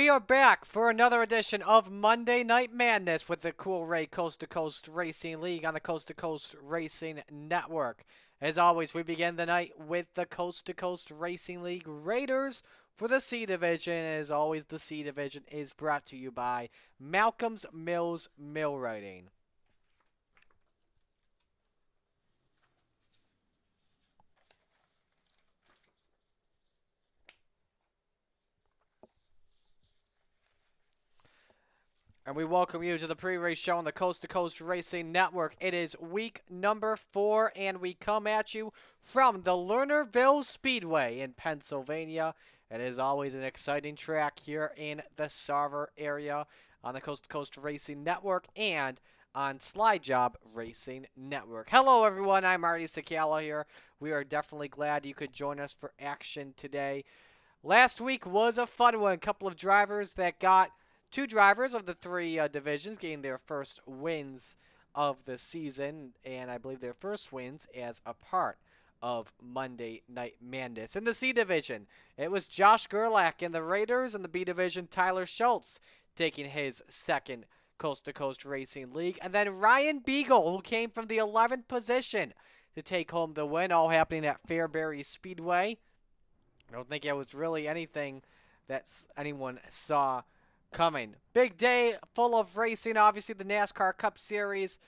We are back for another edition of Monday Night Madness with the Cool Ray Coast-to-Coast Racing League on the Coast2Coast Racing Network. As always, we begin the night with the Coast-to-Coast Racing League Raiders for the C Division. As always, the C Division is brought to you by Malcolm's Mills Millwrighting. And we welcome you to the pre-race show on the Coast2Coast Racing Network. It is week number 4, and we come at you from the Lernerville Speedway in Pennsylvania. It is always an exciting track here in the Sarver area on the Coast2Coast Racing Network and on Slide Job Racing Network. Hello, everyone. I'm Marty Sakala here. We are definitely glad you could join us for action today. Last week was a fun one. A couple of drivers that got two drivers of the three divisions getting their first wins of the season, and I believe their first wins as a part of Monday Night Madness. In the C Division, it was Josh Gerlach in the Raiders. In the B Division, Tyler Schultz taking his second Coast-to-Coast Racing League. And then Ryan Beagle, who came from the 11th position to take home the win, all happening at Fairbury Speedway. I don't think it was really anything that anyone saw coming. Big day full of racing. Obviously, the NASCAR Cup Series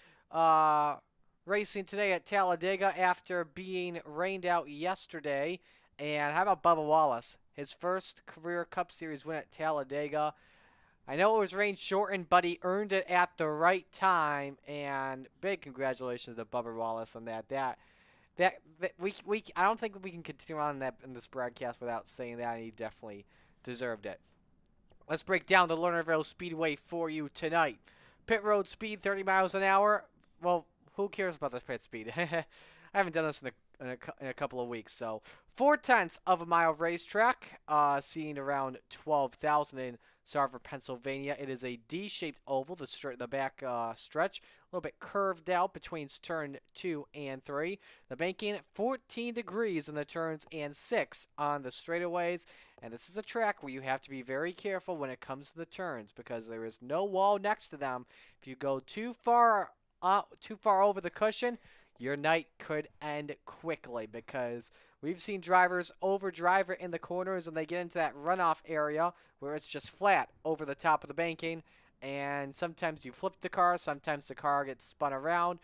racing today at Talladega after being rained out yesterday. And how about Bubba Wallace? His first career Cup Series win at Talladega. I know it was rain shortened, but he earned it at the right time. And big congratulations to Bubba Wallace on that. I don't think we can continue on that in this broadcast without saying that. He definitely deserved it. Let's break down the Lernerville Speedway for you tonight. Pit road speed, 30 miles an hour. Well, who cares about the pit speed? I haven't done this in a couple of weeks. So, 0.4 of a mile racetrack, seeing around 12,000 in Sarver, Pennsylvania. It is a D-shaped oval, the back stretch, a little bit curved out between turn 2 and 3. The banking, 14 degrees in the turns and 6 on the straightaways. And this is a track where you have to be very careful when it comes to the turns because there is no wall next to them. If you go too far over the cushion, your night could end quickly because we've seen drivers overdrive it in the corners and they get into that runoff area where it's just flat over the top of the banking. And sometimes you flip the car, sometimes the car gets spun around.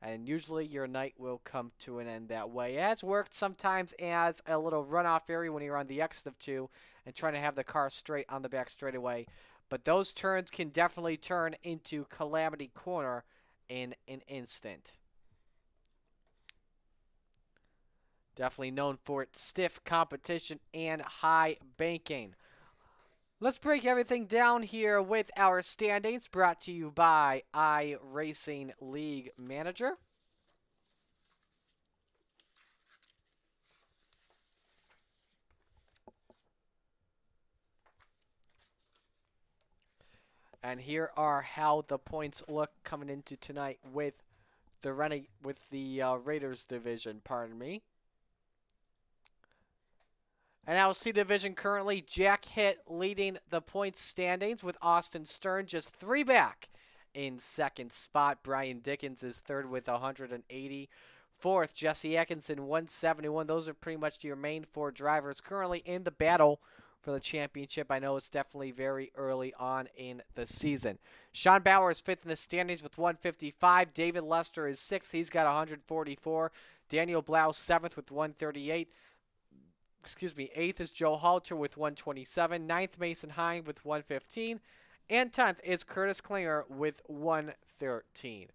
And usually your night will come to an end that way. It has worked sometimes as a little runoff area when you're on the exit of 2 and trying to have the car straight on the back straightaway. But those turns can definitely turn into Calamity Corner in an instant. Definitely known for its stiff competition and high banking. Let's break everything down here with our standings brought to you by iRacing League Manager. And here are how the points look coming into tonight with the Raiders division, pardon me. And now C Division currently, Jack Hitt leading the points standings with Austin Stern just 3 back in second spot. Brian Dickens is third with 180. Fourth, Jesse Atkinson, 171. Those are pretty much your main 4 drivers currently in the battle for the championship. I know it's definitely very early on in the season. Sean Bauer is 5th in the standings with 155. David Lester is 6th. He's got 144. Daniel Blau 7th with 138. 8th is Joe Halter with 127. 9th, Mason Hine with 115. And 10th is Curtis Klinger with 113.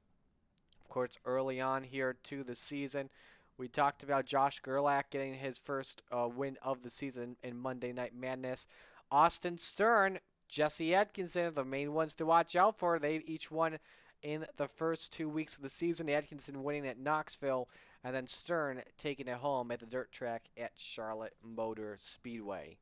Of course, early on here to the season, we talked about Josh Gerlach getting his first win of the season in Monday Night Madness. Austin Stern, Jesse Atkinson, the main ones to watch out for. They each won in the first 2 weeks of the season. Atkinson winning at Knoxville, and then Stern taking it home at the dirt track at Charlotte Motor Speedway.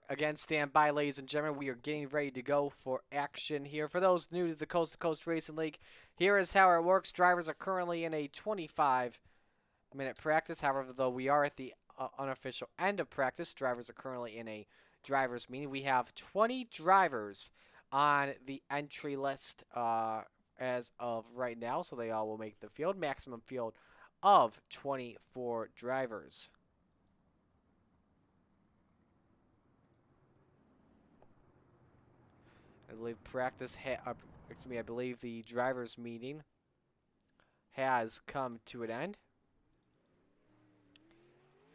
Again, stand by, ladies and gentlemen. We are getting ready to go for action here. For those new to the Coast-to-Coast Racing League, here is how it works. Drivers are currently in a 25 minute practice. However, though we are at the unofficial end of practice, drivers are currently in a drivers meeting. We have 20 drivers on the entry list as of right now, so they all will make the field. Maximum field of 24 drivers. I believe I believe the drivers meeting has come to an end.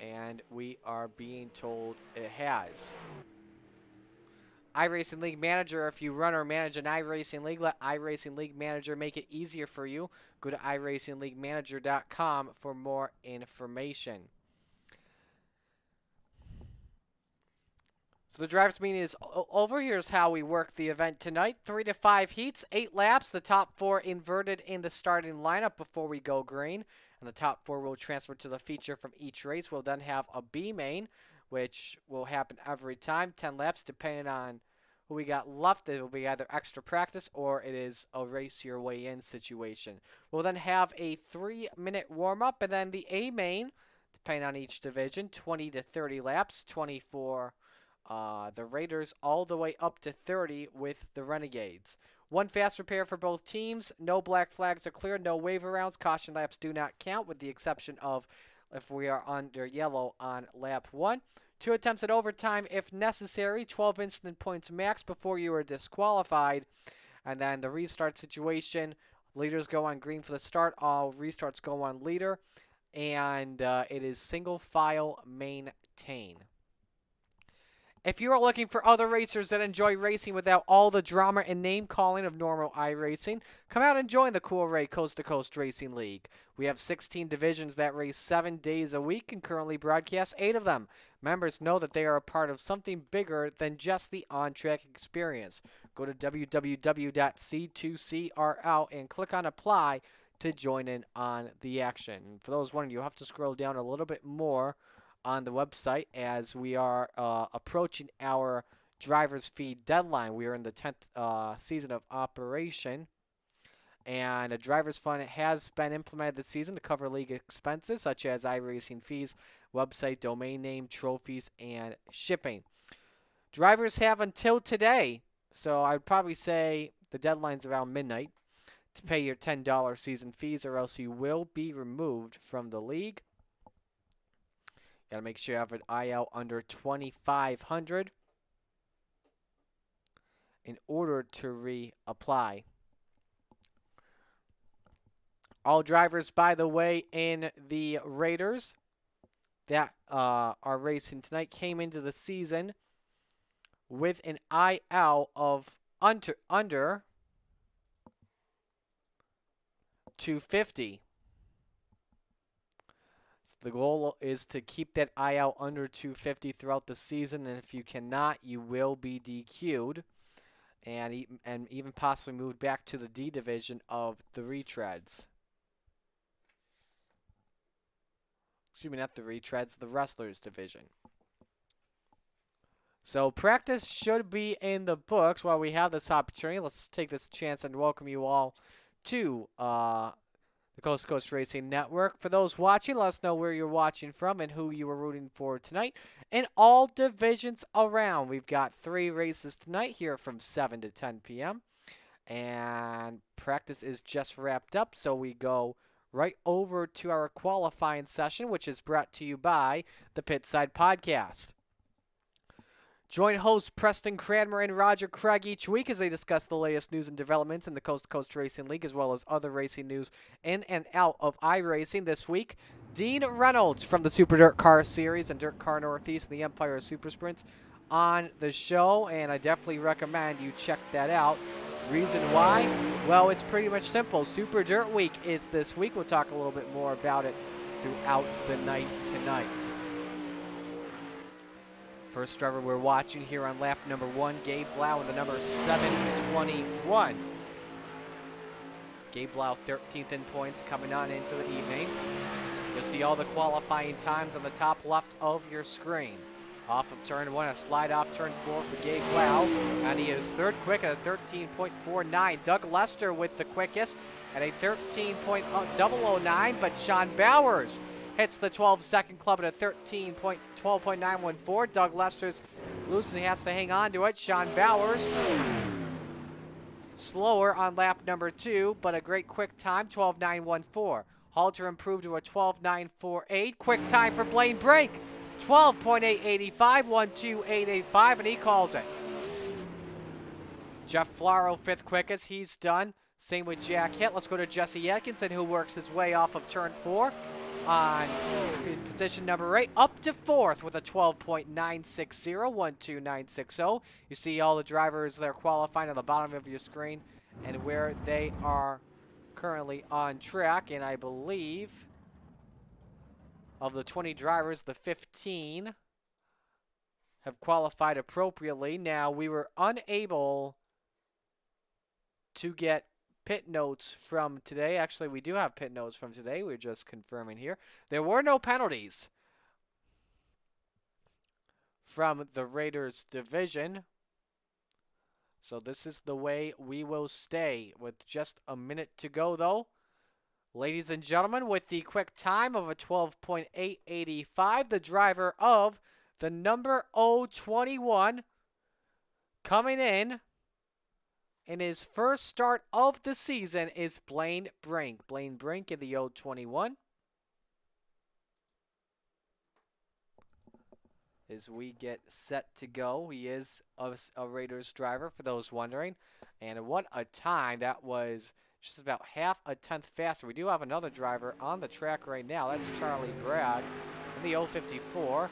And we are being told it has. iRacing League Manager, if you run or manage an iRacing League, let iRacing League Manager make it easier for you. Go to iRacingLeagueManager.com for more information. So the drivers meeting is over. Here's how we work the event tonight. 3 to 5 heats, 8 laps. The top 4 inverted in the starting lineup before we go green. And the top 4 will transfer to the feature from each race. We'll then have a B main, which will happen every time. 10 laps, depending on who we got left. It will be either extra practice or it is a race your way in situation. We'll then have a 3-minute warm-up, and then the A main, depending on each division, 20 to 30 laps, 24 the Raiders all the way up to 30 with the Renegades. 1 fast repair for both teams. No black flags are cleared. No waiver rounds. Caution laps do not count, with the exception of if we are under yellow on lap 1. 2 attempts at overtime if necessary. 12 instant points max before you are disqualified. And then the restart situation. Leaders go on green for the start. All restarts go on leader. And it is single file maintain. If you are looking for other racers that enjoy racing without all the drama and name calling of normal iRacing, come out and join the Cool Ray Coast to Coast Racing League. We have 16 divisions that race 7 days a week and currently broadcast 8 of them. Members know that they are a part of something bigger than just the on-track experience. Go to www.c2crl and click on Apply to join in on the action. And for those wondering, you'll have to scroll down a little bit more on the website as we are approaching our driver's feed deadline. We are in the 10th season of operation, and a driver's fund has been implemented this season to cover league expenses such as iRacing fees, website, domain name, trophies, and shipping. Drivers have until today, so I'd probably say the deadline's around midnight, to pay your $10 season fees, or else you will be removed from the league. Got to make sure you have an IL under 2,500 in order to reapply. All drivers, by the way, in the Raiders that are racing tonight came into the season with an IL of under 250. The goal is to keep that IL under 250 throughout the season, and if you cannot, you will be DQ'd and even possibly moved back to the D division of the retreads. Excuse me, not the retreads, the wrestlers division. So practice should be in the books while we have this opportunity. Let's take this chance and welcome you all to the Coast2Coast Racing Network. For those watching, let us know where you're watching from and who you were rooting for tonight. In all divisions around, we've got 3 races tonight here from 7 to 10 p.m. And practice is just wrapped up, so we go right over to our qualifying session, which is brought to you by the Pitside Podcast. Join hosts Preston Cranmer and Roger Craig each week as they discuss the latest news and developments in the Coast2Coast Racing League, as well as other racing news in and out of iRacing. This week, Dean Reynolds from the Super Dirt Car Series and Dirt Car Northeast and the Empire Super Sprints on the show, and I definitely recommend you check that out. Reason why? Well, it's pretty much simple. Super Dirt Week is this week. We'll talk a little bit more about it throughout the night tonight. First driver we're watching here on lap number 1, Gabe Blau in the number 721. Gabe Blau 13th in points coming on into the evening. You'll see all the qualifying times on the top left of your screen. Off of turn 1, a slide off turn 4 for Gabe Blau, and he is third quick at a 13.49. Doug Lester with the quickest at a 13.009, but Sean Bowers hits the 12-second club at a 12.914. Doug Lester's loose and he has to hang on to it. Sean Bowers slower on lap number 2, but a great quick time, 12.914. Halter improved to a 12.948. Quick time for Blaine Brink, 12.885, 12885, and he calls it. Jeff Flaro, 5th quickest, he's done. Same with Jack Hitt. Let's go to Jesse Atkinson, who works his way off of turn 4 in position number 8, up to 4th with a 12.960, 12960. You see all the drivers that are qualifying on the bottom of your screen and where they are currently on track. And I believe of the 20 drivers, the 15 have qualified appropriately. Now, we were unable to get pit notes from today. Actually, we do have pit notes from today. We're just confirming here. There were no penalties from the Raiders division. So this is the way we will stay with just a minute to go, though. Ladies and gentlemen, with the quick time of a 12.885, the driver of the number 021 coming in his first start of the season is Blaine Brink. Blaine Brink in the 021. As we get set to go, he is a Raiders driver, for those wondering. And what a time. That was just about half a tenth faster. We do have another driver on the track right now. That's Charlie Bragg in the 054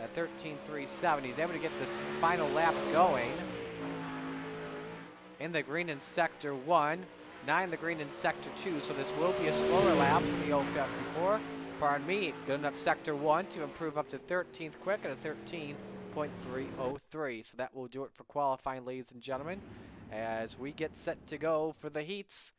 at 13.37. He's able to get this final lap going in the green in Sector 1, 9 the green in Sector 2, so this will be a slower lap for the 054. Pardon me, good enough Sector 1 to improve up to 13th quick at a 13.303. So that will do it for qualifying, ladies and gentlemen, as we get set to go for the heats.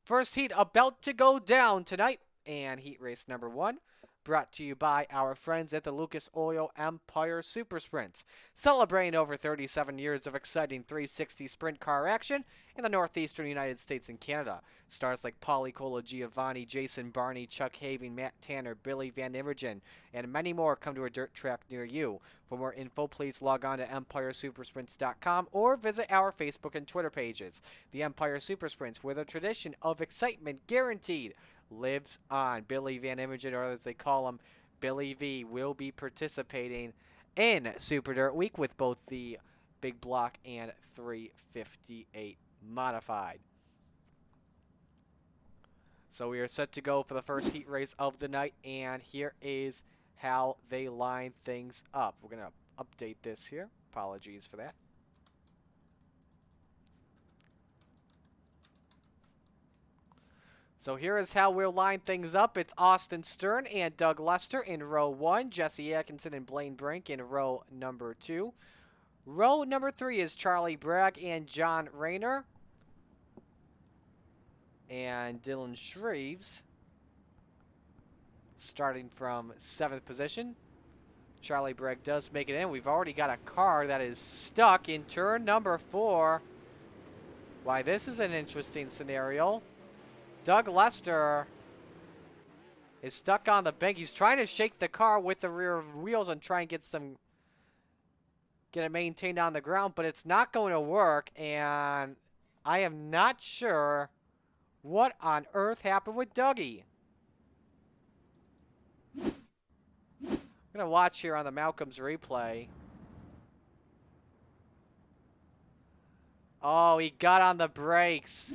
First heat about to go down tonight, and heat race number 1. Brought to you by our friends at the Lucas Oil Empire Super Sprints, celebrating over 37 years of exciting 360 sprint car action in the northeastern United States and Canada. Stars like Paulie Colagiovanni, Jason Barney, Chuck Having, Matt Tanner, Billy Van Immergen, and many more come to a dirt track near you. For more info, please log on to EmpireSupersprints.com or visit our Facebook and Twitter pages. The Empire Super Sprints, where the tradition of excitement guaranteed lives on. Billy Van Immergen, or as they call him, Billy V, will be participating in Super Dirt Week with both the Big Block and 358 Modified. So we are set to go for the first heat race of the night, and here is how they line things up. We're going to update this here. Apologies for that. So here is how we'll line things up. It's Austin Stern and Doug Lester in row 1. Jesse Atkinson and Blaine Brink in row number 2. Row number 3 is Charlie Bragg and John Rayner. And Dylan Shreves starting from 7th position. Charlie Bragg does make it in. We've already got a car that is stuck in turn number 4. Why, this is an interesting scenario. Doug Lester is stuck on the bank. He's trying to shake the car with the rear wheels and try and get it maintained on the ground, but it's not going to work, and I am not sure what on earth happened with Dougie. I'm going to watch here on the Malcolm's replay. Oh, he got on the brakes.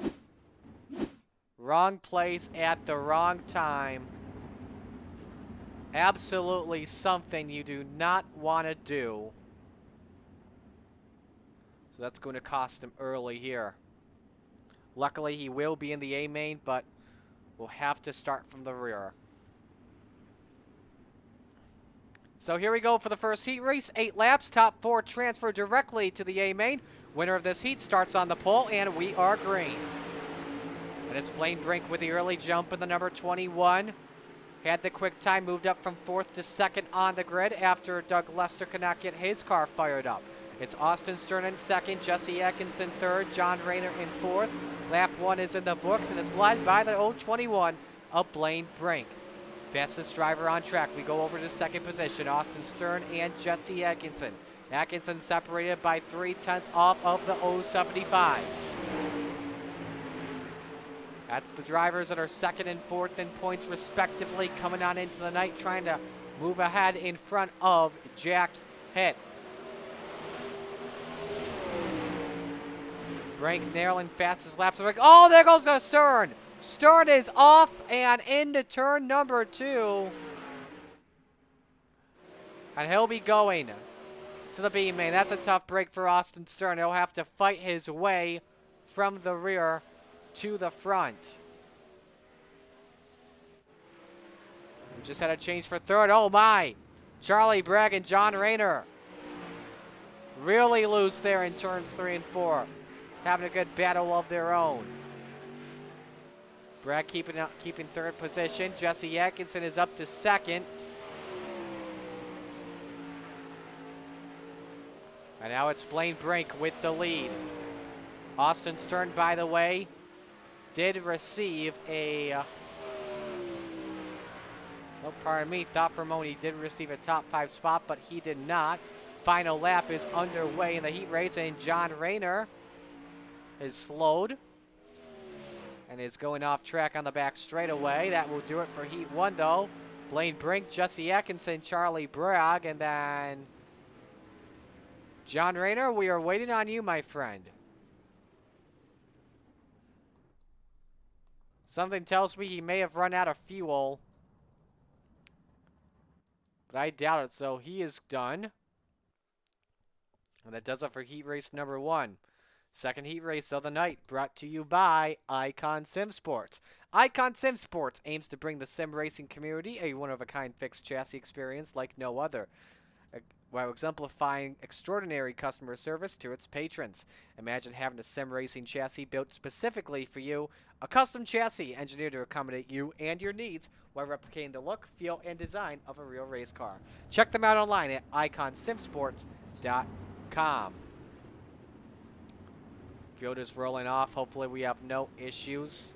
Wrong place at the wrong time. Absolutely something you do not want to do. So that's going to cost him early here. Luckily, he will be in the A main, but we'll have to start from the rear. So here we go for the first heat race. 8 laps, top 4 transfer directly to the A main. Winner of this heat starts on the pole, and we are green. And it's Blaine Brink with the early jump in the number 21. Had the quick time, moved up from 4th to 2nd on the grid after Doug Lester could not get his car fired up. It's Austin Stern in 2nd, Jesse Atkinson 3rd, John Rayner in 4th. Lap 1 is in the books, and it's led by the 021 of Blaine Brink. Fastest driver on track. We go over to second position. Austin Stern and Jesse Atkinson. Atkinson separated by 3/10 off of the 075. That's the drivers that are second and fourth in points respectively, coming on into the night, trying to move ahead in front of Jack Hitt. Brink nailing fastest laps. Oh, there goes the Stern. Stern is off and into turn number 2. And he'll be going to the B main. That's a tough break for Austin Stern. He'll have to fight his way from the rear to the front. We just had a change for third. Oh my! Charlie Bragg and John Rayner really loose there in turns 3 and 4. Having a good battle of their own. Bragg keeping third position. Jesse Atkinson is up to second. And now it's Blaine Brink with the lead. Austin Stern, by the way, did receive a... oh, pardon me, thought for a moment he did receive a top 5 spot, but he did not. Final lap is underway in the heat race, and John Rayner is slowed and is going off track on the back straightaway. That will do it for Heat 1, though. Blaine Brink, Jesse Atkinson, Charlie Bragg, and then John Rayner, we are waiting on you, my friend. Something tells me he may have run out of fuel, but I doubt it, so he is done. And that does it for heat race number 1. Second heat race of the night, brought to you by Icon Sim Sports. Icon Sim Sports aims to bring the sim racing community a one-of-a-kind fixed chassis experience like no other, while exemplifying extraordinary customer service to its patrons. Imagine having a sim racing chassis built specifically for you, a custom chassis engineered to accommodate you and your needs while replicating the look, feel, and design of a real race car. Check them out online at iconsimsports.com. Field is rolling off. Hopefully we have no issues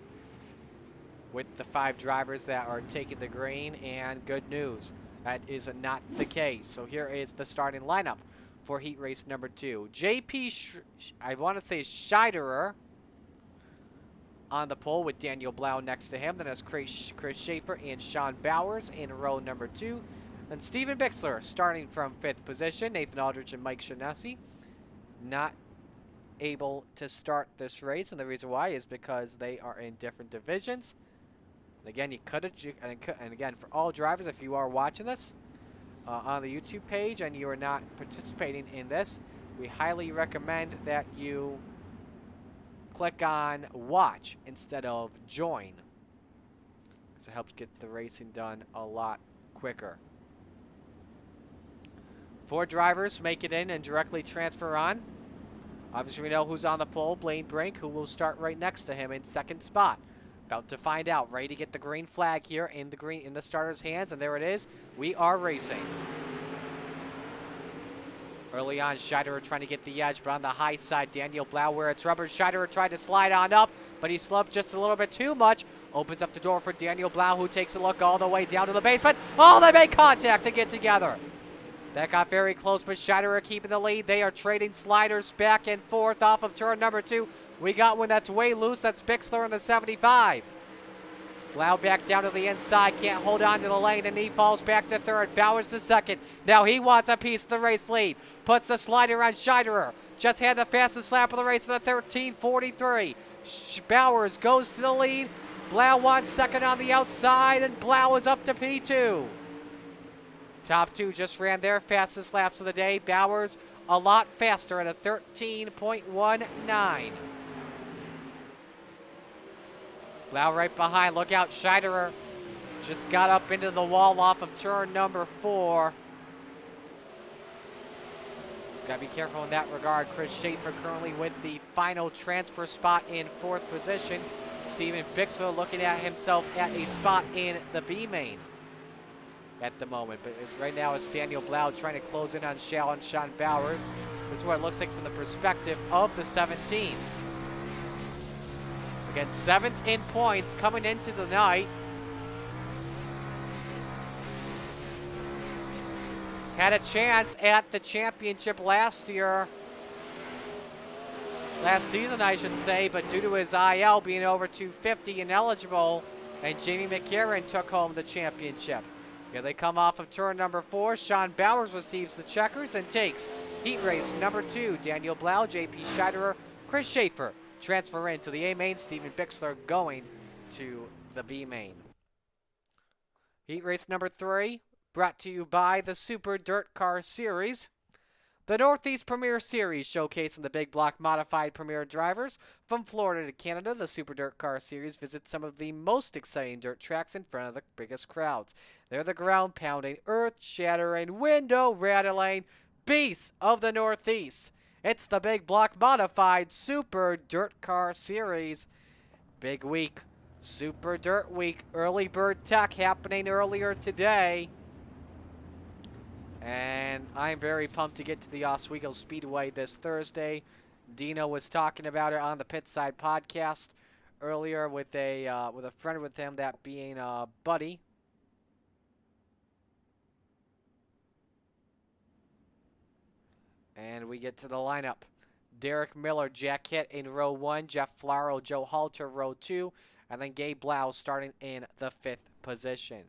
with the 5 drivers that are taking the green, and good news, that is not the case. So here is the starting lineup for heat race number 2. I want to say Scheiderer on the pole with Daniel Blau next to him. Then there's Chris Schaefer and Sean Bowers in row number 2. Then Steven Bixler starting from 5th position. Nathan Aldrich and Mike Shaughnessy not able to start this race, and the reason why is because they are in different divisions. And again, you could have, and again, for all drivers, if you are watching this on the YouTube page and you are not participating in this, we highly recommend that you click on watch instead of join, because it helps get the racing done a lot quicker. 4 drivers make it in and directly transfer on. Obviously, we know who's on the pole, Blaine Brink, who will start right next to him in 2nd spot. About to find out. Ready to get the green flag here in the starter's hands, and there it is. We are racing. Early on, Scheiderer trying to get the edge, but on the high side, Daniel Blau where it's rubber. Scheiderer tried to slide on up, but he slumped just a little bit too much. Opens up the door for Daniel Blau, who takes a look all the way down to the basement. Oh, they make contact to get together. That got very close, but Scheiderer keeping the lead. They are trading sliders back and forth off of turn number 2. We got one that's way loose. That's Bixler in the 75. Blau back down to the inside. Can't hold on to the lane, and he falls back to 3rd. Bowers to 2nd. Now he wants a piece of the race lead. Puts the slider on Scheiderer. Just had the fastest lap of the race in the 13:43. Bowers goes to the lead. Blau wants 2nd on the outside, and Blau is up to P2. Top 2 just ran their fastest laps of the day. Bowers a lot faster at a 13.19. Blau right behind. Look out, Scheiderer just got up into the wall off of turn number 4. Just got to be careful in that regard. Chris Schaefer currently with the final transfer spot in 4th position. Steven Bixler looking at himself at a spot in the B main at the moment, but right now it's Daniel Blau trying to close in on Shao and Sean Bowers. This is what it looks like from the perspective of the 17. Again, 7th in points coming into the night. had a chance at the championship last season, I should say, but due to his IL being over 250 ineligible, and Jamie McCarron took home the championship. Here they come off of turn number 4. Sean Bowers receives the checkers and takes heat race number 2. Daniel Blau, JP Scheiderer, Chris Schaefer transfer into the A main. Steven Bixler going to the B main. Heat race number 3 brought to you by the Super Dirt Car Series. The Northeast Premier Series showcasing the big block modified Premier drivers. From Florida to Canada, the Super Dirt Car Series visits some of the most exciting dirt tracks in front of the biggest crowds. They're the ground-pounding, earth-shattering, window-rattling beasts of the Northeast. It's the big block modified Super Dirt Car Series. Big week, Super Dirt Week, early bird tech happening earlier today. And I'm very pumped to get to the Oswego Speedway this Thursday. Dino was talking about it on the Pitside podcast earlier with a friend with him, that being Buddy. And we get to the lineup. Derek Miller, Jack Hitt in row 1, Jeff Flaro, Joe Halter, row 2, and then Gabe Blau starting in the 5th position.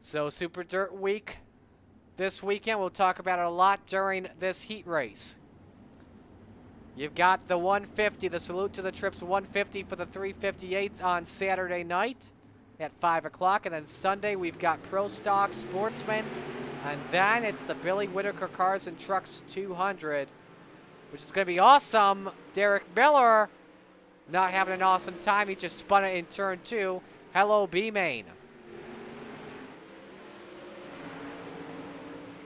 So Super Dirt Week this weekend, we'll talk about it a lot during this heat race. You've got the 150, the Salute to the Trips 150 for the 358s on Saturday night at 5 o'clock. And then Sunday, we've got Pro Stock Sportsman. And then it's the Billy Whitaker Cars and Trucks 200, which is going to be awesome. Derek Miller not having an awesome time. He just spun it in turn 2. Hello, B-Main.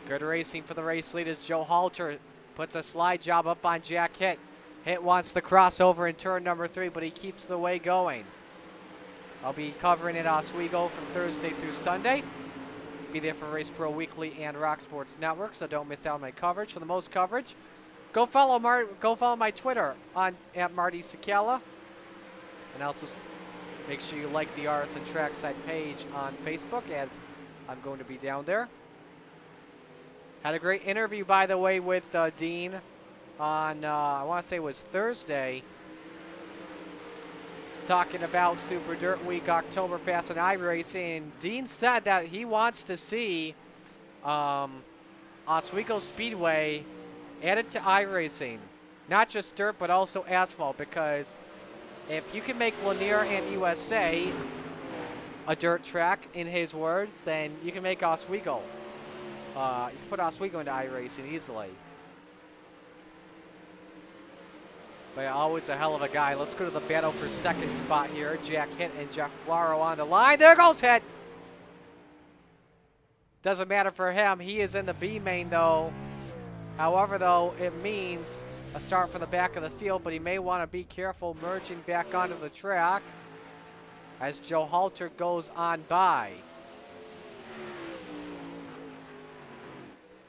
Good racing for the race lead as Joe Halter puts a slide job up on Jack Hitt. Hitt wants the crossover in turn number 3, but he keeps the way going. I'll be covering it Oswego from Thursday through Sunday. Be there for Race Pro Weekly and Rock Sports Network, so don't miss out on my coverage. For the most coverage, go follow my Twitter at Marty Sakala. And also make sure you like the Artisan Trackside page on Facebook, as I'm going to be down there. Had a great interview, by the way, with Dean on, I want to say it was Thursday, talking about Super Dirt Week, Oktoberfest, and iRacing. And Dean said that he wants to see Oswego Speedway added to iRacing. Not just dirt, but also asphalt, because if you can make Lanier and USA a dirt track, in his words, then you can make Oswego. You can put Oswego into iRacing easily. But always a hell of a guy. Let's go to the battle for second spot here. Jack Hitt and Jeff Flaro on the line. There goes Hitt. Doesn't matter for him. He is in the B main, though. However, though, it means a start from the back of the field, but he may want to be careful merging back onto the track as Joe Halter goes on by.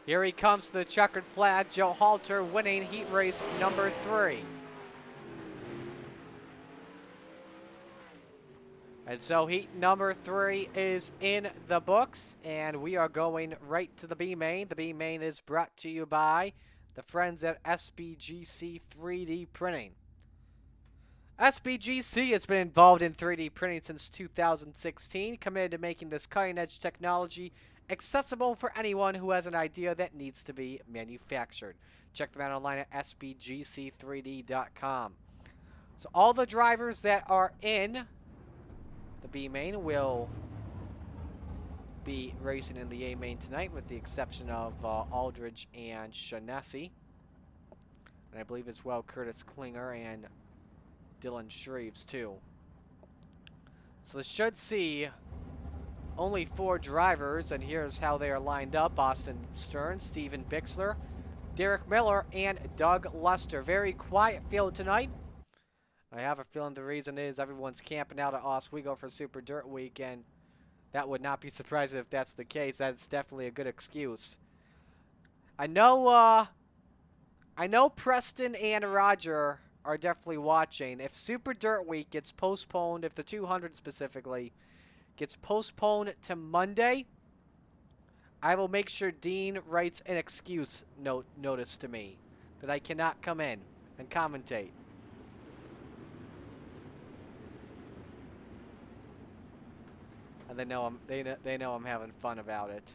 Here he comes to the checkered flag. Joe Halter winning heat race number 3. And so heat number 3 is in the books, and we are going right to the B main. The B main is brought to you by the friends at SBGC 3D Printing. SBGC has been involved in 3D printing since 2016, committed to making this cutting-edge technology accessible for anyone who has an idea that needs to be manufactured. Check them out online at sbgc3d.com. So all the drivers that are in the B main will be racing in the A main tonight, with the exception of Aldridge and Shaughnessy. And I believe as well Curtis Klinger and Dylan Shreves too. So this should see only 4 drivers, and here's how they are lined up. Austin Stern, Steven Bixler, Derek Miller, and Doug Lester. Very quiet field tonight. I have a feeling the reason is everyone's camping out at Oswego for Super Dirt Week, and that would not be surprising if that's the case. That's definitely a good excuse. I know Preston and Roger are definitely watching. If Super Dirt Week gets postponed, if the 200 specifically gets postponed to Monday, I will make sure Dean writes an excuse notice to me that I cannot come in and commentate. And they know I'm having fun about it.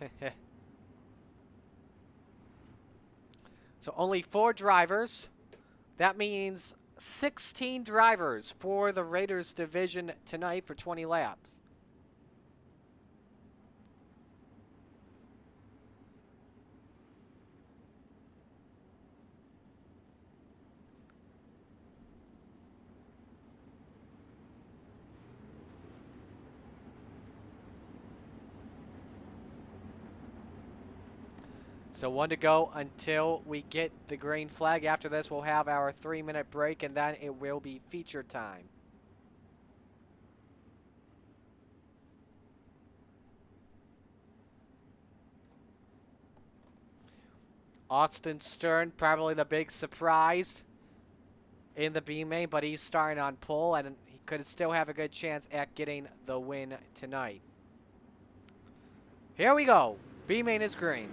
So only 4 drivers. That means 16 drivers for the Raiders division tonight for 20 laps. So 1 to go until we get the green flag. After this, we'll have our 3-minute break, and then it will be feature time. Austin Stern, probably the big surprise in the B main, but he's starting on pole, and he could still have a good chance at getting the win tonight. Here we go. B main is green.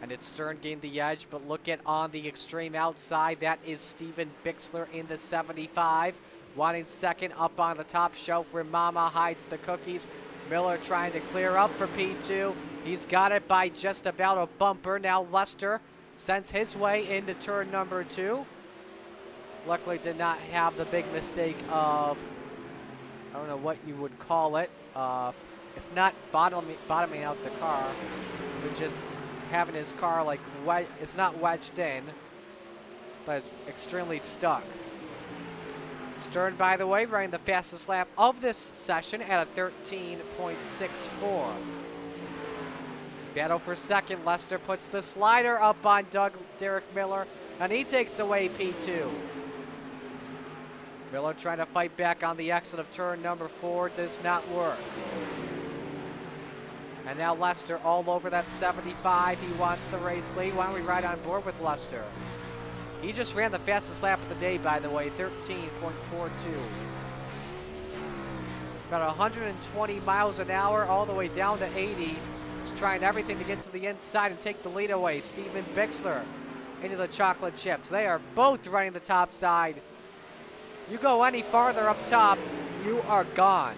And it's Stern gained the edge, but look at on the extreme outside. That is Steven Bixler in the 75. Wanting second up on the top shelf where Mama hides the cookies. Miller trying to clear up for P2. He's got it by just about a bumper. Now Lester sends his way into turn number 2. Luckily did not have the big mistake of, I don't know what you would call it. It's not bottoming out the car. It's just having his car like, it's not wedged in, but it's extremely stuck. Stern, by the way, running the fastest lap of this session at a 13.64. Battle for second. Lester puts the slider up on Derek Miller, and he takes away P2. Miller trying to fight back on the exit of turn number 4. Does not work. And now Lester all over that 75. He wants the race lead. Why don't we ride on board with Lester? He just ran the fastest lap of the day, by the way, 13.42. About 120 miles an hour all the way down to 80. He's trying everything to get to the inside and take the lead away. Steven Bixler into the chocolate chips. They are both running the top side. You go any farther up top, you are gone.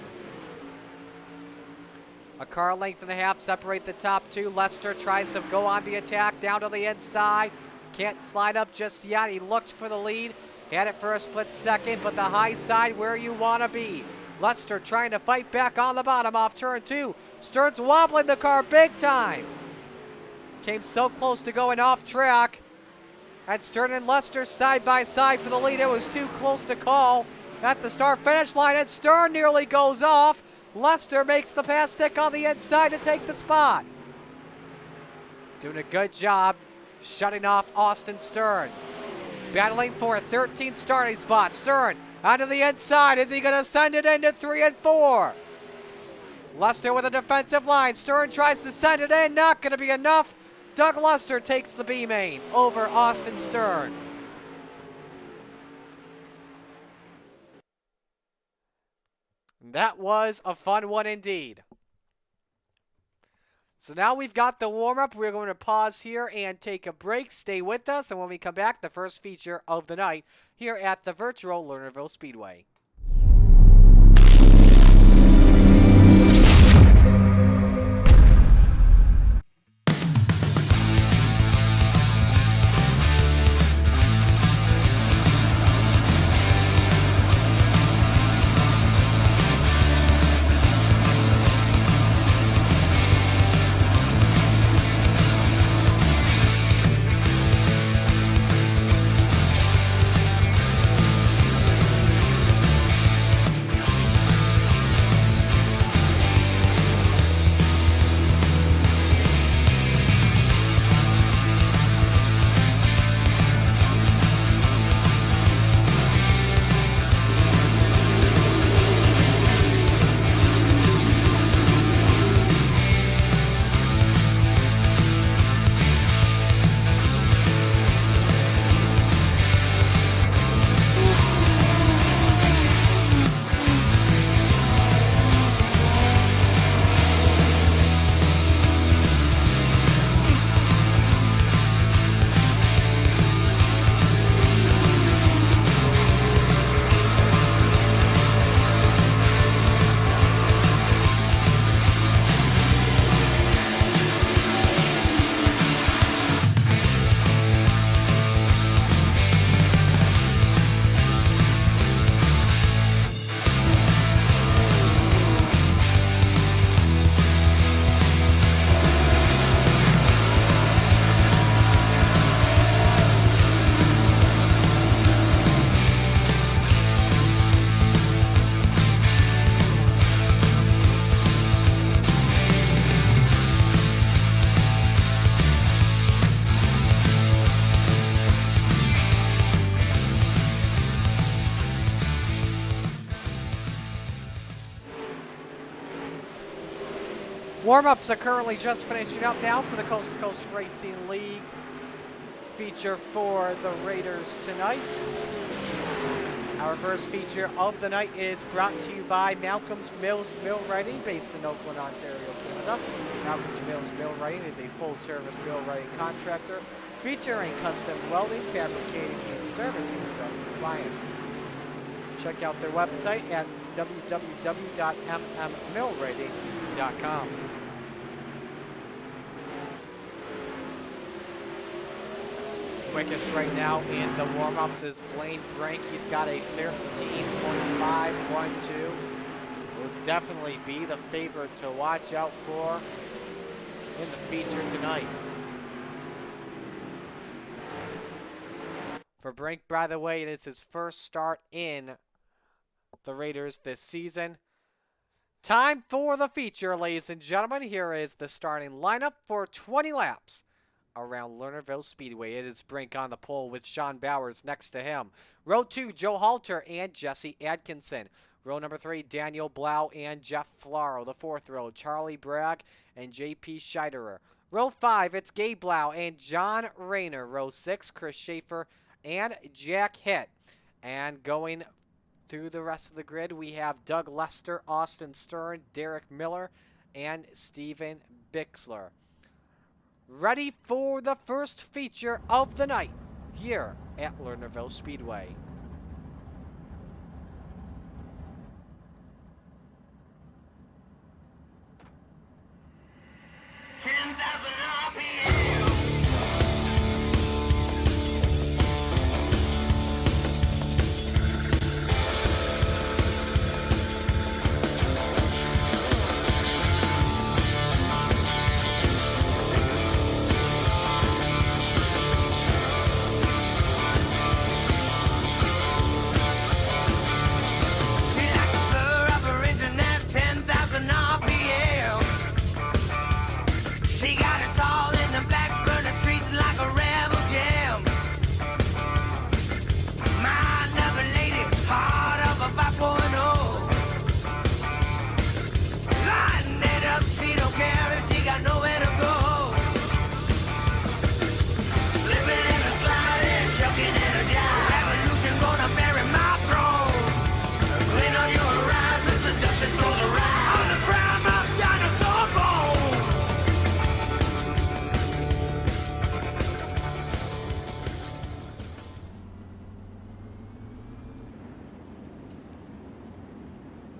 A car length and a half separate the top 2. Lester tries to go on the attack down to the inside. Can't slide up just yet. He looked for the lead. Had it for a split second, but the high side where you want to be. Lester trying to fight back on the bottom off turn 2. Stern's wobbling the car big time. Came so close to going off track. And Stern and Lester side by side for the lead. It was too close to call at the start-finish line, and Stern nearly goes off. Lester makes the pass stick on the inside to take the spot. Doing a good job shutting off Austin Stern. Battling for a 13th starting spot. Stern onto the inside. Is he going to send it into 3 and 4? Lester with a defensive line. Stern tries to send it in. Not going to be enough. Doug Lester takes the B main over Austin Stern. That was a fun one indeed. So now we've got the warm-up. We're going to pause here and take a break. Stay with us, and when we come back, the first feature of the night here at the virtual Lernerville Speedway. Warm-ups are currently just finishing up now for the Coast-to-Coast Racing League feature for the Raiders tonight. Our first feature of the night is brought to you by Malcolm's Mills Millwrighting, based in Oakland, Ontario, Canada. Malcolm's Mills Millwrighting is a full-service millwrighting contractor featuring custom welding, fabricating, and servicing industrial clients. Check out their website at www.mmmillwrighting.com. Quickest right now in the warm-ups is Blaine Brink. He's got a 13.512. Will definitely be the favorite to watch out for in the feature tonight. For Brink, by the way, it is his first start in the Raiders this season. Time for the feature, ladies and gentlemen. Here is the starting lineup for 20 laps around Lernerville Speedway. It is Brink on the pole with Sean Bowers next to him. Row 2, Joe Halter and Jesse Atkinson. Row number 3, Daniel Blau and Jeff Flaro. The 4th row, Charlie Bragg and J.P. Scheiderer. Row 5, it's Gabe Blau and John Rayner. Row 6, Chris Schaefer and Jack Hitt. And going through the rest of the grid, we have Doug Lester, Austin Stern, Derek Miller, and Steven Bixler. Ready for the first feature of the night here at Lernerville Speedway.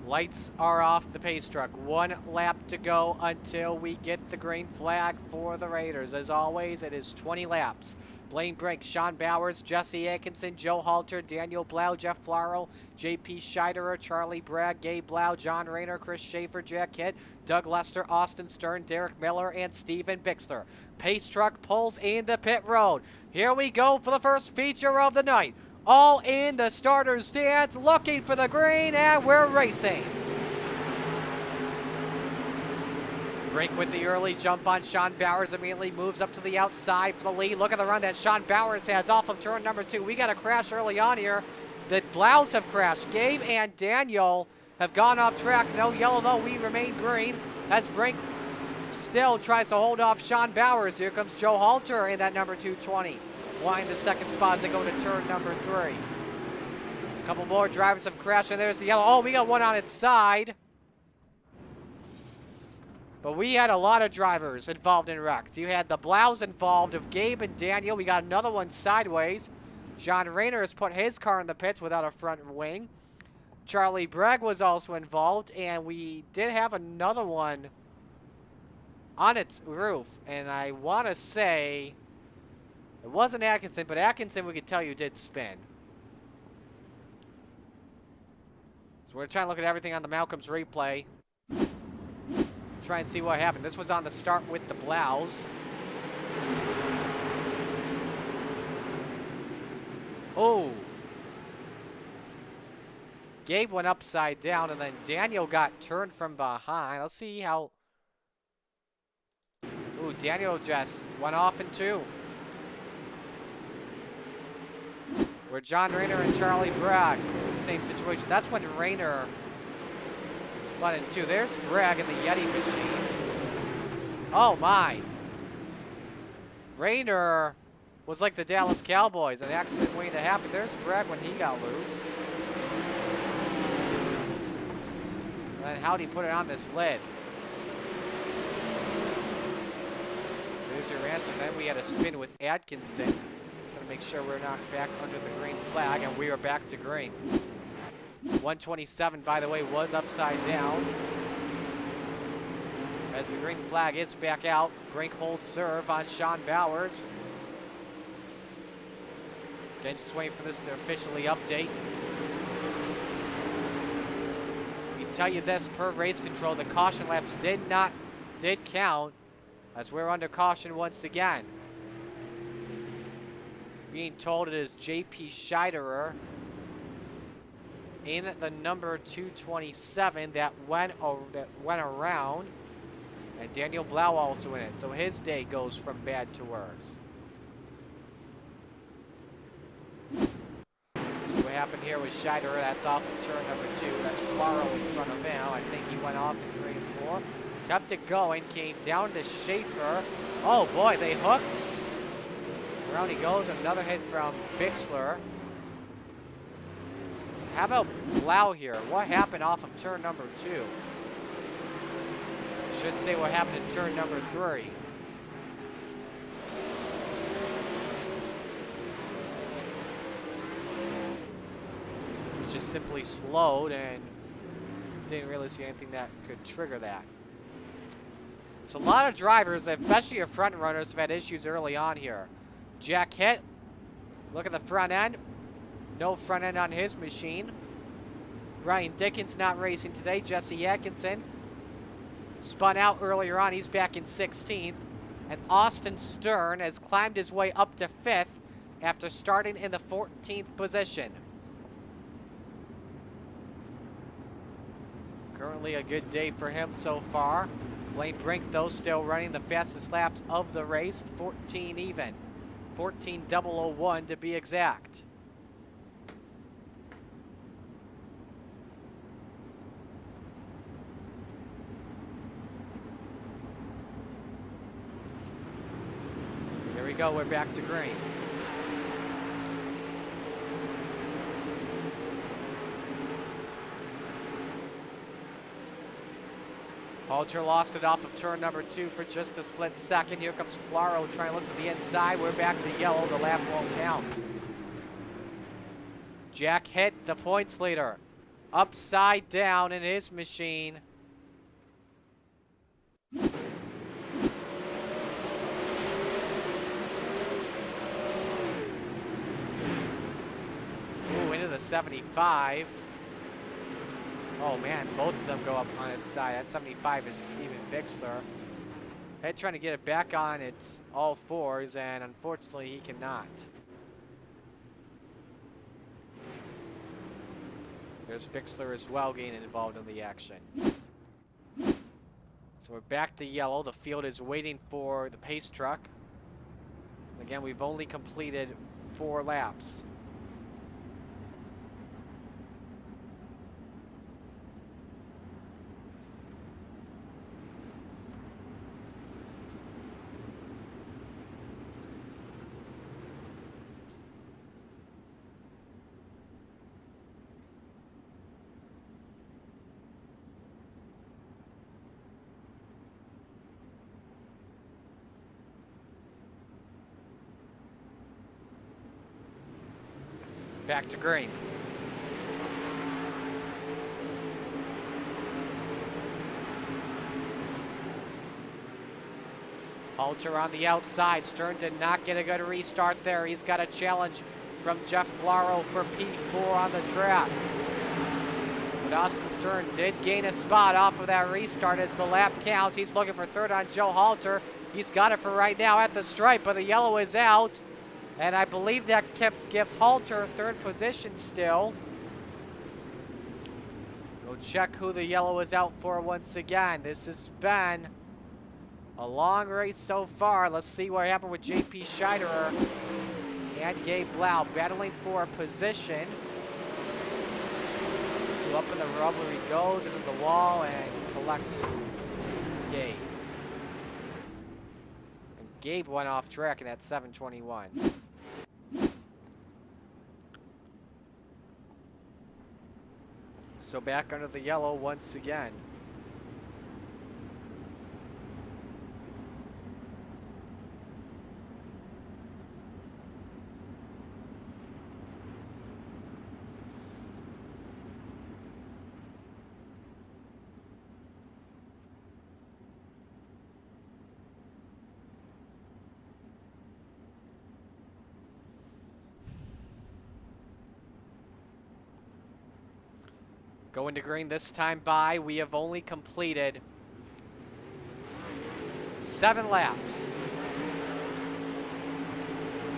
Lights are off the pace truck. 1 lap to go until we get the green flag for the Raiders. As always, it is 20 laps. Blaine Brink, Sean Bowers, Jesse Atkinson, Joe Halter, Daniel Blau, Jeff Flaro, J.P. Scheiderer, Charlie Bragg, Gabe Blau, John Rayner, Chris Schaefer, Jack Hitt, Doug Lester, Austin Stern, Derek Miller, and Steven Bixler. Pace truck pulls into pit road. Here we go for the first feature of the night. All in the starter's stance, looking for the green, and we're racing. Brink with the early jump on Sean Bowers, immediately moves up to the outside for the lead. Look at the run that Sean Bowers has off of turn number 2. We got a crash early on here. The Blaus have crashed. Gabe and Daniel have gone off track. No yellow though, we remain green as Brink still tries to hold off Sean Bowers. Here comes Joe Halter in that number 220. Wanting the second spot as they go to turn number 3. A couple more drivers have crashed, and there's the yellow. Oh, we got one on its side. But we had a lot of drivers involved in wrecks. You had the Blaus involved of Gabe and Daniel. We got another one sideways. John Rayner has put his car in the pits without a front wing. Charlie Bragg was also involved, and we did have another one on its roof. And I want to say it wasn't Atkinson, but Atkinson, we could tell you, did spin. So we're trying to look at everything on the Malcolm's replay. Try and see what happened. This was on the start with the Blaus. Oh. Gabe went upside down, and then Daniel got turned from behind. Let's see how... Ooh, Daniel just went off in 2. Where John Rayner and Charlie Bragg, same situation. That's when Rayner spun in 2. There's Bragg in the Yeti machine. Oh, my. Rayner was like the Dallas Cowboys. An accident waiting to happen. There's Bragg when he got loose. And then how'd he put it on this lid? There's your answer. Then we had a spin with Atkinson. Trying to make sure we're not back under the green flag, and we are back to green. 127, by the way, was upside down. As the green flag is back out, Brink holds serve on Sean Bowers. Again, just waiting for this to officially update. We tell you this, per race control, the caution laps did count, as we're under caution once again. Being told it is J.P. Scheiderer in the number 227 that went around. And Daniel Blau also in it. So his day goes from bad to worse. See what happened here with Scheiderer. That's off of turn number 2. That's Flaro in front of him. I think he went off in 3 and 4. Kept it going. Came down to Schaefer. Oh boy, they hooked. Around he goes. Another hit from Bixler. How about Blau here? What happened off of turn number 2? Should say what happened in turn number 3. He just simply slowed and didn't really see anything that could trigger that. So a lot of drivers, especially your front runners, have had issues early on here. Jack Hitt, look at the front end. No front end on his machine. Brian Dickens not racing today. Jesse Atkinson spun out earlier on. He's back in 16th. And Austin Stern has climbed his way up to 5th after starting in the 14th position. Currently a good day for him so far. Blaine Brink, though, still running the fastest laps of the race. 14 even. 14.001 to be exact. Here we go, we're back to green. Halter lost it off of turn number 2 for just a split second. Here comes Flaro trying to look to the inside. We're back to yellow. The lap won't count. Jack Hitt, the points leader, upside down in his machine. Ooh, into the 75. Oh man, both of them go up on its side. That 75 is Steven Bixler. Hitt trying to get it back on its all fours, and unfortunately he cannot. There's Bixler as well getting involved in the action. So we're back to yellow. The field is waiting for the pace truck. Again, we've only completed 4 laps. Back to green. Halter on the outside. Stern did not get a good restart there. He's got a challenge from Jeff Flaro for P4 on the track. But Austin Stern did gain a spot off of that restart as the lap counts. He's looking for third on Joe Halter. He's got it for right now at the stripe, but the yellow is out. And I believe that gives Halter third position still. We'll check who the yellow is out for once again. This has been a long race so far. Let's see what happened with J.P. Scheiderer and Gabe Blau battling for a position. Up in the rubber he goes into the wall and collects Gabe. Gabe went off track in that 7:21. So back under the yellow once again. Going to green this time by. We have only completed 7 laps.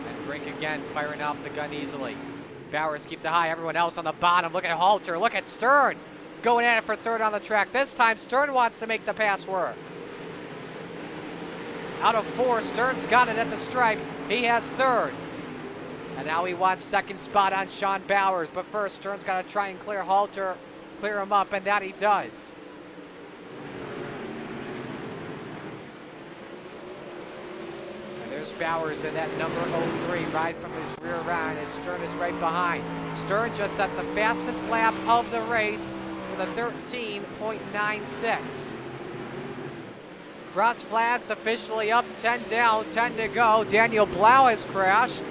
And Brink again firing off the gun easily. Bowers keeps it high. Everyone else on the bottom. Look at Halter. Look at Stern. Going at it for third on the track. This time Stern wants to make the pass work. Out of 4, Stern's got it at the stripe. He has third. And now he wants second spot on Sean Bowers. But first, Stern's got to try and clear Halter. Clear him up, and that he does. And there's Bowers in that number 03, right from his rear round, as Stern is right behind. Stern just set the fastest lap of the race with a 13.96. Cross flags officially up, 10 down, 10 to go. Daniel Blau has crashed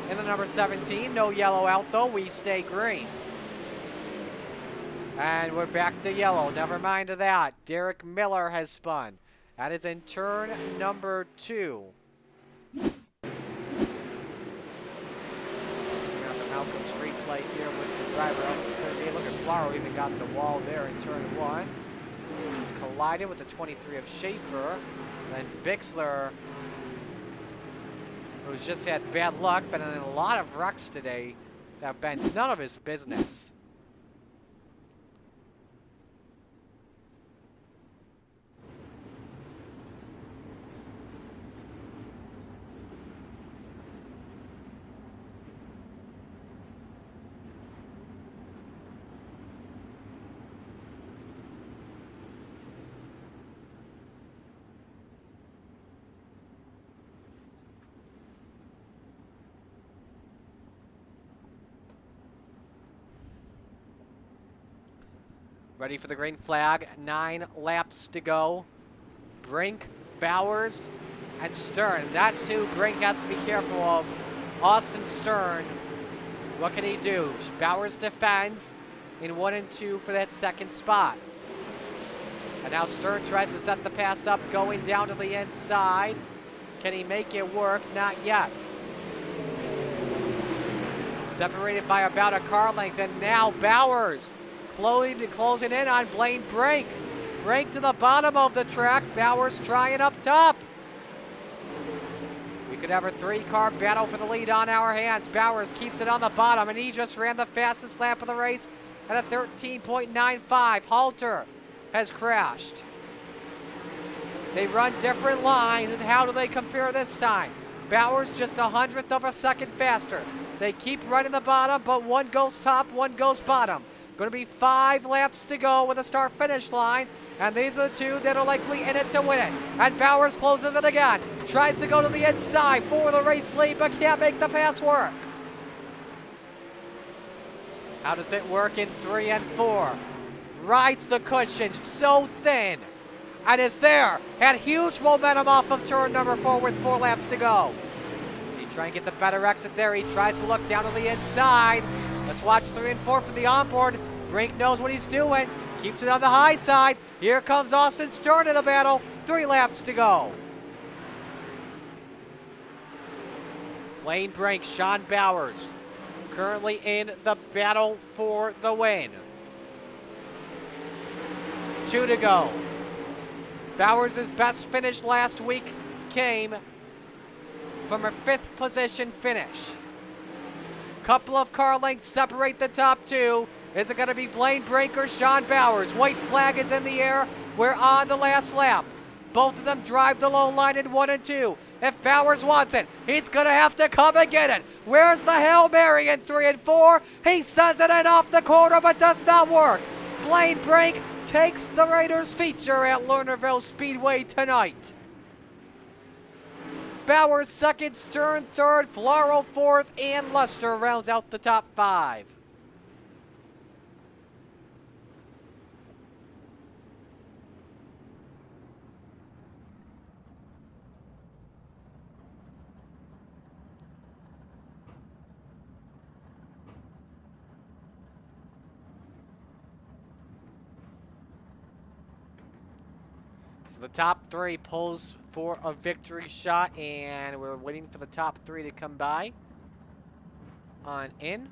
in the number 17. No yellow out, though. We stay green. And we're back to yellow. Never mind that. Derek Miller has spun. That is in turn number 2. We got the Malcolm Street play here with the driver up to 38. Look at Flaro even got the wall there in turn 1. He's collided with the 23 of Schaefer. Then Bixler, who's just had bad luck, been in a lot of wrecks today that have been none of his business. Ready for the green flag. 9 laps to go. Brink, Bowers, and Stern. That's who Brink has to be careful of. Austin Stern. What can he do? Bowers defends in 1 and 2 for that second spot. And now Stern tries to set the pass up, going down to the inside. Can he make it work? Not yet. Separated by about a car length, and now Bowers closing in on Blaine Brink. Brink to the bottom of the track. Bowers trying up top. We could have a 3-car battle for the lead on our hands. Bowers keeps it on the bottom, and he just ran the fastest lap of the race at a 13.95. Halter has crashed. They run different lines, and how do they compare this time? Bowers just 1/100th of a second faster. They keep running the bottom, but one goes top, one goes bottom. Going to be 5 laps to go with a start-finish line, and these are the 2 that are likely in it to win it. And Bowers closes it again. Tries to go to the inside for the race lead, but can't make the pass work. How does it work in 3 and 4? Rides the cushion so thin, and is there. Had huge momentum off of turn number 4 with 4 laps to go. He try and get the better exit there. He tries to look down to the inside. Let's watch 3 and 4 for the onboard. Brink knows what he's doing. Keeps it on the high side. Here comes Austin Stern in the battle. 3 laps to go. Blaine Brink, Sean Bowers, currently in the battle for the win. 2 to go. Bowers' best finish last week came from a 5th position finish. Couple of car lengths separate the top 2. Is it going to be Blaine Brink or Sean Bowers? White flag is in the air. We're on the last lap. Both of them drive the low line in 1 and 2. If Bowers wants it, he's going to have to come and get it. Where's the Hail Mary in 3 and 4? He sends it in off the corner, but does not work. Blaine Brink takes the Raiders feature at Lernerville Speedway tonight. Bowers second, Stern third, Flaro fourth, and Lester rounds out the top 5. So the top 3 pulls for a victory shot, and we're waiting for the top 3 to come by on in.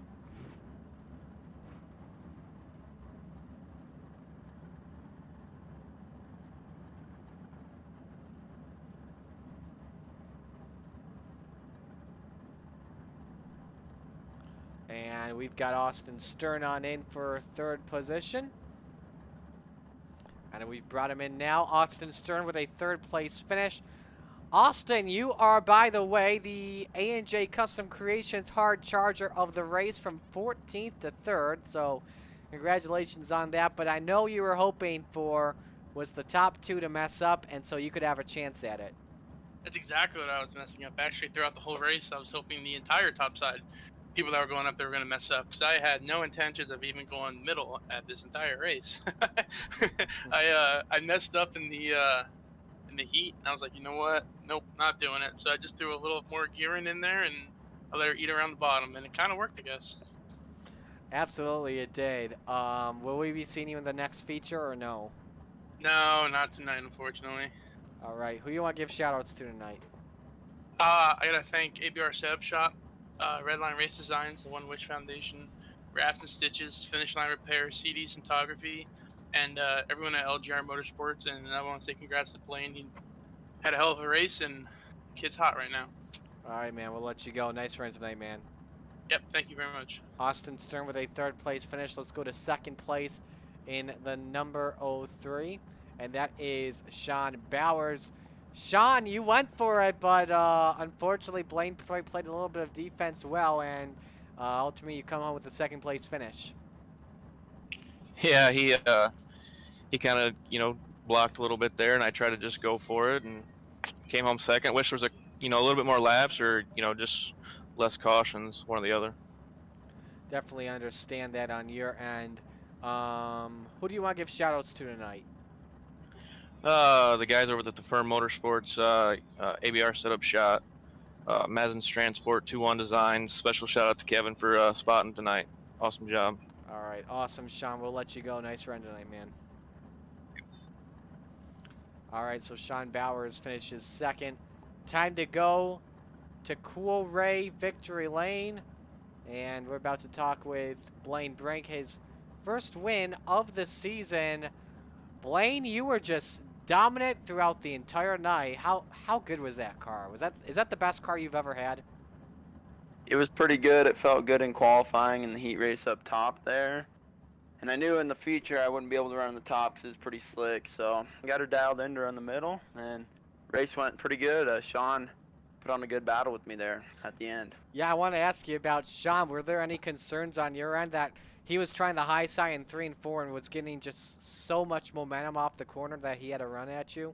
And we've got Austin Stern on in for 3rd position. And we've brought him in now. Austin Stern with a 3rd place finish. Austin, you are, by the way, the A&J Custom Creations hard charger of the race from 14th to 3rd. So congratulations on that. But I know you were hoping for was the top 2 to mess up, and so you could have a chance at it. That's exactly what I was messing up. Actually, throughout the whole race, I was hoping the entire top side people that were going up there were going to mess up, because I had no intentions of even going middle at this entire race. I messed up in the heat, and I was like, you know what? Nope, not doing it. So I just threw a little more gearing in there, and I let her eat around the bottom, and it kind of worked, I guess. Absolutely, it did. Will we be seeing you in the next feature or no? No, not tonight, unfortunately. All right, who you want to give shout-outs to tonight? I gotta thank ABR Setup Shop, Redline Race Designs, the One Wish Foundation, Wraps and Stitches, Finish Line Repair, CD Cinematography, and everyone at LGR Motorsports. And I want to say congrats to Blaine. He had a hell of a race, and the kid's hot right now. All right, man, we'll let you go. Nice run tonight, man. Yep, thank you very much. Austin Stern with a 3rd place finish. Let's go to 2nd place in the number 03, and that is Sean Bowers. Sean, you went for it, but unfortunately, Blaine played a little bit of defense well, and ultimately you come home with a 2nd place finish. Yeah, he kind of, blocked a little bit there, and I tried to just go for it and came home 2nd. Wish there was a little bit more laps, or just less cautions, one or the other. Definitely understand that on your end. Who do you want to give shout-outs to tonight? The guys over at the Firm Motorsports, ABR Setup Shot, Mazin's Transport, 2-1 Designs. Special shout out to Kevin for spotting tonight. Awesome job. All right, awesome, Sean. We'll let you go. Nice run tonight, man. All right, so Sean Bowers finishes 2nd. Time to go to Cool Ray Victory Lane, and we're about to talk with Blaine Brink, his first win of the season. Blaine, you were just dominant throughout the entire night. How good was that car? Is that the best car you've ever had? It was pretty good. It felt good in qualifying in the heat race up top there. And I knew in the feature I wouldn't be able to run on the top because it was pretty slick. So I got her dialed in to run the middle, and race went pretty good. Sean put on a good battle with me there at the end. Yeah, I want to ask you about Sean. Were there any concerns on your end that he was trying the high side in 3 and 4 and was getting just so much momentum off the corner that he had to run at you?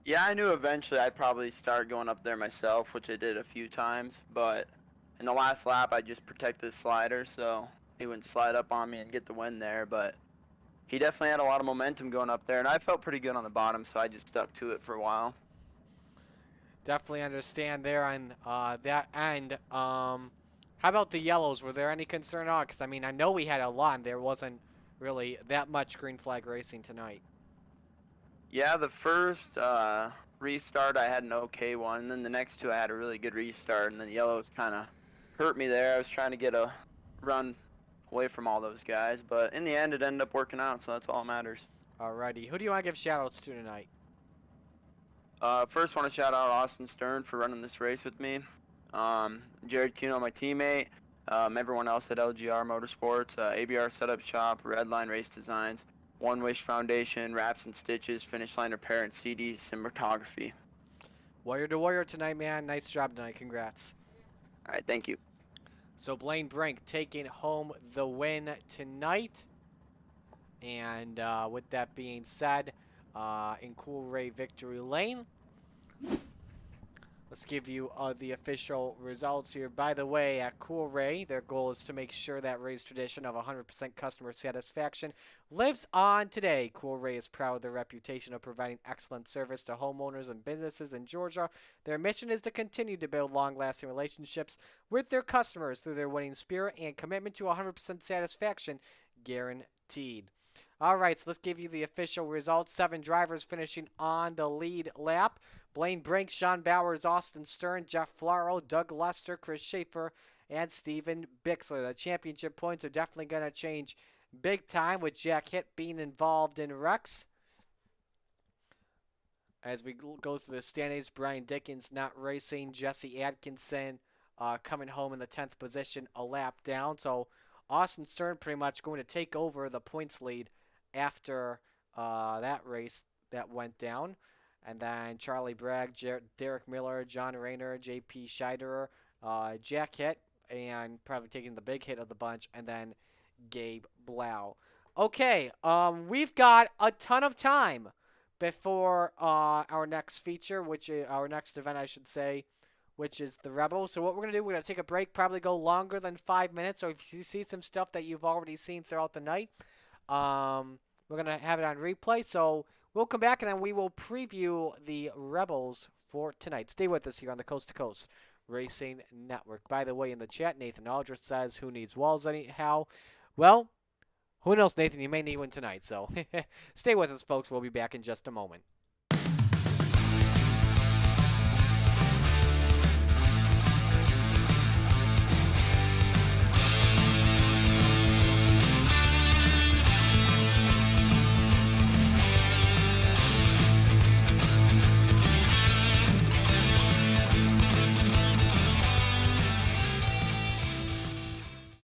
Yeah, I knew eventually I'd probably start going up there myself, which I did a few times. But in the last lap, I just protected the slider, so he wouldn't slide up on me and get the win there. But he definitely had a lot of momentum going up there, and I felt pretty good on the bottom, so I just stuck to it for a while. Definitely understand there on that end. How about the yellows? Were there any concern on? Because, I mean, I know we had a lot, and there wasn't really that much green flag racing tonight. Yeah, the first restart I had an okay one, and then the next 2 I had a really good restart, and then the yellows kind of hurt me there. I was trying to get a run away from all those guys, but in the end it ended up working out, so that's all that matters. Alrighty, who do you want to give shout-outs to tonight? First want to shout out Austin Stern for running this race with me. Jared Cuno, my teammate, everyone else at LGR Motorsports, ABR Setup Shop, Redline Race Designs, One Wish Foundation, Wraps and Stitches, Finish Line Repair, and CD Cinematography. Warrior to warrior tonight, man. Nice job tonight. Congrats. All right, thank you. So Blaine Brink taking home the win tonight. And with that being said, in Cool Ray Victory Lane, Let's give you the official results here. By the way, at Cool Ray, their goal is to make sure that Ray's tradition of 100% customer satisfaction lives on today. Cool Ray is proud of their reputation of providing excellent service to homeowners and businesses in Georgia. Their mission is to continue to build long-lasting relationships with their customers through their winning spirit and commitment to 100% satisfaction guaranteed. All right, so let's give you the official results. 7 drivers finishing on the lead lap. Blaine Brink, Sean Bowers, Austin Stern, Jeff Flaro, Doug Lester, Chris Schaefer, and Steven Bixler. The championship points are definitely going to change big time with Jack Hitt being involved in wrecks. As we go through the standings, Brian Dickens not racing, Jesse Atkinson coming home in the 10th position, a lap down. So Austin Stern pretty much going to take over the points lead after that race that went down. And then Charlie Bragg, Derek Miller, John Rayner, J.P. Scheiderer, Jack Hitt, and probably taking the big hit of the bunch, and then Gabe Blau. Okay, we've got a ton of time before our next feature, our next event, I should say, which is the Rebel. So what we're going to do, we're going to take a break, probably go longer than 5 minutes. So if you see some stuff that you've already seen throughout the night, we're going to have it on replay. So we'll come back, and then we will preview the Rebels for tonight. Stay with us here on the Coast to Coast Racing Network. By the way, in the chat, Nathan Aldrich says, who needs walls anyhow? Well, who knows, Nathan? You may need one tonight. So stay with us, folks. We'll be back in just a moment.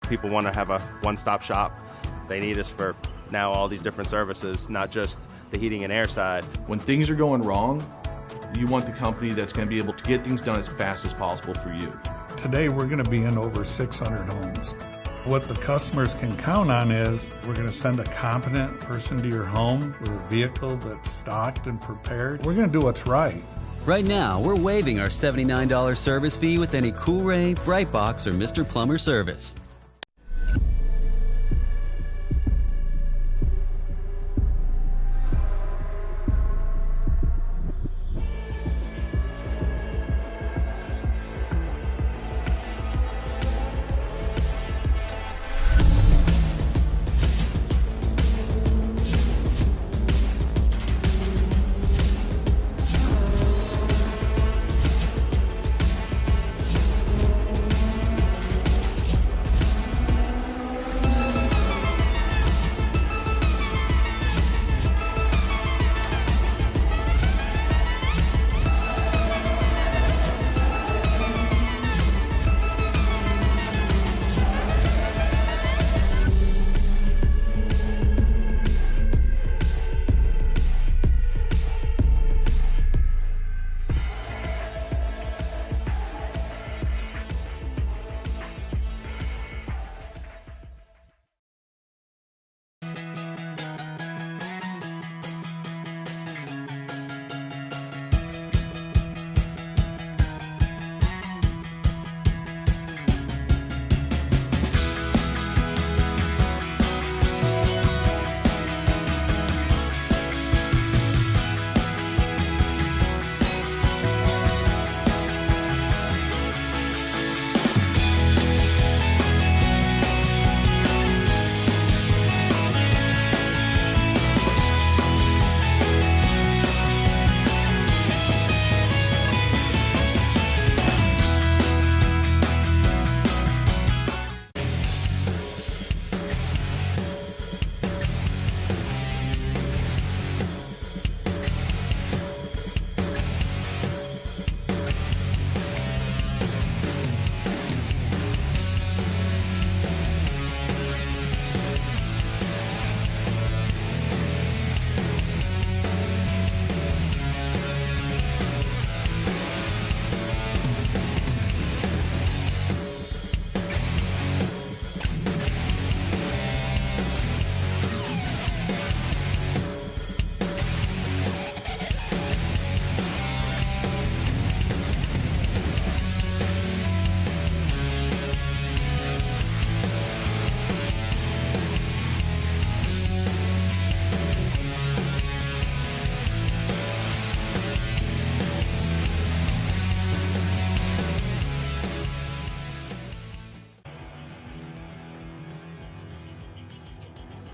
People want to have a one-stop shop. They need us for now all these different services, not just the heating and air side. When things are going wrong, you want the company that's going to be able to get things done as fast as possible for you. Today we're going to be in over 600 homes. What the customers can count on is we're going to send a competent person to your home with a vehicle that's stocked and prepared. We're going to do what's right. Right now, we're waiving our $79 service fee with any Cool Ray, Brightbox, or Mr. Plumber service.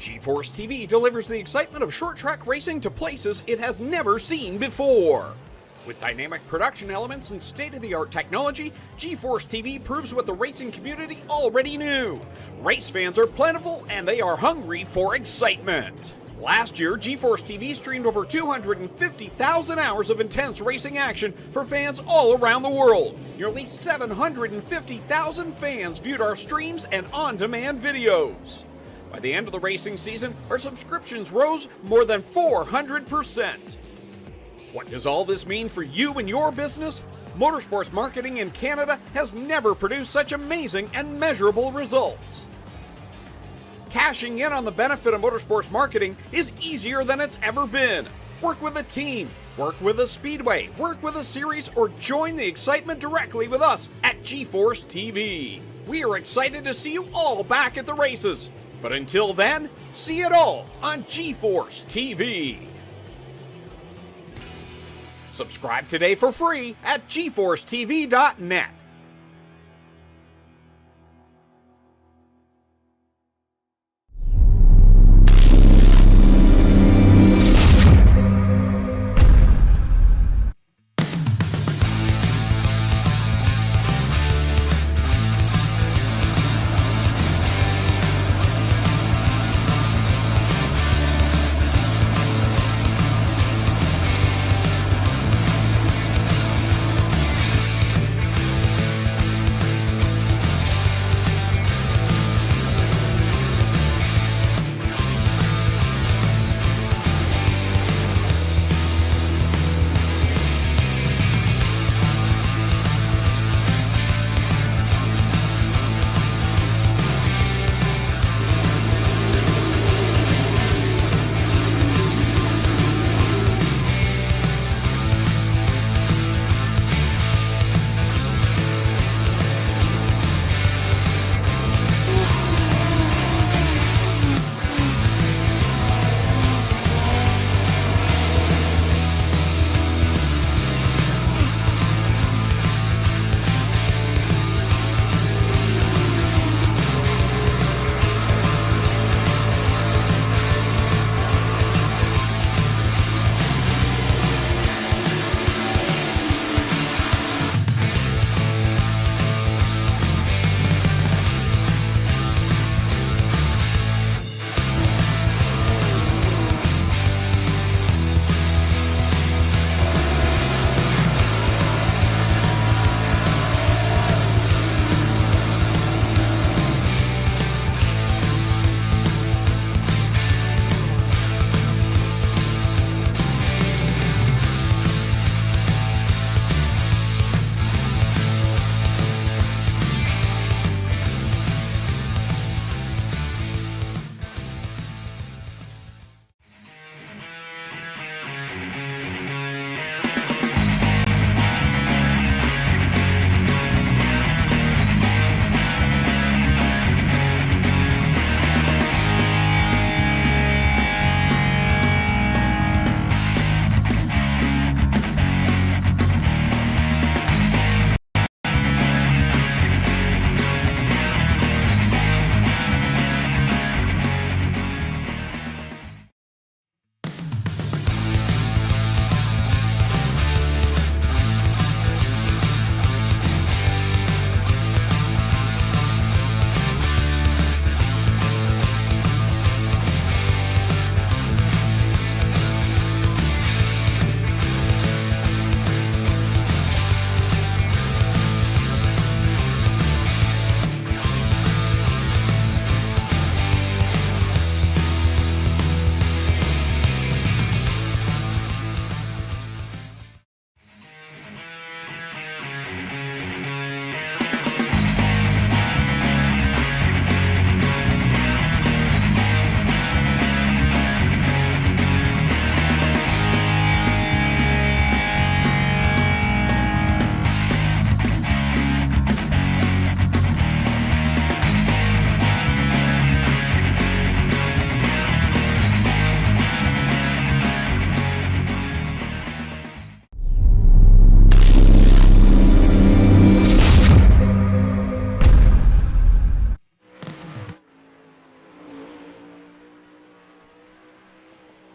GeForce TV delivers the excitement of short track racing to places it has never seen before. With dynamic production elements and state-of-the-art technology, GeForce TV proves what the racing community already knew. Race fans are plentiful and they are hungry for excitement. Last year, GeForce TV streamed over 250,000 hours of intense racing action for fans all around the world. Nearly 750,000 fans viewed our streams and on-demand videos. By the end of the racing season, our subscriptions rose more than 400%. What does all this mean for you and your business? Motorsports marketing in Canada has never produced such amazing and measurable results. Cashing in on the benefit of motorsports marketing is easier than it's ever been. Work with a team, work with a speedway, work with a series, or join the excitement directly with us at GeForce TV. We are excited to see you all back at the races. But until then, see it all on GeForce TV. Subscribe today for free at GeForceTV.net.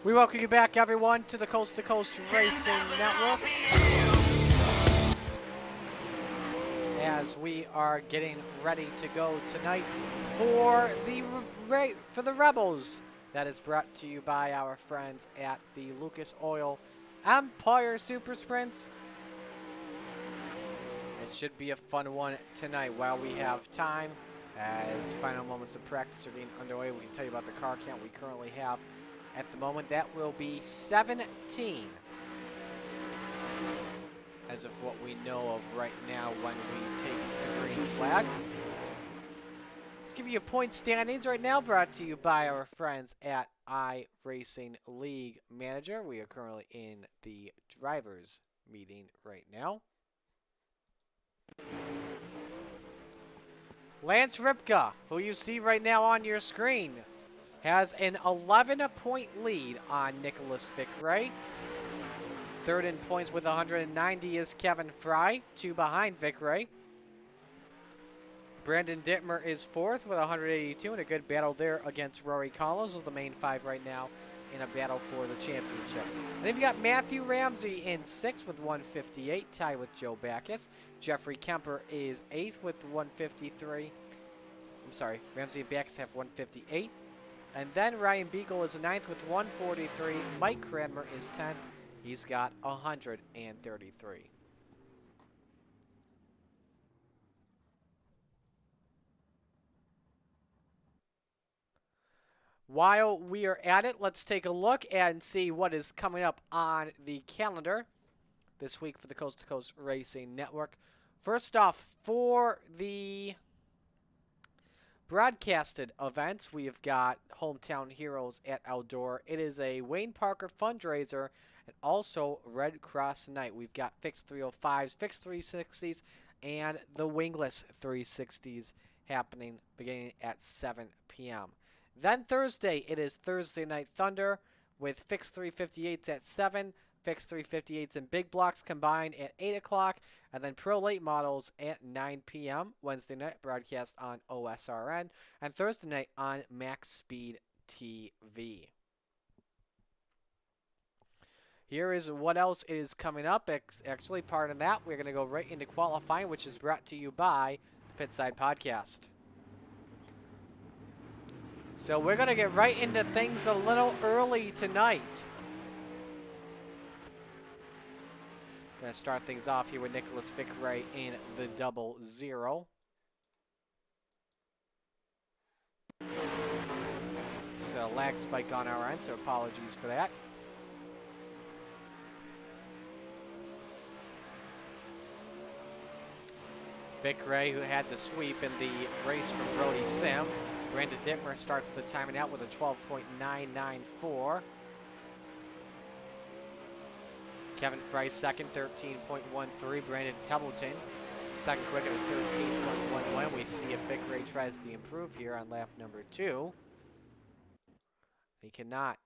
We welcome you back, everyone, to the Coast to Coast Racing Network. As we are getting ready to go tonight for the Rebels. That is brought to you by our friends at the Lucas Oil Empire Super Sprints. It should be a fun one tonight while we have time. As final moments of practice are getting underway, we can tell you about the car count we currently have. At the moment, that will be 17. As of what we know of right now when we take the green flag. Let's give you point standings right now, brought to you by our friends at iRacing League Manager. We are currently in the drivers meeting right now. Lance Ripka, who you see right now on your screen, has an 11-point lead on Nicholas Vickray. Third in points with 190 is Kevin Fry, 2 behind Vickray. Brandon Dittmer is fourth with 182, and a good battle there against Rory Collins, is the main 5 right now in a battle for the championship. And then you've got Matthew Ramsey in 6th with 158, tied with Joe Backus. Jeffrey Kemper is 8th with 153. I'm sorry, Ramsey and Backus have 158. And then Ryan Beagle is 9th with 143. Mike Cranmer is 10th. He's got 133. While we are at it, let's take a look and see what is coming up on the calendar this week for the Coast to Coast Racing Network. First off, for the broadcasted events, we have got Hometown Heroes at Eldora. It is a Wayne Parker fundraiser and also Red Cross Night. We've got fixed 305s, fixed 360s, and the wingless 360s happening beginning at 7 p.m. Then Thursday, it is Thursday Night Thunder with fixed 358s at 7, fixed 358s and big blocks combined at 8 o'clock, and then Pro Late Models at 9 p.m. Wednesday night broadcast on OSRN, and Thursday night on Max Speed TV. Here is what else is coming up. Actually, part of that, we're going to go right into qualifying, which is brought to you by the Pitside Podcast. So we're going to get right into things a little early tonight. Going to start things off here with Nicholas Vickray in the 00. Just a lag spike on our end, so apologies for that. Vickray, who had the sweep in the race from Brody Sim. Brandon Dittmer starts the timing out with a 12.994. Kevin Fry second, 13.13. Brandon Templeton second quick at a 13.11. We see if Vickray tries to improve here on lap number 2. He cannot.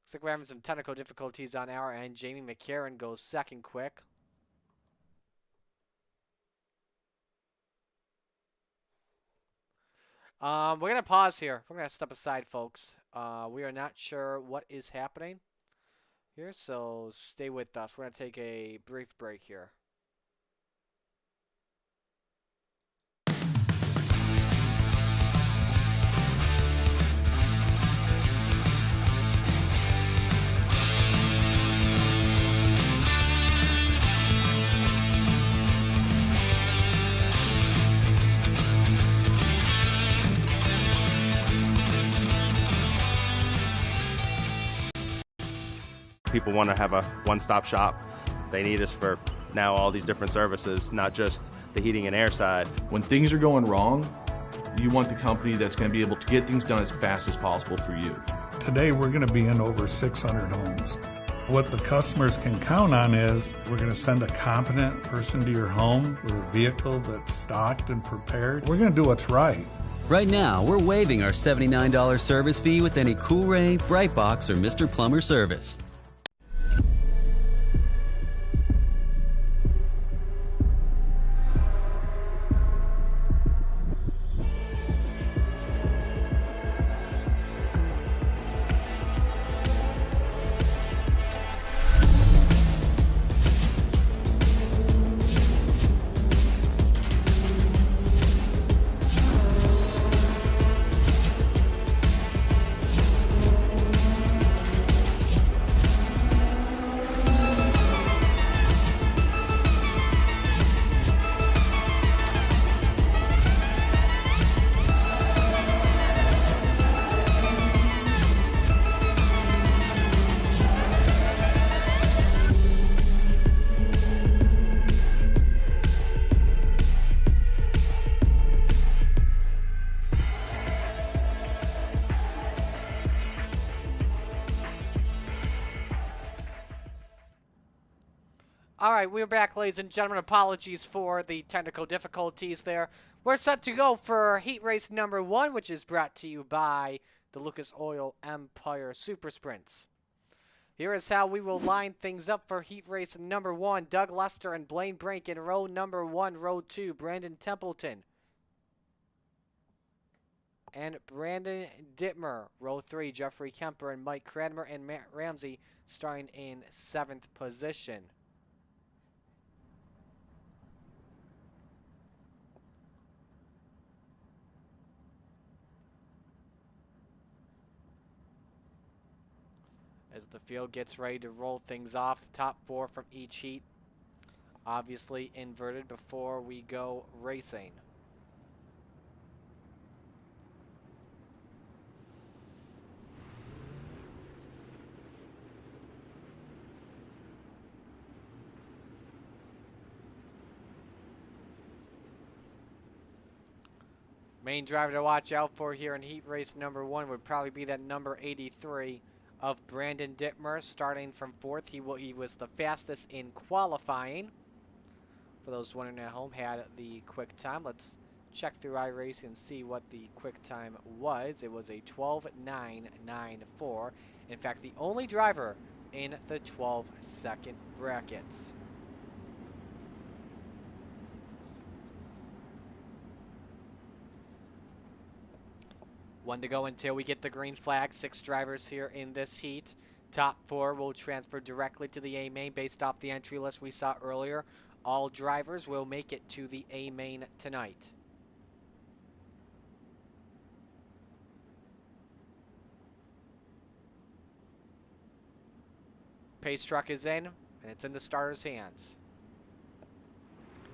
Looks like we're having some technical difficulties on our end. Jamie McCarron goes second quick. We're going to pause here. We're going to step aside, folks. We are not sure what is happening here, so stay with us. We're going to take a brief break here. People want to have a one-stop shop. They need us for now all these different services, not just the heating and air side. When things are going wrong, you want the company that's going to be able to get things done as fast as possible for you. Today we're going to be in over 600 homes. What the customers can count on is we're going to send a competent person to your home with a vehicle that's stocked and prepared. We're going to do what's right. Right now, we're waiving our $79 service fee with any Cool-Ray, Brightbox, or Mr. Plumber service. All right, we're back, ladies and gentlemen. Apologies for the technical difficulties there. We're set to go for heat race number 1, which is brought to you by the Lucas Oil Empire Super Sprints. Here is how we will line things up for heat race number 1. Doug Lester and Blaine Brink in row number 1. Row 2, Brandon Templeton and Brandon Dittmer. Row 3, Jeffrey Kemper and Mike Cranmer and Matt Ramsey starting in 7th position. As the field gets ready to roll things off, the top 4 from each heat, obviously inverted before we go racing. Main driver to watch out for here in heat race number 1 would probably be that number 83 of Brandon Dittmer, starting from 4th. He was the fastest in qualifying. For those wondering at home, had the quick time. Let's check through iRacing and see what the quick time was. It was a 12:9.94. In fact, the only driver in the 12-second brackets. One to go until we get the green flag. 6 drivers here in this heat. Top 4 will transfer directly to the A main based off the entry list we saw earlier. All drivers will make it to the A main tonight. Pace truck is in, and it's in the starter's hands.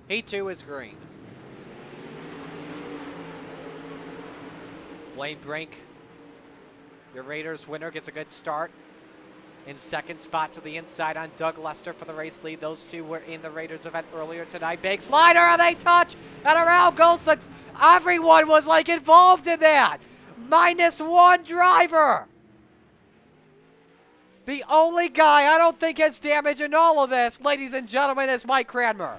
Heat 2 is green. Blaine Brink, your Raiders winner, gets a good start. In 2nd spot to the inside on Doug Lester for the race lead. Those two were in the Raiders event earlier tonight. Big slider, and they touch, and around goes the... Everyone was like involved in that. -1 driver. The only guy I don't think has damage in all of this, ladies and gentlemen, is Mike Cranmer.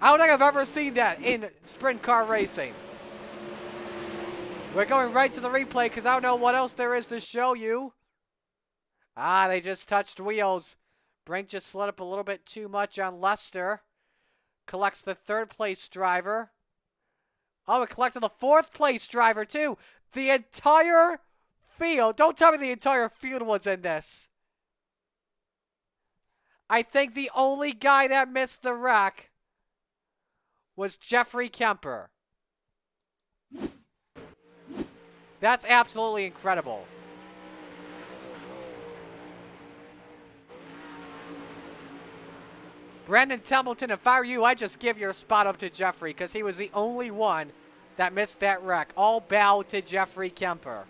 I don't think I've ever seen that in sprint car racing. We're going right to the replay because I don't know what else there is to show you. Ah, they just touched wheels. Brink just slid up a little bit too much on Lester. Collects the 3rd place driver. Oh, it collected the 4th place driver too. The entire field. Don't tell me the entire field was in this. I think the only guy that missed the wreck was Jeffrey Kemper. That's absolutely incredible. Brandon Templeton, if I were you, I'd just give your spot up to Jeffrey because he was the only one that missed that wreck. All bow to Jeffrey Kemper.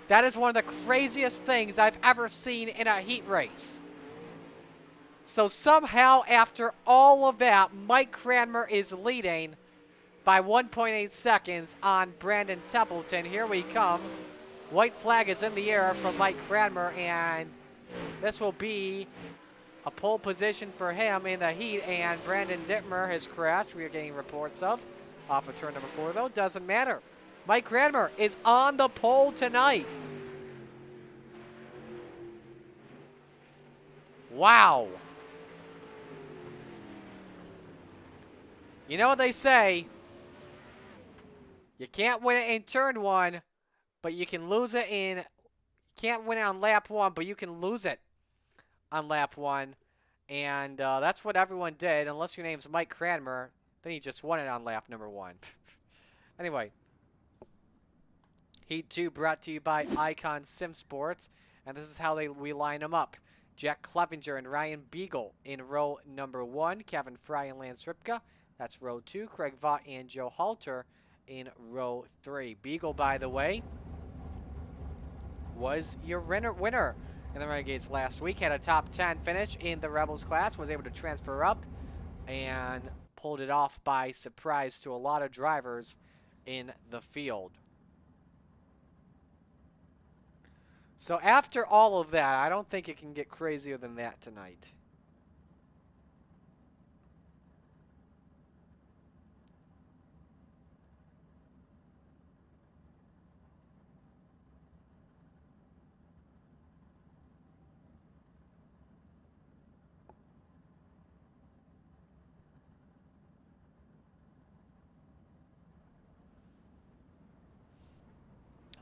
That is one of the craziest things I've ever seen in a heat race. So somehow, after all of that, Mike Cranmer is leading by 1.8 seconds on Brandon Templeton. Here we come. White flag is in the air from Mike Cranmer, and this will be a pole position for him in the heat, and Brandon Dittmer has crashed. We are getting reports of. Off of turn number 4, though. Doesn't matter. Mike Cranmer is on the pole tonight. Wow. You know what they say? You can't win it in turn 1, but you can lose it in... You can't win it on lap 1, but you can lose it on lap 1. And that's what everyone did, unless your name's Mike Cranmer. Then he just won it on lap number 1. Anyway. Heat 2 brought to you by Icon Sim Sports. And this is how we line them up. Jack Clevenger and Ryan Beagle in row number 1. Kevin Fry and Lance Ripka. That's row 2. Craig Vaught and Joe Halter in row 3. Beagle, by the way, was your winner in the Renegades last week. Had a top 10 finish in the Rebels class. Was able to transfer up and pulled it off by surprise to a lot of drivers in the field. So after all of that, I don't think it can get crazier than that tonight.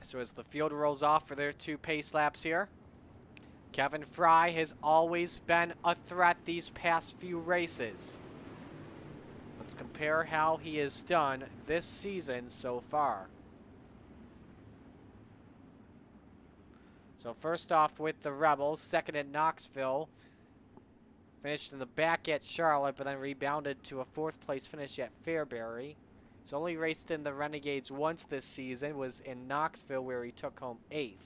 So as the field rolls off for their 2 pace laps here, Kevin Fry has always been a threat these past few races. Let's compare how he has done this season so far. So first off with the Rebels, second at Knoxville. Finished in the back at Charlotte, but then rebounded to a 4th place finish at Fairbury. He's only raced in the Renegades once this season, was in Knoxville where he took home 8th.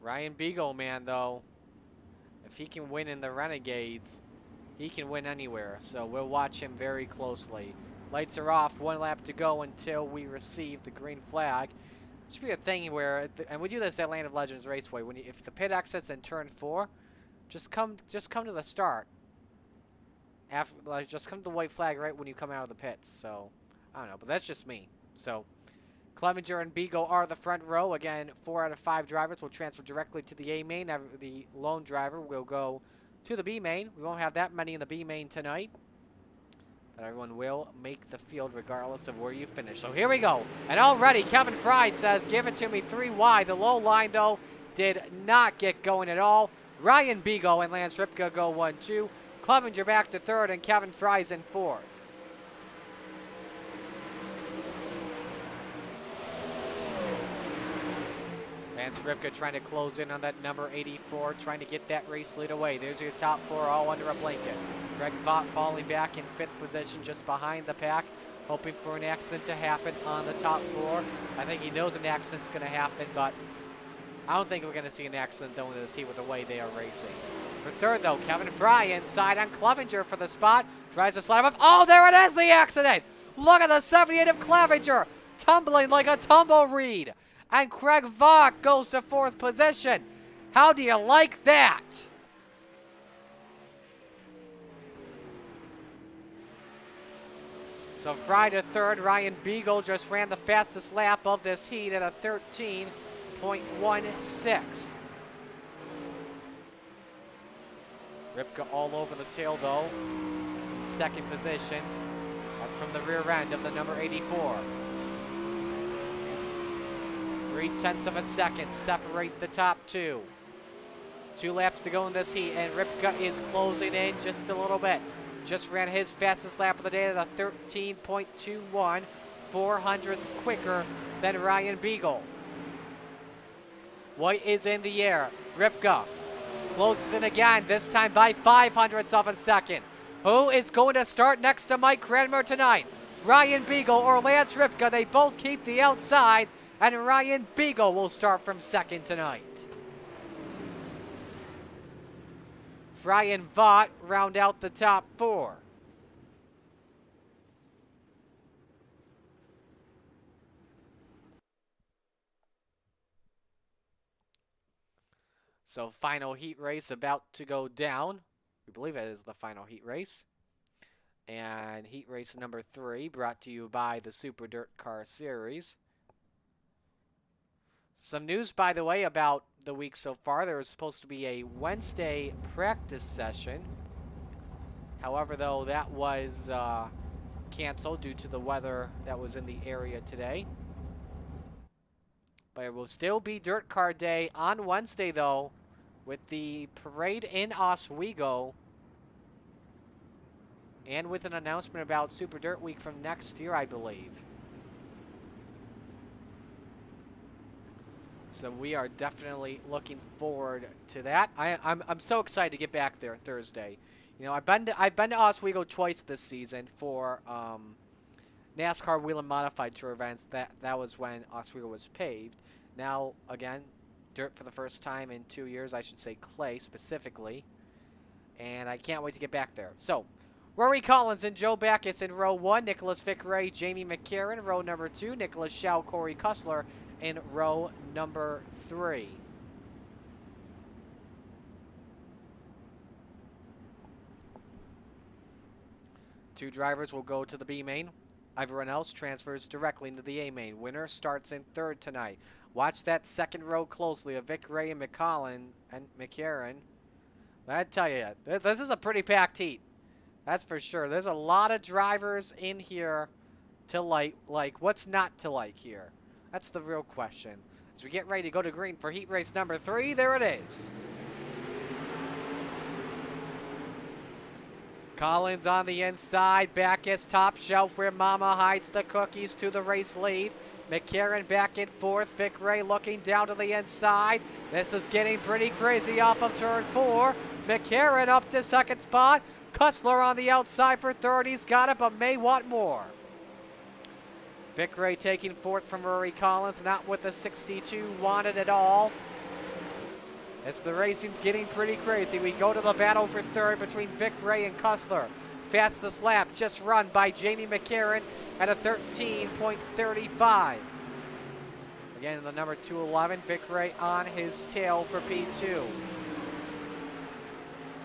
Ryan Beagle, man, though, if he can win in the Renegades, he can win anywhere. So we'll watch him very closely. Lights are off, 1 lap to go until we receive the green flag. It should be a thing where, and we do this at Land of Legends Raceway, when if the pit exits in turn 4, just come to the start. Just come to the white flag right when you come out of the pits. So, I don't know, but that's just me. So, Clevenger and Beagle are the front row. Again, 4 out of 5 drivers will transfer directly to the A main. The lone driver will go to the B main. We won't have that many in the B main tonight, but everyone will make the field regardless of where you finish. So here we go. And already Kevin Fry says, give it to me 3 wide. The low line, though, did not get going at all. Ryan Beagle and Lance Ripka go 1-2. Clevenger back to 3rd, and Kevin Fry's in 4th. Lance Ripka trying to close in on that number 84, trying to get that race lead away. There's your top 4 all under a blanket. Greg Vaught falling back in 5th position just behind the pack, hoping for an accident to happen on the top 4. I think he knows an accident's going to happen, but I don't think we're going to see an accident though in this heat with the way they are racing. For 3rd, though, Kevin Fry inside on Clevenger for the spot. Tries to slide off. Oh, there it is, the accident. Look at the 78 of Clevenger, tumbling like a tumbleweed. And Craig Vaught goes to 4th position. How do you like that? So Fry to 3rd. Ryan Beagle just ran the fastest lap of this heat at a 13.16. Ripka all over the tail, though. 2nd position. That's from the rear end of the number 84. 0.3 of a second separate the top 2. 2 laps to go in this heat, and Ripka is closing in just a little bit. Just ran his fastest lap of the day at a 13.21, 400ths quicker than Ryan Beagle. White is in the air. Ripka closes in again, this time by 0.05 of a second. Who is going to start next to Mike Cranmer tonight? Ryan Beagle or Lance Ripka? They both keep the outside, and Ryan Beagle will start from 2nd tonight. Fry and Vaught round out the top 4. So final heat race about to go down. We believe it is the final heat race. And heat race number 3 brought to you by the Super Dirt Car Series. Some news, by the way, about the week so far. There was supposed to be a Wednesday practice session. However, though, that was canceled due to the weather that was in the area today. But it will still be Dirt Car Day on Wednesday, though, with the parade in Oswego. And with an announcement about Super Dirt Week from next year, I believe. So we are definitely looking forward to that. I'm so excited to get back there Thursday. You know, I've been to Oswego twice this season for NASCAR Wheel and Modified Tour events. That was when Oswego was paved. Now again, dirt for the first time in 2 years. I should say clay specifically. And I can't wait to get back there. So Rory Collins and Joe Backus in row 1. Nicholas Vick-Ray, Jamie McCarron, row number 2. Nicholas Schau, Corey Kussler in row number 3. Two drivers will go to the B main. Everyone else transfers directly into the A main. Winner starts in 3rd tonight. Watch that second row closely of Vick-Ray and McCarron. I tell you, this is a pretty packed heat. That's for sure. There's a lot of drivers in here to like. What's not to like here? That's the real question. As we get ready to go to green for heat race number 3, there it is. Collins on the inside. Backus top shelf where Mama hides the cookies to the race lead. McCarron back in 4th. Vick-Ray looking down to the inside. This is getting pretty crazy off of turn 4. McCarron up to 2nd spot. Kussler on the outside for 3rd. He's got it, but may want more. Vick-Ray taking 4th from Rory Collins. Not with the 62 wanted at all. As the racing's getting pretty crazy, we go to the battle for 3rd between Vick-Ray and Kussler. Fastest lap just run by Jamie McCarron at a 13.35. Again, the number 211, Vick-Ray on his tail for P2.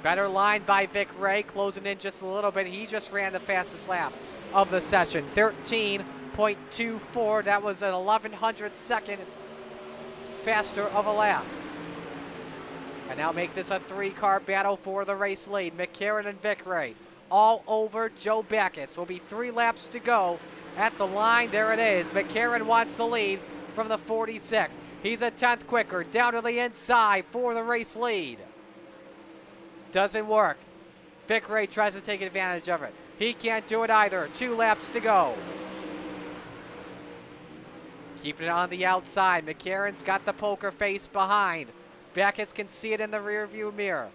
Better line by Vick-Ray, closing in just a little bit. He just ran the fastest lap of the session, 13.24. That was an 1,100 second faster of a lap. And now make this a 3-car battle for the race lead. McCarron and Vick-Ray all over Joe Backus. Will be 3 laps to go at the line. There it is. McCarron wants the lead from the 46. He's a 10th quicker. Down to the inside for the race lead. Doesn't work. Vick-Ray tries to take advantage of it. He can't do it either. 2 laps to go. Keeping it on the outside. McCarron's got the poker face behind. Backus can see it in the rearview mirror.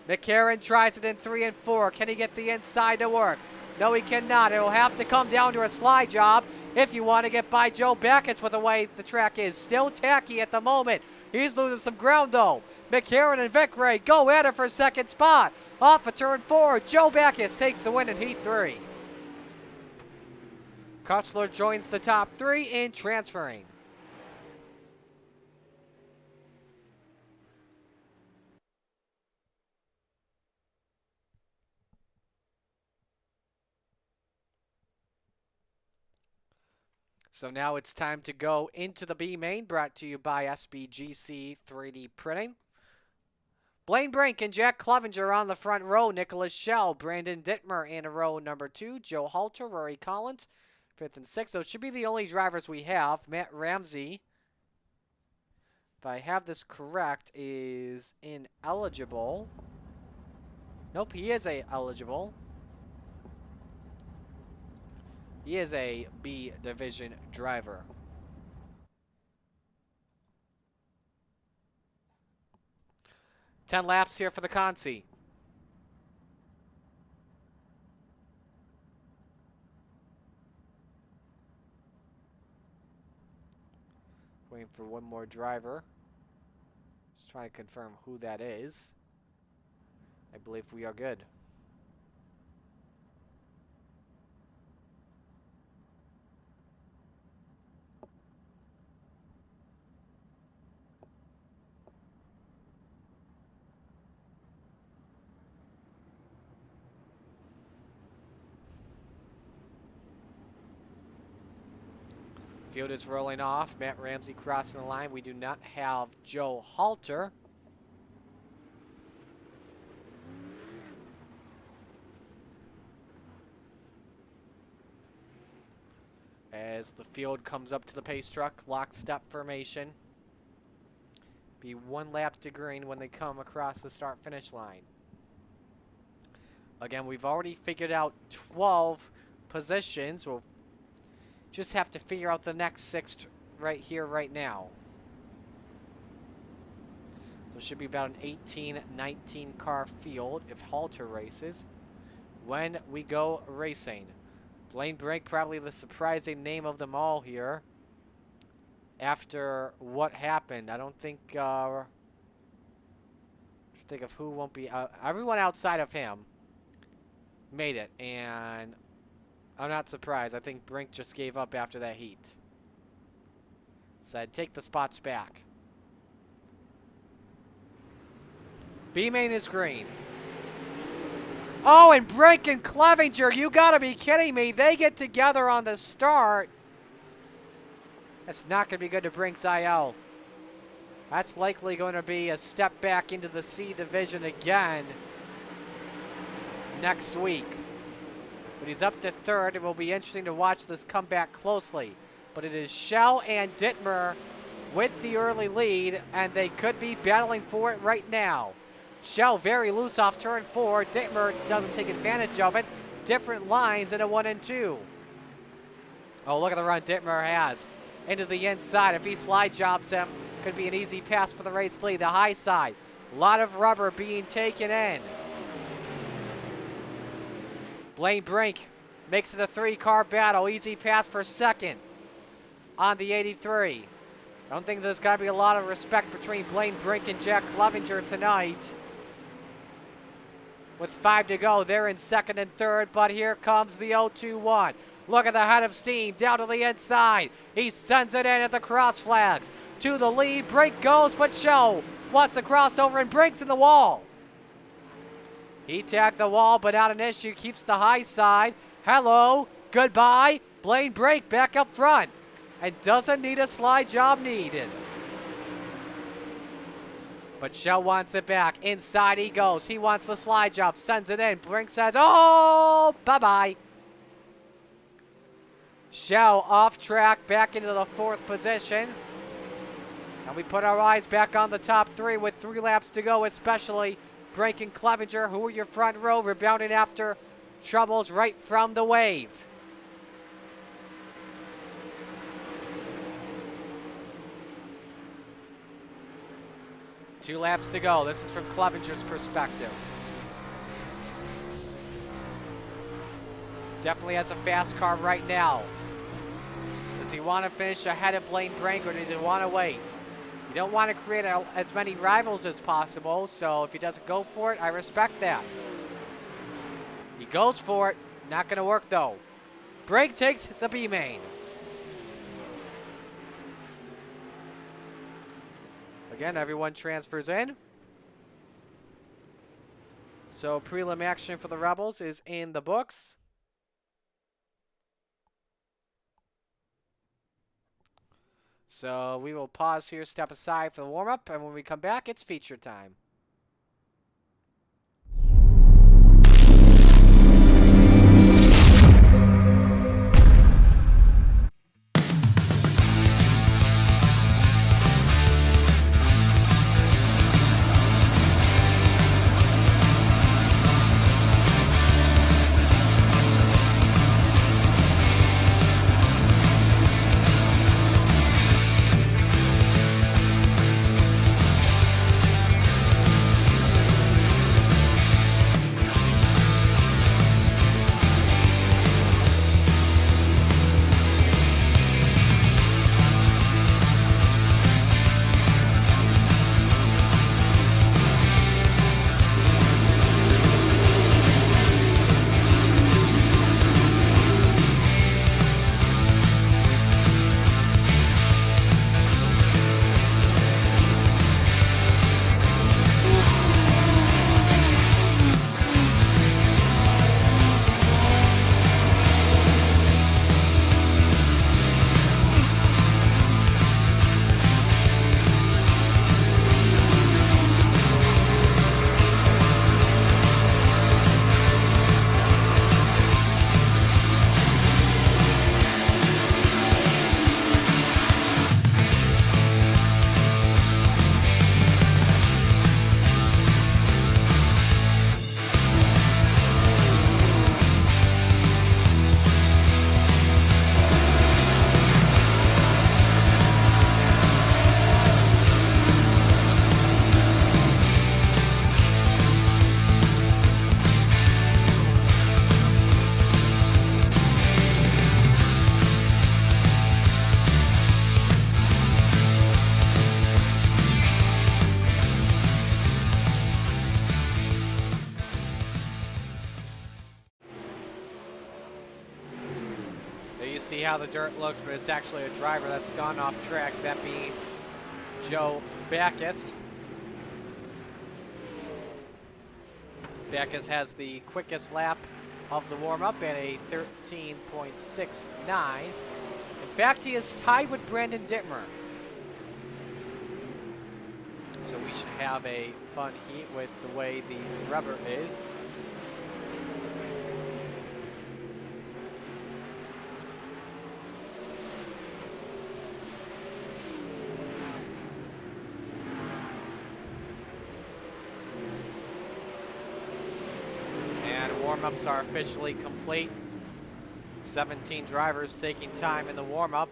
McCarron tries it in 3 and 4. Can he get the inside to work? No, he cannot. It'll have to come down to a slide job if you want to get by Joe Backus with the way the track is. Still tacky at the moment. He's losing some ground, though. McCarron and Vick-Ray go at it for 2nd spot. Off of turn 4, Joe Backus takes the win in heat 3. Kussler joins the top 3 in transferring. So now it's time to go into the B main, brought to you by SBGC 3D Printing. Blaine Brink and Jack Clevenger on the front row. Nicholas Schau, Brandon Dittmer in row number 2. Joe Halter, Rory Collins, 5th and 6th. Those should be the only drivers we have. Matt Ramsey, if I have this correct, is ineligible. Nope, he is eligible. He is a B division driver. Ten laps here for the Consi. Waiting for one more driver. Just trying to confirm who that is. I believe we are good. Field is rolling off. Matt Ramsey crossing the line. We do not have Joe Halter. As the field comes up to the pace truck, lockstep formation. Be 1 lap to green when they come across the start-finish line. Again, we've already figured out 12 positions. We'll just have to figure out the next 6 right here, right now. So it should be about an 18, 19 car field if Halter races. When we go racing. Blaine Brink, probably the surprising name of them all here. After what happened, I don't think, think of who won't be, everyone outside of him made it, and I'm not surprised. I think Brink just gave up after that heat. Said, take the spots back. B-Main is green. Oh, and Brink and Clevenger, you gotta be kidding me. They get together on the start. That's not gonna be good to Brink's IL. That's likely going to be a step back into the C division again next week. But he's up to third. It will be interesting to watch this comeback closely. But it is Shell and Dittmer with the early lead, and they could be battling for it right now. Shell very loose off turn 4. Dittmer doesn't take advantage of it. Different lines in a 1 and 2. Oh, look at the run Dittmer has. Into the inside. If he slide jobs him, could be an easy pass for the race lead. The high side. A lot of rubber being taken in. Blaine Brink makes it a 3-car battle. Easy pass for second on the 83. I don't think there's got to be a lot of respect between Blaine Brink and Jack Clevenger tonight. With 5 to go, they're in second and third, but here comes the 0-2-1. Look at the head of steam down to the inside. He sends it in at the cross flags. To the lead, Brink goes, but Show wants the crossover, and Brink's in the wall. He tagged the wall, but not an issue. Keeps the high side. Hello, goodbye. Blaine Brink back up front. And doesn't need a slide job needed. But Shell wants it back. Inside he goes. He wants the slide job. Sends it in. Brink says, oh, bye-bye. Shell off track, back into the 4th position. And we put our eyes back on the top 3 with 3 laps to go, especially Brink and Clevenger, who are your front row, rebounding after troubles right from the wave. Two laps to go. This is from Clevenger's perspective. Definitely has a fast car right now. Does he want to finish ahead of Blaine Brink, or does he want to wait? You don't want to create as many rivals as possible, so if he doesn't go for it, I respect that. He goes for it. Not going to work, though. Brink takes the B-main. Again, everyone transfers in. So prelim action for the Rebels is in the books. So we will pause here, step aside for the warm-up, and when we come back, it's feature time. see how the dirt looks, but it's actually a driver that's gone off track, that being Joe Backus. Backus has the quickest lap of the warm-up at a 13.69. In fact, he is tied with Brandon Dittmer. So we should have a fun heat with the way the rubber is. And warm-ups are officially complete. 17 drivers taking time in the warm-up.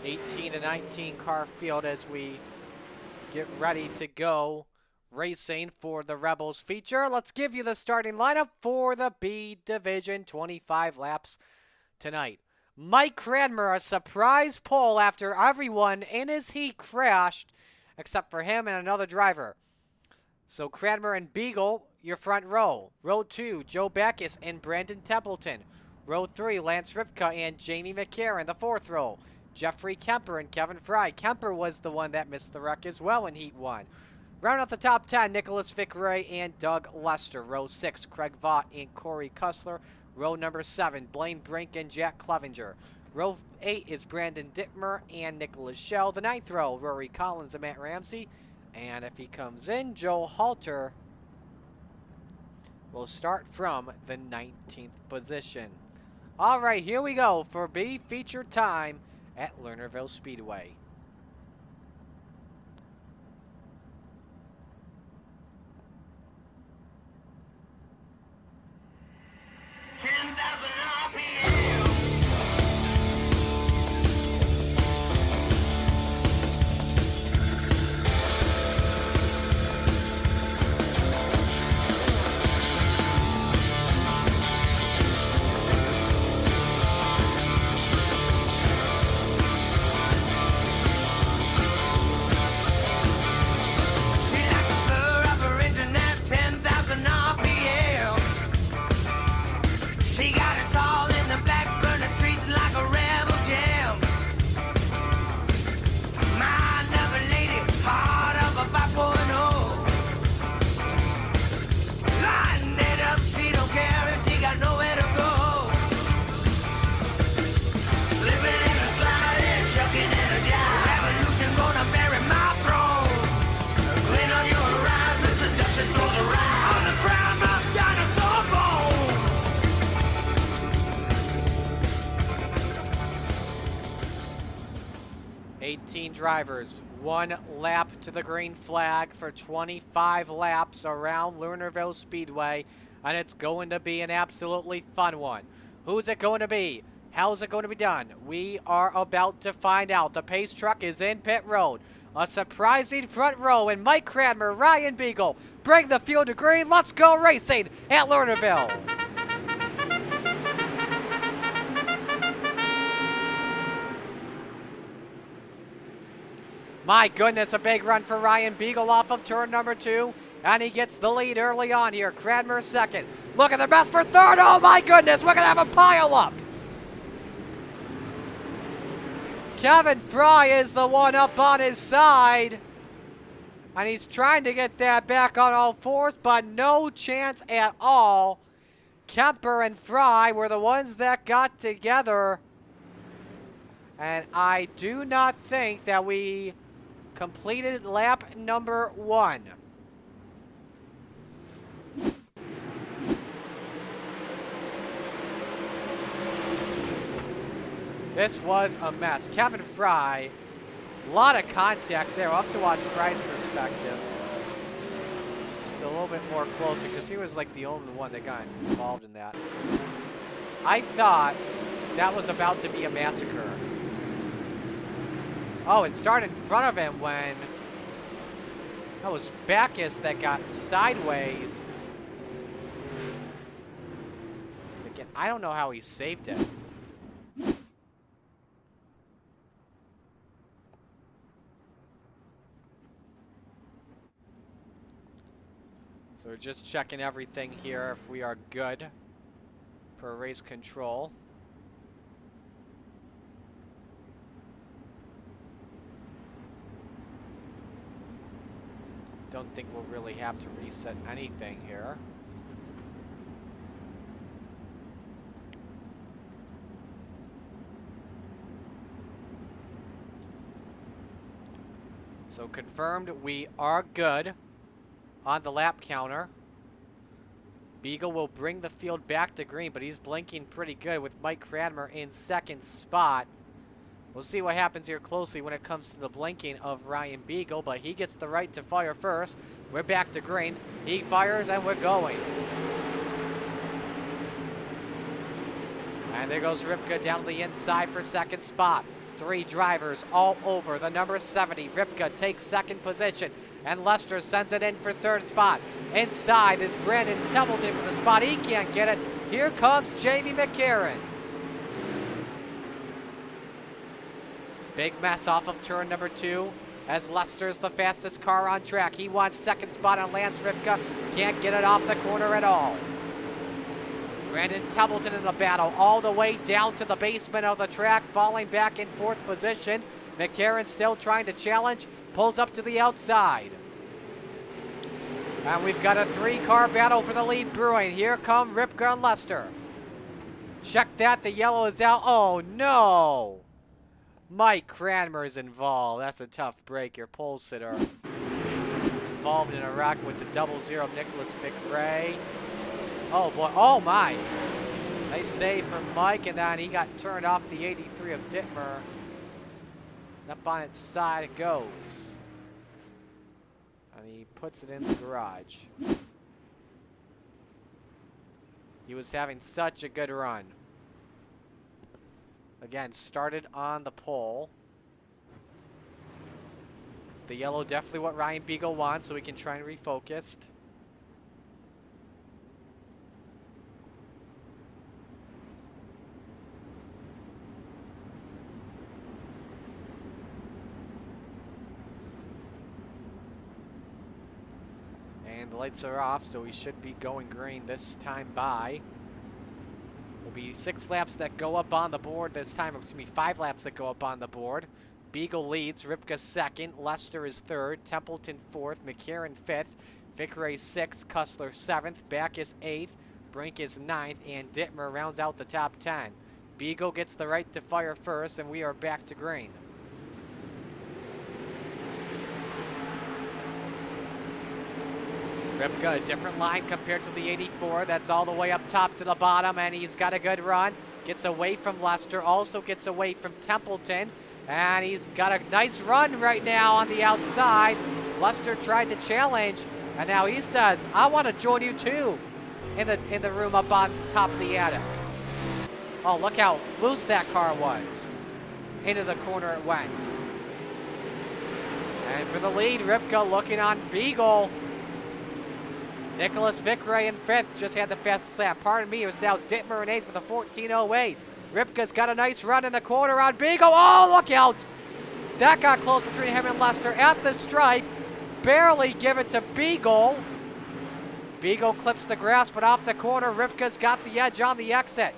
18 to 19 car field as we get ready to go racing for the Rebels feature. Let's give you the starting lineup for the B Division, 25 laps tonight. Mike Cranmer, a surprise pole after everyone in his heat crashed, except for him and another driver. So Cranmer and Beagle, your front row. Row 2, Joe Backus and Brandon Templeton. Row 3, Lance Ripka and Jamie McCarran, the fourth row. Jeffrey Kemper and Kevin Fry. Kemper was the one that missed the wreck as well in Heat 1. Round out the top 10, Nicholas Fickray and Doug Lester. Row 6, Craig Vaught and Corey Kussler. Row number 7, Blaine Brink and Jack Clevenger. Row 8 is Brandon Dittmer and Nicholas Schell. The 9th row, Rory Collins and Matt Ramsey. And if he comes in, Joe Halter will start from the 19th position. All right, here we go for B feature time at Lernerville Speedway. Drivers, 1 lap to the green flag for 25 laps around Lernerville Speedway, and it's going to be an absolutely fun one. Who's it going to be? How's it going to be done? We are about to find out. The pace truck is in pit road. A surprising front row, and Mike Cranmer, Ryan Beagle bring the field to green. Let's go racing at Lernerville. My goodness, a big run for Ryan Beagle off of turn number 2. And he gets the lead early on here. Cranmer second. Look at the best for third. Oh my goodness, we're going to have a pile up. Kevin Fry is the one up on his side. And he's trying to get that back on all fours, but no chance at all. Kemper and Fry were the ones that got together. And I do not think that we completed lap number 1. This was a mess. Kevin Fry, a lot of contact there. We'll have to watch Fry's perspective. Just a little bit more closely, because he was like the only one that got involved in that. I thought that was about to be a massacre. Oh, it started in front of him when that was Backus that got sideways. Again, I don't know how he saved it. So we're just checking everything here if we are good for race control. Don't think we'll really have to reset anything here. So confirmed, we are good on the lap counter. Beagle will bring the field back to green, but he's blinking pretty good with Mike Cranmer in second spot. We'll see what happens here closely when it comes to the blinking of Ryan Beagle, but he gets the right to fire first. We're back to green. He fires and we're going. And there goes Ripka down to the inside for second spot. 3 drivers all over the number 70. Ripka takes second position, and Lester sends it in for third spot. Inside is Brandon Templeton for the spot. He can't get it. Here comes Jamie McCarran. Big mess off of turn number 2 as Lester's the fastest car on track. He wants second spot on Lance Ripka. Can't get it off the corner at all. Brandon Templeton in the battle all the way down to the basement of the track, falling back in 4th position. McCarran still trying to challenge, pulls up to the outside. And we've got a 3-car battle for the lead brewing. Here come Ripka and Lester. Check that, the yellow is out. Oh no! Mike Cranmer is involved. That's a tough break. Your pole sitter involved in a wreck with the 00 of Nicholas Vick-Ray. Oh boy, oh my. Nice save from Mike, and then he got turned off the 83 of Dittmer. Up on its side it goes. And he puts it in the garage. He was having such a good run. Again, started on the pole. The yellow definitely what Ryan Beagle wants, so we can try and refocus. And the lights are off, so we should be going green this time by. Will be 6 laps that go up on the board this time. Excuse me, 5 laps that go up on the board. Beagle leads, Ripka second, Lester is third, Templeton fourth, McCarran fifth, Vick-Ray sixth, Cussler seventh, Backus eighth, Brink is ninth, and Dittmer rounds out the top 10. Beagle gets the right to fire first, and we are back to green. Ripka, a different line compared to the 84. That's all the way up top to the bottom, and he's got a good run. Gets away from Lester, also gets away from Templeton, and he's got a nice run right now on the outside. Lester tried to challenge, and now he says, I want to join you too in the room up on top of the attic. Oh, look how loose that car was. Into the corner it went. And for the lead, Ripka looking on Beagle. Nicholas Vick-Ray in 5th, just had the fastest lap. Pardon me, it was now Dittmer in 8th with a 14.08. Ripka's got a nice run in the corner on Beagle. Oh, look out! That got close between him and Lester at the stripe. Barely give it to Beagle. Beagle clips the grass, but off the corner, Ripka's got the edge on the exit.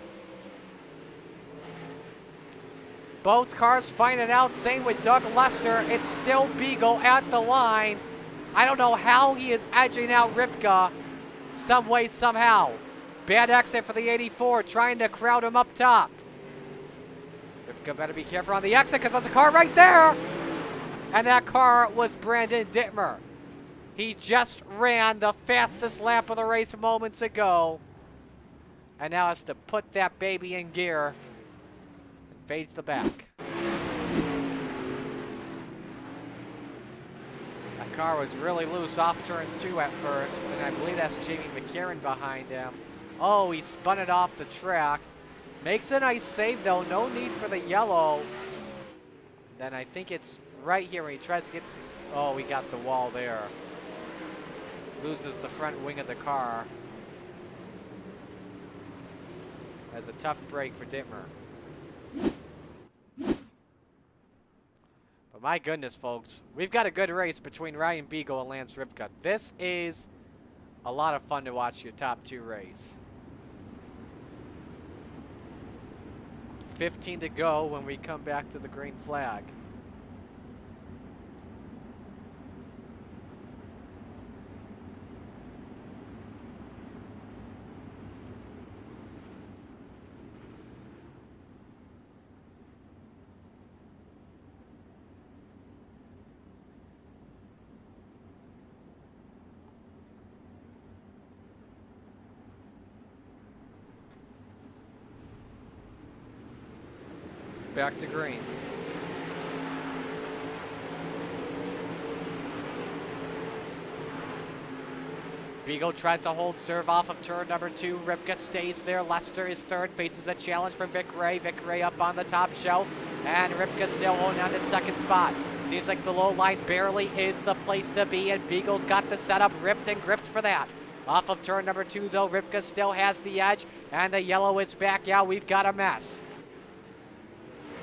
Both cars find it out, same with Doug Lester. It's still Beagle at the line. I don't know how he is edging out Ripka some way, somehow. Bad exit for the 84, trying to crowd him up top. Ripka better be careful on the exit because there's a car right there. And that car was Brandon Dittmer. He just ran the fastest lap of the race moments ago. And now has to put that baby in gear. And fades the back. Car was really loose off turn 2 at first, and I believe that's Jamie McCarran behind him. Oh, he spun it off the track. Makes a nice save though, no need for the yellow. Then I think it's right here when he tries to get, oh, we got the wall there. Loses the front wing of the car. That's a tough break for Dittmer. My goodness, folks. We've got a good race between Ryan Beagle and Lance Ripka. This is a lot of fun to watch your top 2 race. 15 to go when we come back to the green flag. Back to green. Beagle tries to hold serve off of turn number 2. Ripka stays there. Lester is third. Faces a challenge from Vic Ray. Vic Ray up on the top shelf. And Ripka still holding on to second spot. Seems like the low line barely is the place to be. And Beagle's got the setup ripped and gripped for that. Off of turn number 2, though, Ripka still has the edge. And the yellow is back out. We've got a mess.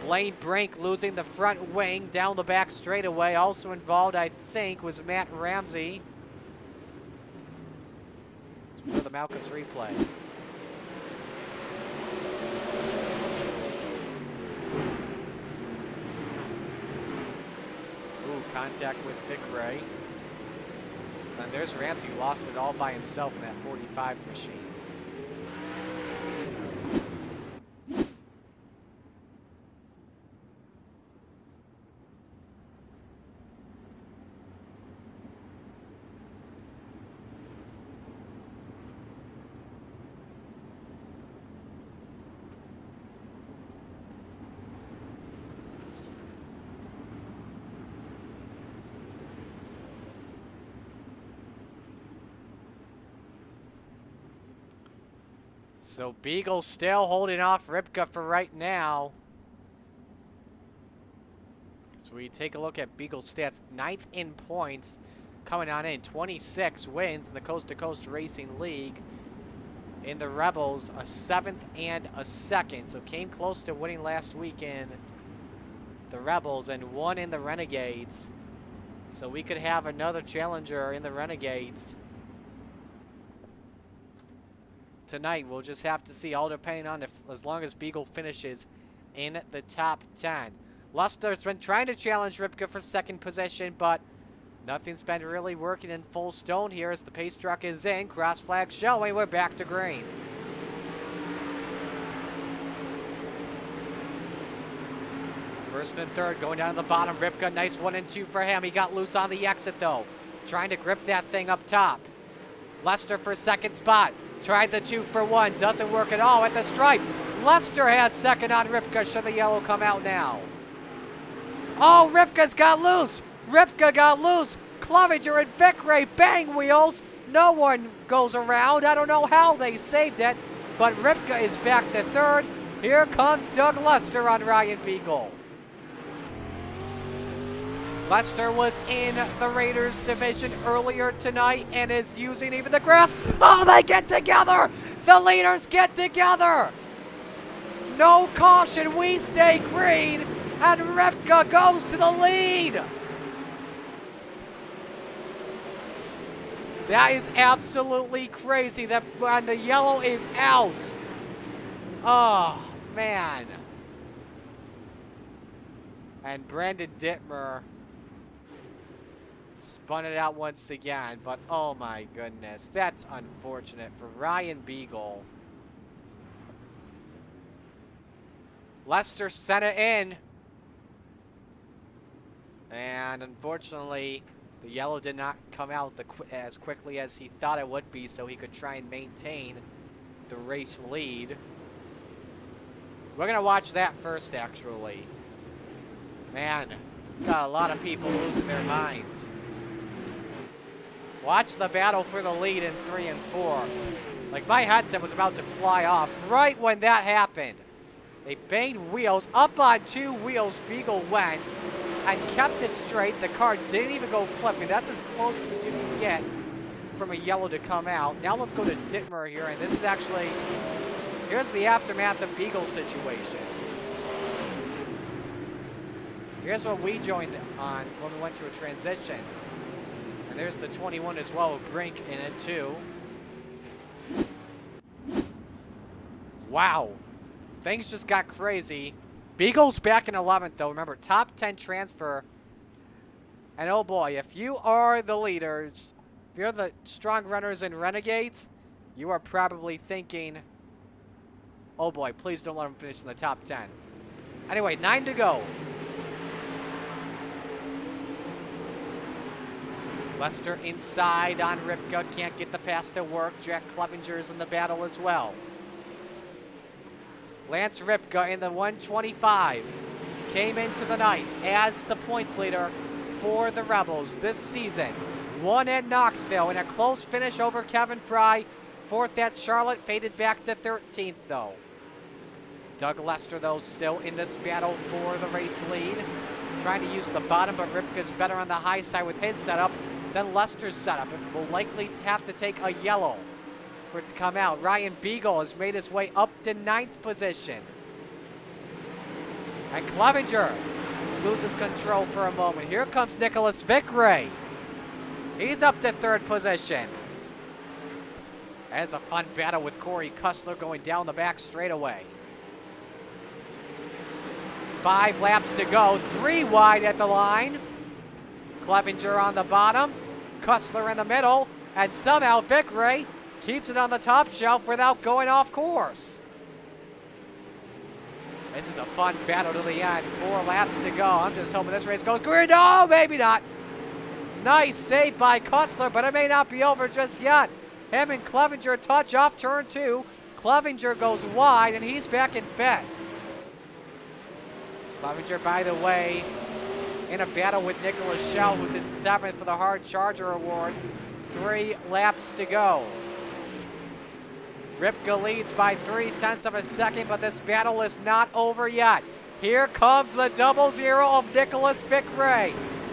Blaine Brink losing the front wing down the back straightaway. Also involved, I think, was Matt Ramsey. For the Malcolm's replay. Ooh, contact with Vic Ray. And there's Ramsey, who lost it all by himself in that 45 machine. So Beagle still holding off Ripka for right now. So we take a look at Beagle's stats. 9th in points, coming on in. 26 wins in the Coast2Coast Racing League. In the Rebels, a 7th and a 2nd. So came close to winning last week in the Rebels and won in the Renegades. So we could have another challenger in the Renegades tonight. We'll just have to see, all depending on if, as long as Beagle finishes in the top 10. Lester's been trying to challenge Ripka for second position, but nothing's been really working in full stone here as the pace truck is in. Cross flag showing. We're back to green. First and third going down to the bottom. Ripka, nice 1 and 2 for him. He got loose on the exit though. Trying to grip that thing up top. Lester for second spot. Tried the 2 for 1. Doesn't work at all at the stripe. Lester has second on Ripka. Should the yellow come out now? Oh, Ripka's got loose. Ripka got loose. Clevenger and Vic Ray bang wheels. No one goes around. I don't know how they saved it, but Ripka is back to third. Here comes Doug Lester on Ryan Beagle. Lester was in the Raiders division earlier tonight and is using even the grass. Oh, they get together. The leaders get together. No caution. We stay green. And Ripka goes to the lead. That is absolutely crazy. That when the yellow is out. Oh, man. And Brandon Dittmer spun it out once again, but oh my goodness, that's unfortunate for Ryan Beagle. Lester sent it in, and unfortunately the yellow did not come out as quickly as he thought it would be, so he could try and maintain the race lead. We're gonna watch that first, actually. Man, got a lot of people losing their minds. Watch the battle for the lead in 3 and 4. Like, my headset was about to fly off right when that happened. They banged wheels. Up on 2 wheels, Beagle went and kept it straight. The car didn't even go flipping. That's as close as you can get from a yellow to come out. Now let's go to Dittmer here, and this is actually, here's the aftermath of Beagle's situation. Here's what we joined on when we went to a transition. And there's the 21 as well, with Brink in it too. Wow. Things just got crazy. Beagle's back in 11th though. Remember, top 10 transfer. And oh boy, if you are the leaders, if you're the strong runners in Renegades, you are probably thinking, oh boy, please don't let them finish in the top 10. Anyway, 9 to go. Lester inside on Ripka, can't get the pass to work. Jack Clevenger's in the battle as well. Lance Ripka in the 125 came into the night as the points leader for the Rebels this season. Won at Knoxville in a close finish over Kevin Fry. Fourth at Charlotte, faded back to 13th though. Doug Lester though still in this battle for the race lead. Trying to use the bottom, but Ripka's better on the high side with his setup than Lester's setup. It will likely have to take a yellow for it to come out. Ryan Beagle has made his way up to 9th position. And Clevenger loses control for a moment. Here comes Nicholas Vickray. He's up to 3rd position. As a fun battle with Corey Cussler going down the back straightaway. 5 laps to go, 3 wide at the line. Clevenger on the bottom, Cussler in the middle, and somehow Vickray keeps it on the top shelf without going off course. This is a fun battle to the end. 4 laps to go. I'm just hoping this race goes green. No, maybe not. Nice save by Cussler, but it may not be over just yet. Him and Clevenger touch off turn 2. Clevenger goes wide, and he's back in 5th. Clevenger, by the way, in a battle with Nicholas Schell, who's in 7th for the Hard Charger Award. 3 laps to go. Ripka leads by 0.3 of a second, but this battle is not over yet. Here comes the 00 of Nicholas Vickray.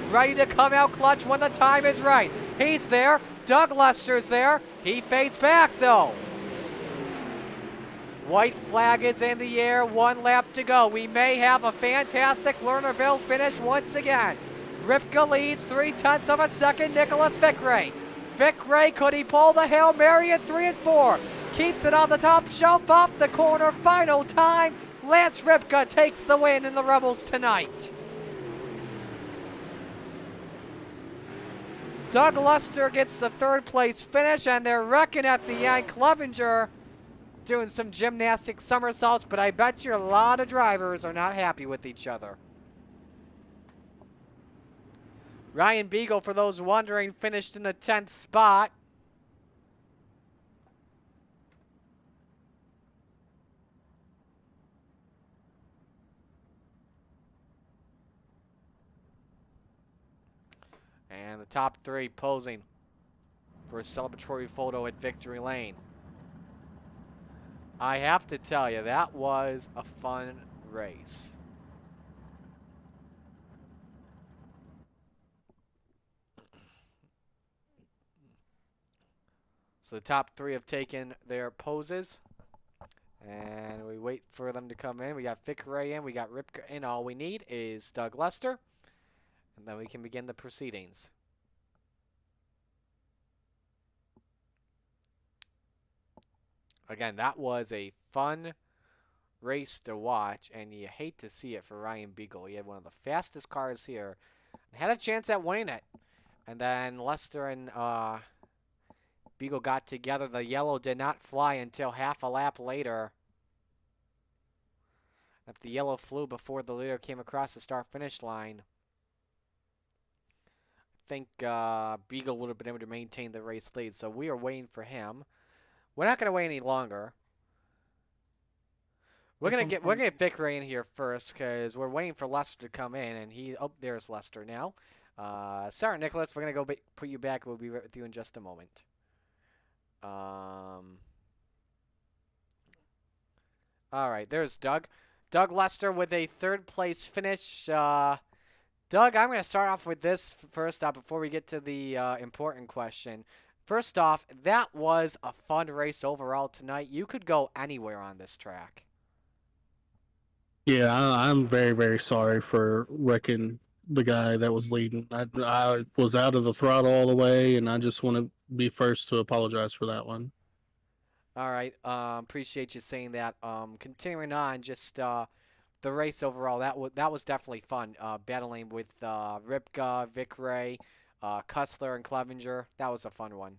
Ready to come out clutch when the time is right. He's there. Doug Lester's there. He fades back, though. White flag is in the air. 1 lap to go. We may have a fantastic Lernerville finish once again. Ripka leads 0.3 of a second. Nicholas Vickray. Vickray, could he pull the Hail Mary at 3 and 4? Keeps it on the top shelf off the corner. Final time. Lance Ripka takes the win in the Rebels tonight. Doug Lester gets the 3rd place finish, and they're wrecking at the end. Clevenger doing some gymnastic somersaults, but I bet you a lot of drivers are not happy with each other. Ryan Beagle, for those wondering, finished in the 10th spot. And the top 3 posing for a celebratory photo at Victory Lane. I have to tell you, that was a fun race. So the top 3 have taken their poses. And we wait for them to come in. We got Vickray in, we got Ripka in. All we need is Doug Lester. And then we can begin the proceedings. Again, that was a fun race to watch, and you hate to see it for Ryan Beagle. He had one of the fastest cars here and had a chance at winning it. And then Lester and Beagle got together. The yellow did not fly until half a lap later. If the yellow flew before the leader came across the start-finish line, I think Beagle would have been able to maintain the race lead. So we are waiting for him. We're not going to wait any longer. We're gonna get Vickray in here first because we're waiting for Lester to come in, and there's Lester now. Sorry, Nicholas, we're gonna put you back. We'll be right with you in just a moment. All right, there's Doug. Doug Lester with a 3rd place finish. Doug, I'm going to start off with this first off before we get to the important question. First off, that was a fun race overall tonight. You could go anywhere on this track. Yeah, I'm very, very sorry for wrecking the guy that was leading. I was out of the throttle all the way, and I just want to be first to apologize for that one. All right, appreciate you saying that. Continuing on, just the race overall, that was definitely fun. Battling with Ripka, Vickray, Cussler, and Clevenger. That was a fun one.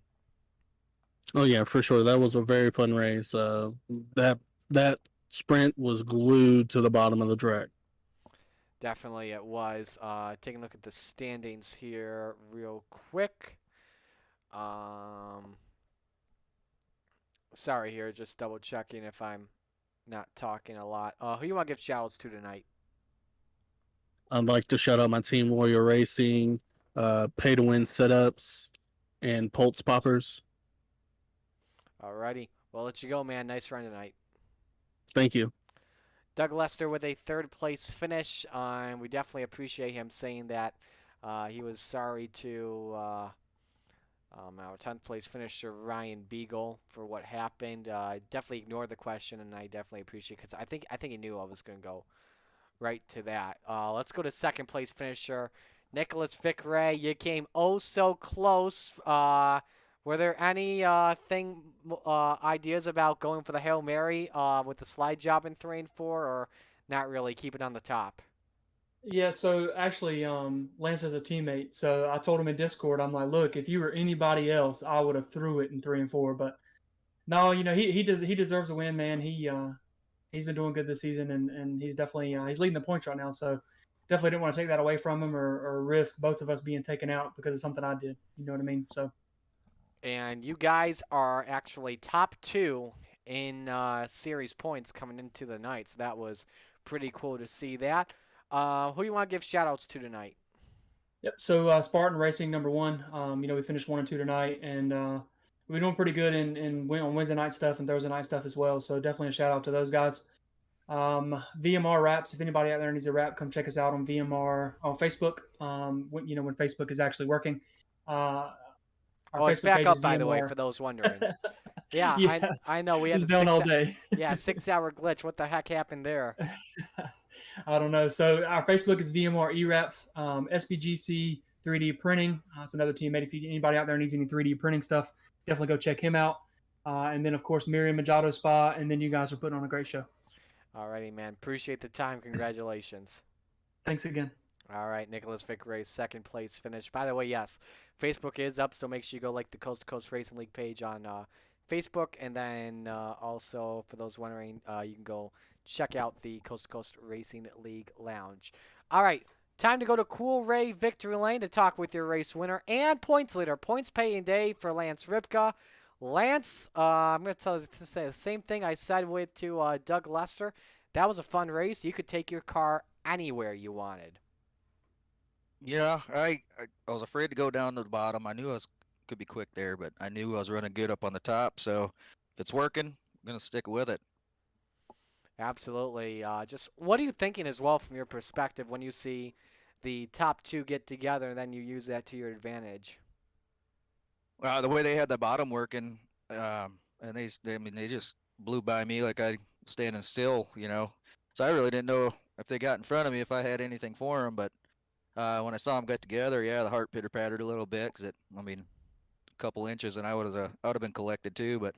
Oh yeah, for sure. That was a very fun race. That sprint was glued to the bottom of the track. Definitely it was. Taking a look at the standings here real quick. Sorry here, just double checking if I'm not talking a lot. Who you want to give shout-outs to tonight? I'd like to shout out my team, Warrior Racing, Pay to Win Setups, and Pulse Poppers. Alrighty. Well, I'll let you go, man. Nice run tonight. Thank you. Doug Lester with a third-place finish. And we definitely appreciate him saying that he was sorry to our 10th place finisher, Ryan Beagle, for what happened. Definitely ignored the question, and I definitely appreciate it because I think he knew I was going to go right to that. Let's go to second place finisher, Nicholas Vickray. You came oh so close. Were there any ideas about going for the Hail Mary with the slide job in 3 and 4, or not really? Keep it on the top. Yeah, so actually, Lance is a teammate. So I told him in Discord, I'm like, look, if you were anybody else, I would have threw it in 3 and 4. But no, he deserves a win, man. He's been doing good this season, and he's definitely he's leading the points right now. So definitely didn't want to take that away from him or risk both of us being taken out because of something I did. You know what I mean? So. And you guys are actually top 2 in series points coming into the night. So that was pretty cool to see that. Who do you want to give shout-outs to tonight? Yep. So Spartan Racing number 1. We finished 1 and 2 tonight, and we're doing pretty good on Wednesday night stuff and Thursday night stuff as well. So definitely a shout-out to those guys. VMR Wraps. If anybody out there needs a wrap, come check us out on VMR on Facebook. When Facebook is actually working. It's back up, by the way, for those wondering. Yeah, yes. I know. We had down all day. 6-hour glitch. What the heck happened there? I don't know. So our Facebook is VMR E-Wraps, SBGC 3D Printing. It's another teammate. If anybody out there needs any 3D printing stuff, definitely go check him out. And then, of course, Miriam Machado Spa. And then you guys are putting on a great show. All righty, man. Appreciate the time. Congratulations. Thanks again. All right, Nicholas Vickray's second place finish. By the way, yes, Facebook is up, so make sure you go like the Coast to Coast Racing League page on Facebook. And then also, for those wondering, you can go check out the Coast to Coast Racing League Lounge. All right, time to go to Cool Ray Victory Lane to talk with your race winner and points leader. Points paying day for Lance Ripka. Lance, I'm going to say the same thing I said to Doug Lester. That was a fun race. You could take your car anywhere you wanted. Yeah, I was afraid to go down to the bottom. I knew could be quick there, but I knew I was running good up on the top. So if it's working, I'm gonna stick with it. Absolutely. Just what are you thinking as well from your perspective when you see the top 2 get together and then you use that to your advantage? The way they had the bottom working, and they just blew by me like I was standing still, So I really didn't know if they got in front of me if I had anything for them, but. When I saw them get together, the heart pitter-pattered a little bit because a couple inches and I would have been collected too. But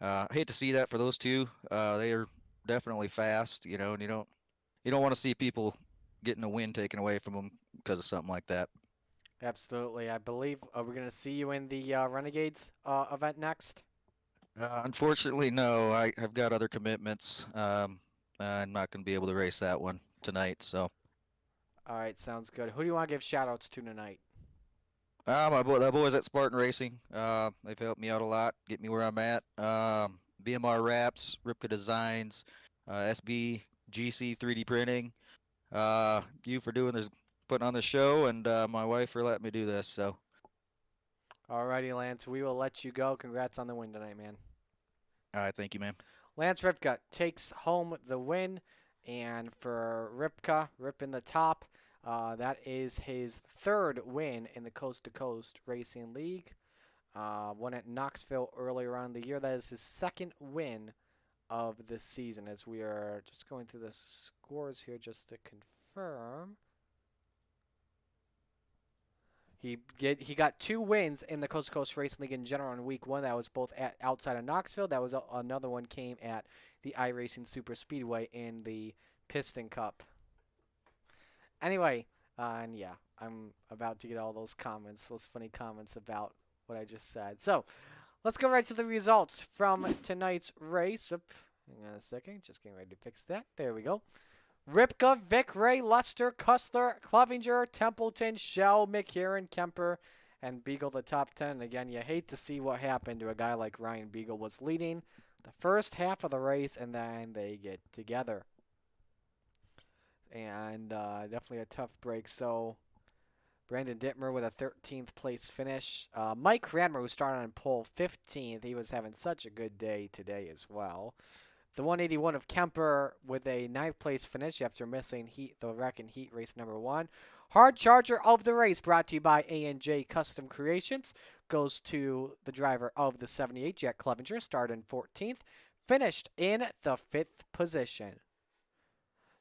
I hate to see that for those two. They are definitely fast, and you don't want to see people getting a win taken away from them because of something like that. Absolutely. I believe we're going to see you in the Renegades event next. Unfortunately, no. I've got other commitments. I'm not going to be able to race that one tonight, so. All right, sounds good. Who do you want to give shout-outs to tonight? My boys at Spartan Racing. They've helped me out a lot, get me where I'm at. VMR Wraps, Ripka Designs, SBGC 3D Printing. You for putting on the show, and my wife for letting me do this. So. All righty, Lance. We will let you go. Congrats on the win tonight, man. All right, thank you, man. Lance Ripka takes home the win. And for Ripka, Rip in the top, that is his 3rd win in the Coast to Coast Racing League. Won at Knoxville earlier on in the year. That is his 2nd win of this season, as we are just going through the scores here just to confirm. He got 2 wins in the Coast to Coast Racing League in general in week 1. That was both outside of Knoxville. That was another one came at the iRacing Super Speedway in the Piston Cup. Anyway, and yeah, I'm about to get all those funny comments about what I just said. So, let's go right to the results from tonight's race. Hang on a second, just getting ready to fix that. There we go. Ripka, Vickray, Luster, Cussler, Clevenger, Templeton, Shell, McHeron, Kemper, and Beagle the top 10. And again, you hate to see what happened to a guy like Ryan Beagle was leading. the first half of the race, and then they get together. And definitely a tough break. So Brandon Dittmer with a 13th place finish. Mike Cranmer, who started on pole 15th, he was having such a good day today as well. The 181 of Kemper with a 9th place finish after missing the wreck in heat race number 1. Hard charger of the race, brought to you by A&J Custom Creations, goes to the driver of the 78, Jack Clevenger, started in 14th, finished in the 5th position.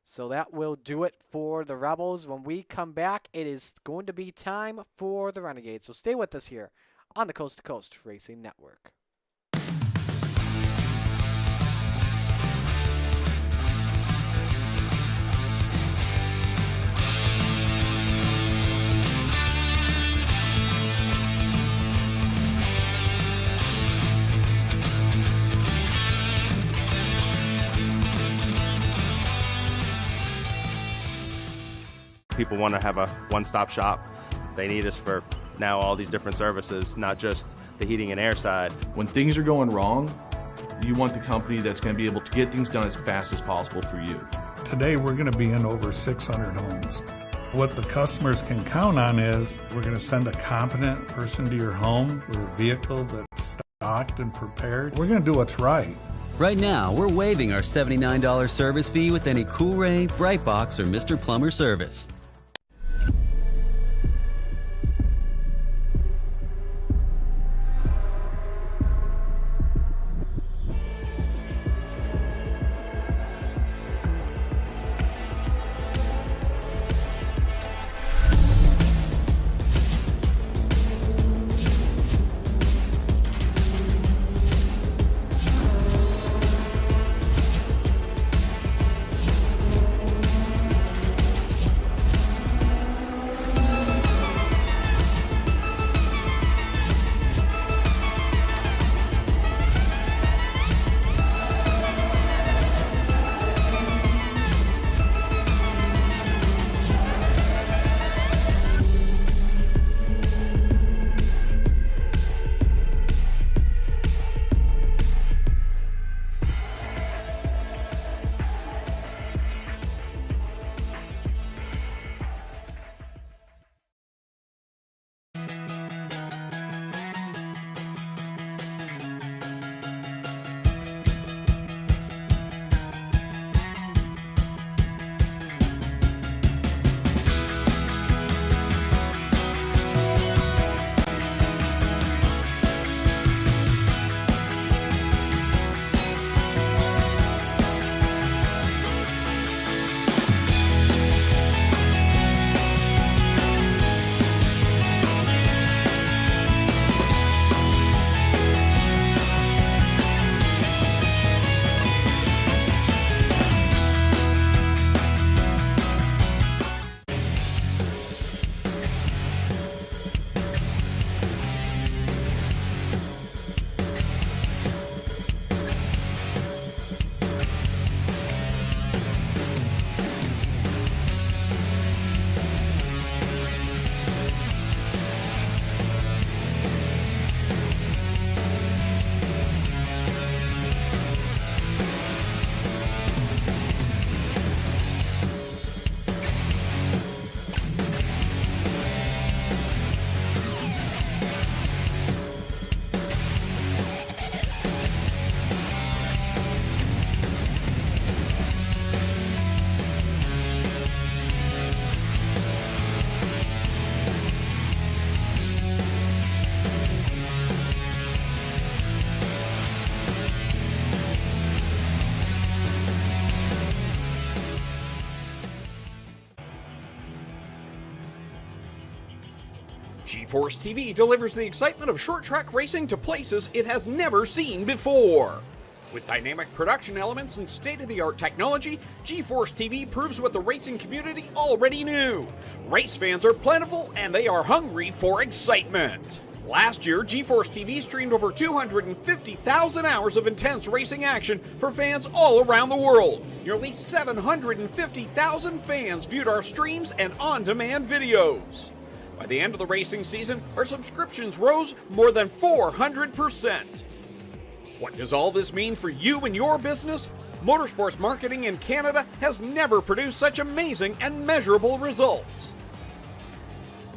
So that will do it for the Rebels. When we come back, it is going to be time for the Renegades. So stay with us here on the Coast to Coast Racing Network. People want to have a one-stop shop. They need us for now all these different services, not just the heating and air side. When things are going wrong, you want the company that's going to be able to get things done as fast as possible for you. Today we're going to be in over 600 homes. What the customers can count on is we're going to send a competent person to your home with a vehicle that's stocked and prepared. We're going to do what's right. Right now, we're waiving our $79 service fee with any Cool-Ray, Brightbox, or Mr. Plumber service. G-Force TV delivers the excitement of short track racing to places it has never seen before. With dynamic production elements and state-of-the-art technology, G-Force TV proves what the racing community already knew. Race fans are plentiful and they are hungry for excitement. Last year, G-Force TV streamed over 250,000 hours of intense racing action for fans all around the world. Nearly 750,000 fans viewed our streams and on-demand videos. By the end of the racing season, our subscriptions rose more than 400%. What does all this mean for you and your business? Motorsports marketing in Canada has never produced such amazing and measurable results.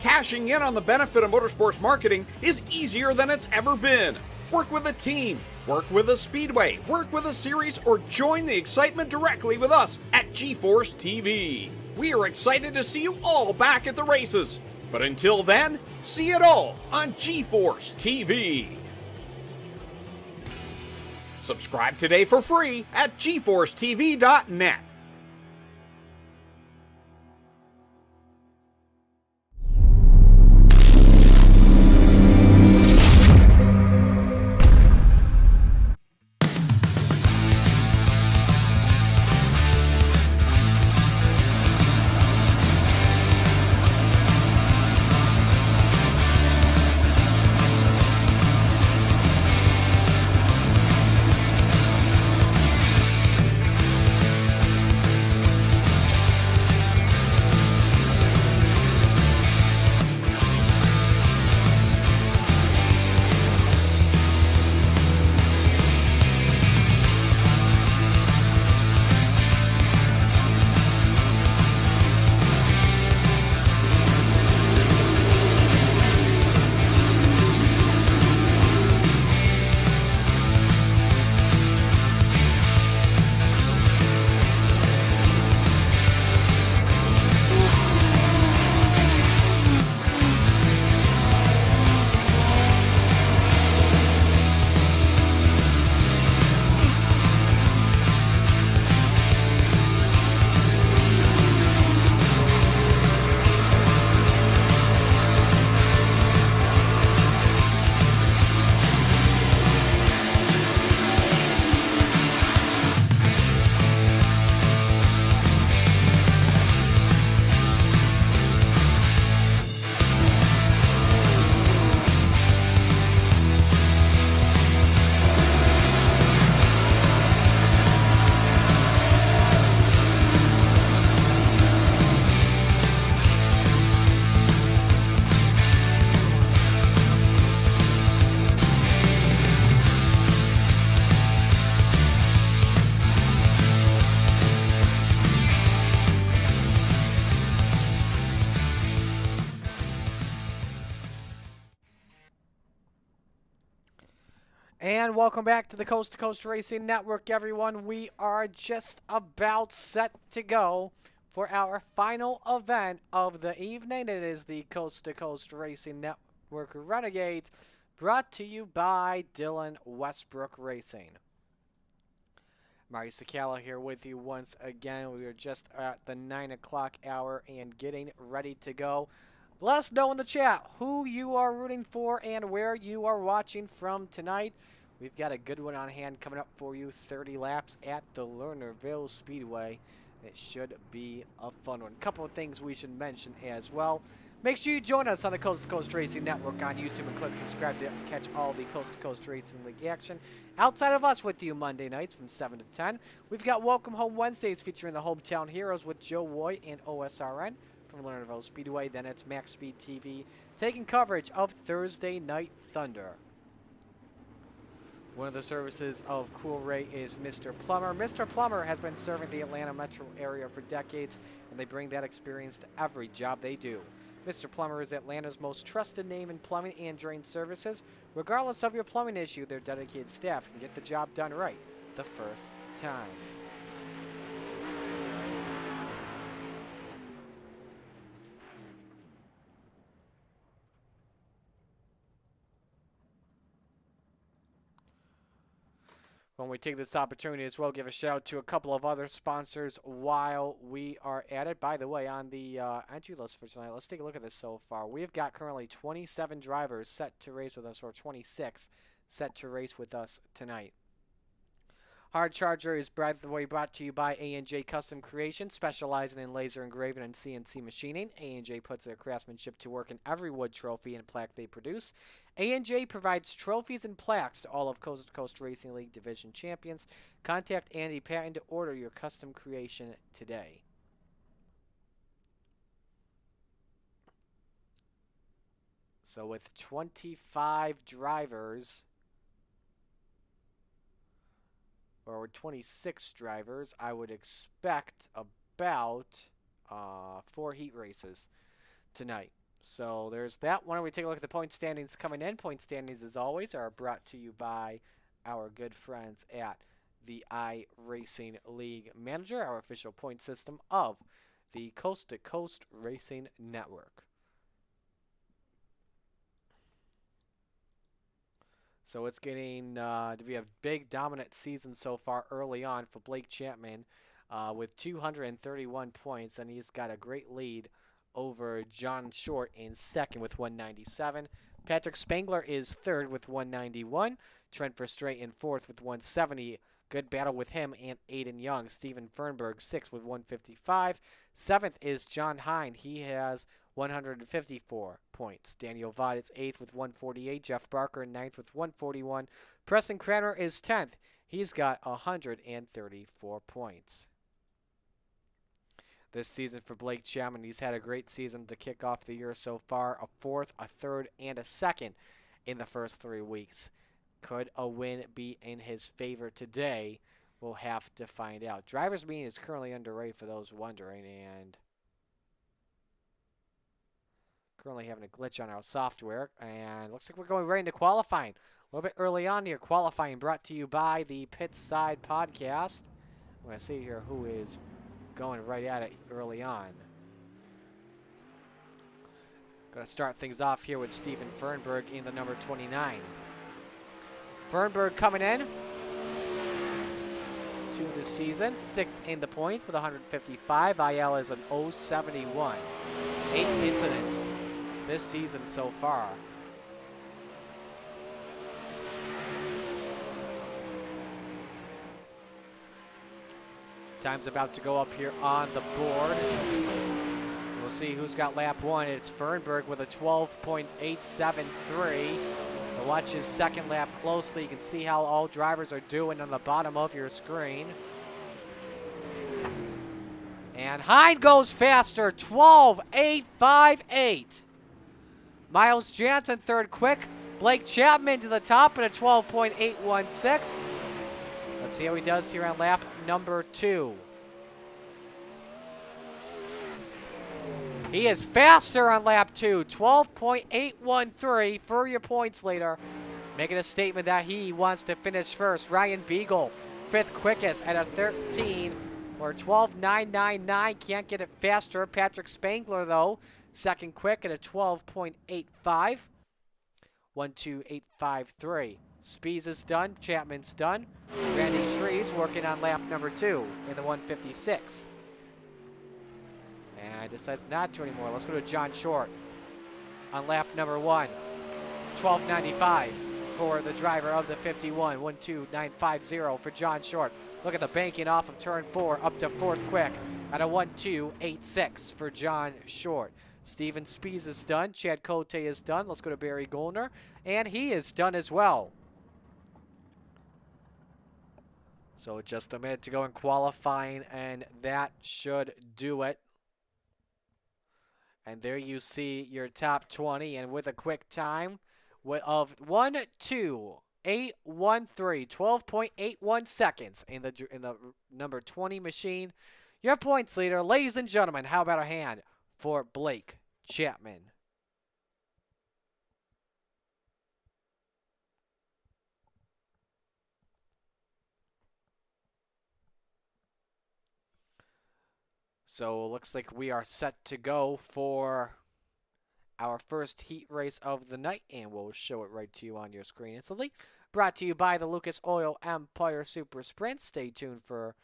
Cashing in on the benefit of motorsports marketing is easier than it's ever been. Work with a team, work with a speedway, work with a series, or join the excitement directly with us at GeForce TV. We are excited to see you all back at the races. But until then, see it all on GeForce TV. Subscribe today for free at GeForceTV.net. And welcome back to the Coast to Coast Racing Network, everyone. We are just about set to go for our final event of the evening. It is the Coast to Coast Racing Network Renegades, brought to you by Dylan Westbrook Racing. Marty Sakala here with you once again. We are just at the 9 o'clock hour and getting ready to go. Let us know in the chat who you are rooting for and where you are watching from tonight. We've got a good one on hand coming up for you, 30 laps at the Lernerville Speedway. It should be a fun one. A couple of things we should mention as well. Make sure you join us on the Coast to Coast Racing Network on YouTube and click subscribe to catch all the Coast to Coast Racing League action. Outside of us with you Monday nights from 7 to 10. We've got Welcome Home Wednesdays featuring the Hometown Heroes with Joe Woy and OSRN from Lernerville Speedway. Then it's Max Speed TV taking coverage of Thursday Night Thunder. One of the services of Cool Ray is Mr. Plummer. Mr. Plummer has been serving the Atlanta metro area for decades, and they bring that experience to every job they do. Mr. Plummer is Atlanta's most trusted name in plumbing and drain services. Regardless of your plumbing issue, their dedicated staff can get the job done right the first time. When we take this opportunity as well, give a shout out to a couple of other sponsors while we are at it. By the way, on the entry list for tonight, let's take a look at this so far. We've got currently 27 drivers set to race with us, or 26 set to race with us tonight. Hard Charger is, by the way, brought to you by A&J Custom Creation, specializing in laser engraving and CNC machining. A&J puts their craftsmanship to work in every wood trophy and plaque they produce. A&J provides trophies and plaques to all of Coast to Coast Racing League Division champions. Contact Andy Patton to order your custom creation today. So with 25 drivers or with 26 drivers, I would expect about 4 heat races tonight. So there's that. Why don't we take a look at the point standings coming in? Point standings, as always, are brought to you by our good friends at the iRacing League Manager, our official point system of the Coast to Coast Racing Network. So it's getting to be a big dominant season so far early on for Blake Chapman with 231 points, and he's got a great lead over John Short in second with 197. Patrick Spangler is third with 191. Trent Verstraete in fourth with 170. Good battle with him and Aiden Young. Steven Fernberg sixth with 155. Seventh is John Hine. He has 154 points. Daniel Vaught is 8th with 148. Jeff Barker 9th with 141. Preston Cranmer is 10th. He's got 134 points. This season for Blake Chapman, he's had a great season to kick off the year so far. A 4th, a 3rd, and a 2nd in the first 3 weeks. Could a win be in his favor today? We'll have to find out. Drivers' meeting is currently underway for those wondering, and currently having a glitch on our software, and looks like we're going right into qualifying. A little bit early on here, qualifying brought to you by the Pit Side Podcast. I'm going to see here who is going right at it early on. Going to start things off here with Steven Fernberg in the number 29. Fernberg coming in to the season, 6th in the points with 155. IL is an 071. 8 incidents this season so far. Time's about to go up here on the board. We'll see who's got lap 1. It's Fernberg with a 12.873. Watch his second lap closely. You can see how all drivers are doing on the bottom of your screen. And Hine goes faster, 12.858. Miles Jansen third quick. Blake Chapman to the top at a 12.816. Let's see how he does here on lap number 2. He is faster on lap 2, 12.813 for your points leader. Making a statement that he wants to finish first. Ryan Beagle, 5th quickest at a 13 or 12.999. Can't get it faster. Patrick Spangler, though, 2nd quick at a 12.85. 12853. Spees is done. Chapman's done. Randy Shreves working on lap number 2 in the 156. And decides not to anymore. Let's go to John Short on lap number 1. 12.95 for the driver of the 51. 12950 for John Short. Look at the banking off of turn 4 up to 4th quick at a 1.286 for John Short. Steven Spees is done. Chad Cote is done. Let's go to Barry Goldner. And he is done as well. So just a minute to go in qualifying, and that should do it. And there you see your top 20, and with a quick time of 1.2813, 12.81 seconds in the number 20 machine. Your points leader, ladies and gentlemen, how about a hand for Blake Chapman? So it looks like we are set to go for our first heat race of the night, and we'll show it right to you on your screen instantly. Brought to you by the Lucas Oil Empire Super Sprint. Stay tuned for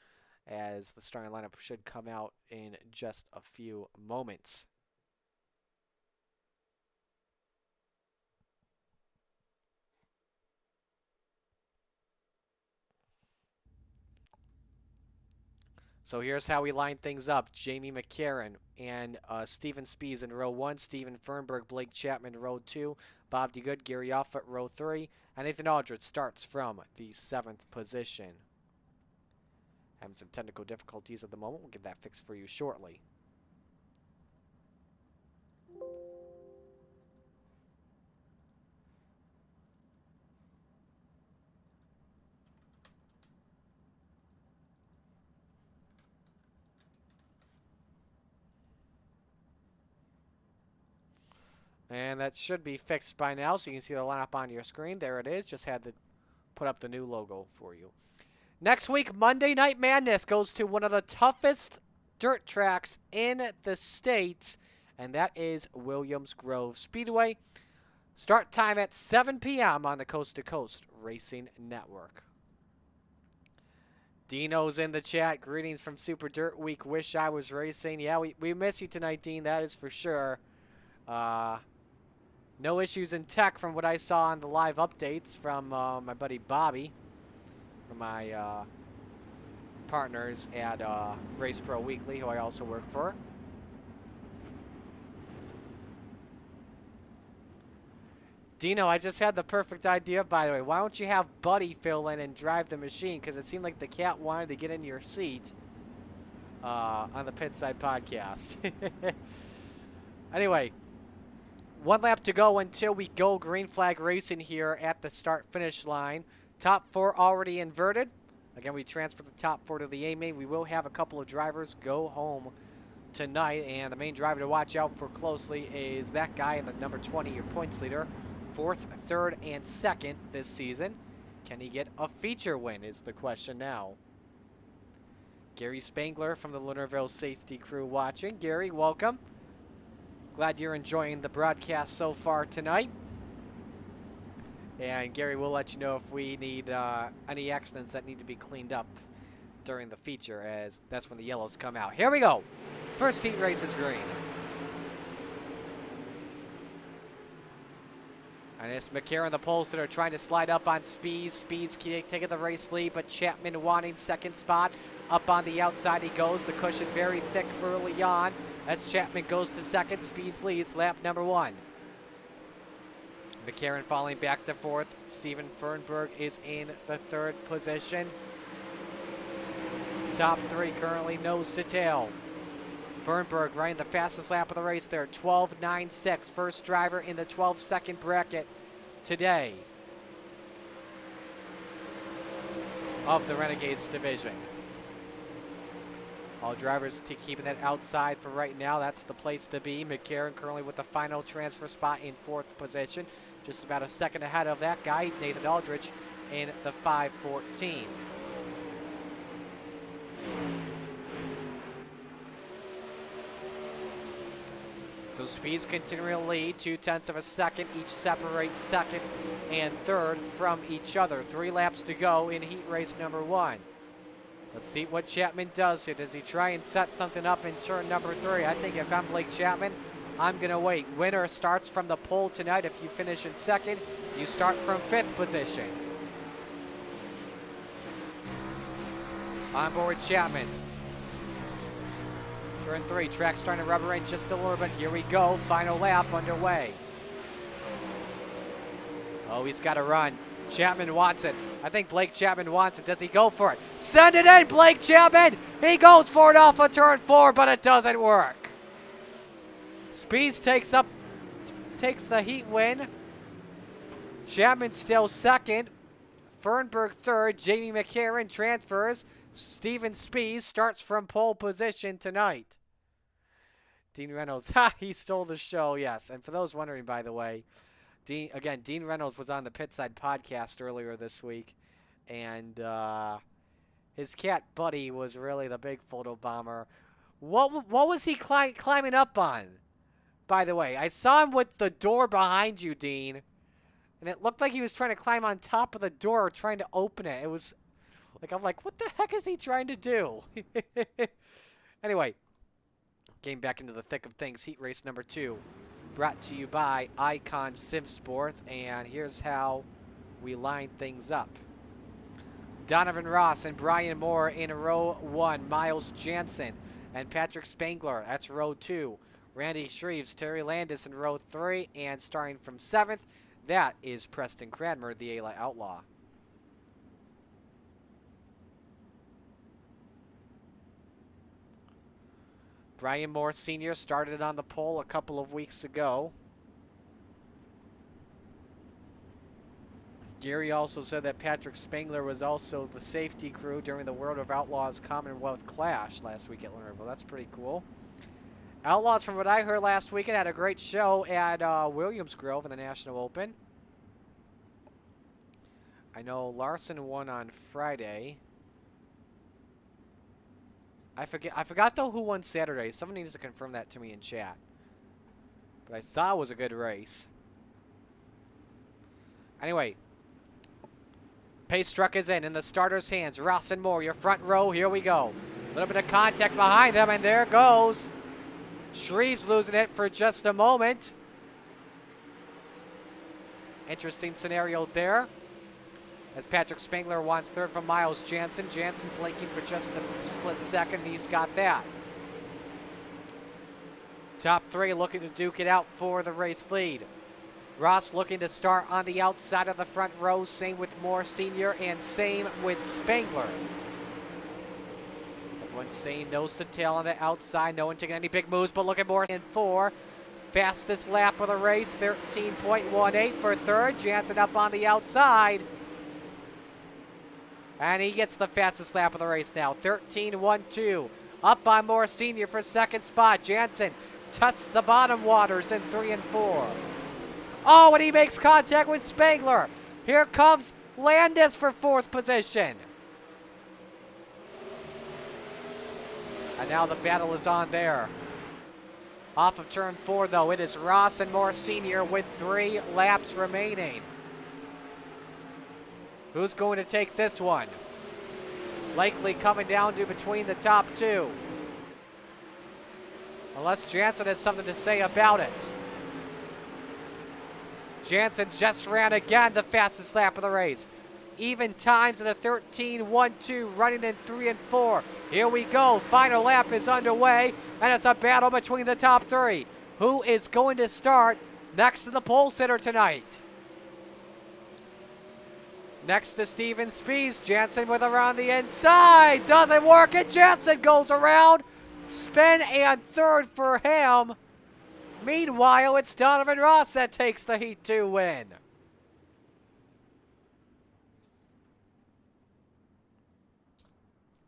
as the starting lineup should come out in just a few moments. So here's how we line things up. Jamie McCarran and Steven Spees in row 1. Steven Fernberg, Blake Chapman, row 2. Bob DeGood, Gary Offutt, row 3. And Nathan Aldridge starts from the 7th position. Having some technical difficulties at the moment. We'll get that fixed for you shortly. And that should be fixed by now, so you can see the lineup on your screen. There it is. Just had to put up the new logo for you. Next week, Monday Night Madness goes to one of the toughest dirt tracks in the States, and that is Williams Grove Speedway. Start time at 7 p.m. on the Coast to Coast Racing Network. Dino's in the chat. Greetings from Super Dirt Week. Wish I was racing. Yeah, we miss you tonight, Dean. That is for sure. No issues in tech from what I saw on the live updates from my buddy Bobby, from my partners at Race Pro Weekly, who I also work for. Dino, I just had the perfect idea, by the way. Why don't you have Buddy fill in and drive the machine? Because it seemed like the cat wanted to get into your seat on the Pitside podcast. Anyway, one lap to go until we go green flag racing here at the start-finish line. Top 4 already inverted. Again, we transfer the top 4 to the A-main. We will have a couple of drivers go home tonight, and the main driver to watch out for closely is that guy in the number 20, your points leader. 4th, 3rd, and 2nd this season. Can he get a feature win is the question now. Gary Spangler from the Lernerville safety crew watching. Gary, welcome. Glad you're enjoying the broadcast so far tonight. And Gary, we'll let you know if we need any accidents that need to be cleaned up during the feature, as that's when the yellows come out. Here we go. First heat race is green. And it's McCarron, the pole sitter, trying to slide up on Spees. Spees taking the race lead, but Chapman wanting second spot. Up on the outside he goes. The cushion very thick early on. As Chapman goes to second, Spees leads lap number 1. McCarron falling back to 4th. Steven Fernberg is in the 3rd position. Top 3 currently nose to tail. Fernberg running the fastest lap of the race there, 12.96. First driver in the 12-second bracket today of the Renegades division. All drivers keeping that outside for right now. That's the place to be. McCarron currently with the final transfer spot in 4th position. Just about a second ahead of that guy, Nathan Aldrich, in the 5:14. So Speeds continuing to lead, 0.2 of a second. Each separate 2nd and 3rd from each other. 3 laps to go in heat race number 1. Let's see what Chapman does here. Does he try and set something up in turn number 3? I think if I'm Blake Chapman, I'm going to wait. Winner starts from the pole tonight. If you finish in 2nd, you start from 5th position. On board Chapman. Turn 3, track starting to rubber in just a little bit. Here we go, final lap underway. Oh, he's got to run. Chapman wants it. I think Blake Chapman wants it. Does he go for it? Send it in, Blake Chapman! He goes for it off of turn 4, but it doesn't work. Speeds takes the heat win. Chapman still 2nd. Fernberg 3rd. Jamie McCarron transfers. Steven Spees starts from pole position tonight. Dean Reynolds, he stole the show, yes. And for those wondering, by the way, Dean Reynolds was on the Pitside podcast earlier this week, and his cat Buddy was really the big photo bomber. What was he climbing up on, by the way? I saw him with the door behind you, Dean, and it looked like he was trying to climb on top of the door, trying to open it. It was like, I'm like, what the heck is he trying to do? Anyway, getting back into the thick of things, heat race number 2, brought to you by Icon Sim Sports, and here's how we line things up. Donovan Ross and Brian Moore in row 1, Miles Jansen and Patrick Spangler, that's row 2. Randy Shreves, Terry Landis in row 3, and starting from 7th, that is Preston Cranmer, the Outlaw. Brian Moore Sr. started on the pole a couple of weeks ago. Gary also said that Patrick Spangler was also the safety crew during the World of Outlaws Commonwealth Clash last week at Lernerville. That's pretty cool. Outlaws, from what I heard last weekend, had a great show at Williams Grove in the National Open. I know Larson won on Friday. I forgot though who won Saturday. Someone needs to confirm that to me in chat. But I saw it was a good race. Anyway, pace truck is in the starter's hands. Ross and Moore, your front row. Here we go. A little bit of contact behind them, and there goes. Shreve's losing it for just a moment. Interesting scenario there. As Patrick Spangler wants third from Miles Jansen. Jansen blinking for just a split second, and he's got that. Top three looking to duke it out for the race lead. Ross looking to start on the outside of the front row. Same with Moore Sr. and same with Spangler. Everyone staying nose to tail on the outside. No one taking any big moves, but look at Moore in 4. Fastest lap of the race, 13.18 for third. Jansen up on the outside. And he gets the fastest lap of the race now, 13.12. Up by Moore Sr. for second spot. Jansen tests the bottom waters in 3 and 4. Oh, and he makes contact with Spangler. Here comes Landis for fourth position. And now the battle is on there. Off of turn 4, though, it is Ross and Moore Sr. with 3 laps remaining. Who's going to take this one? Likely coming down to between the top 2. Unless Jansen has something to say about it. Jansen just ran again the fastest lap of the race. Even times at a 13.12, running in 3 and 4. Here we go. Final lap is underway, and it's a battle between the top 3. Who is going to start next to the pole sitter tonight? Next to Steven Spies, Jansen with around the inside. Doesn't work, and Jansen goes around. Spin and third for him. Meanwhile, it's Donovan Ross that takes the Heat 2 win.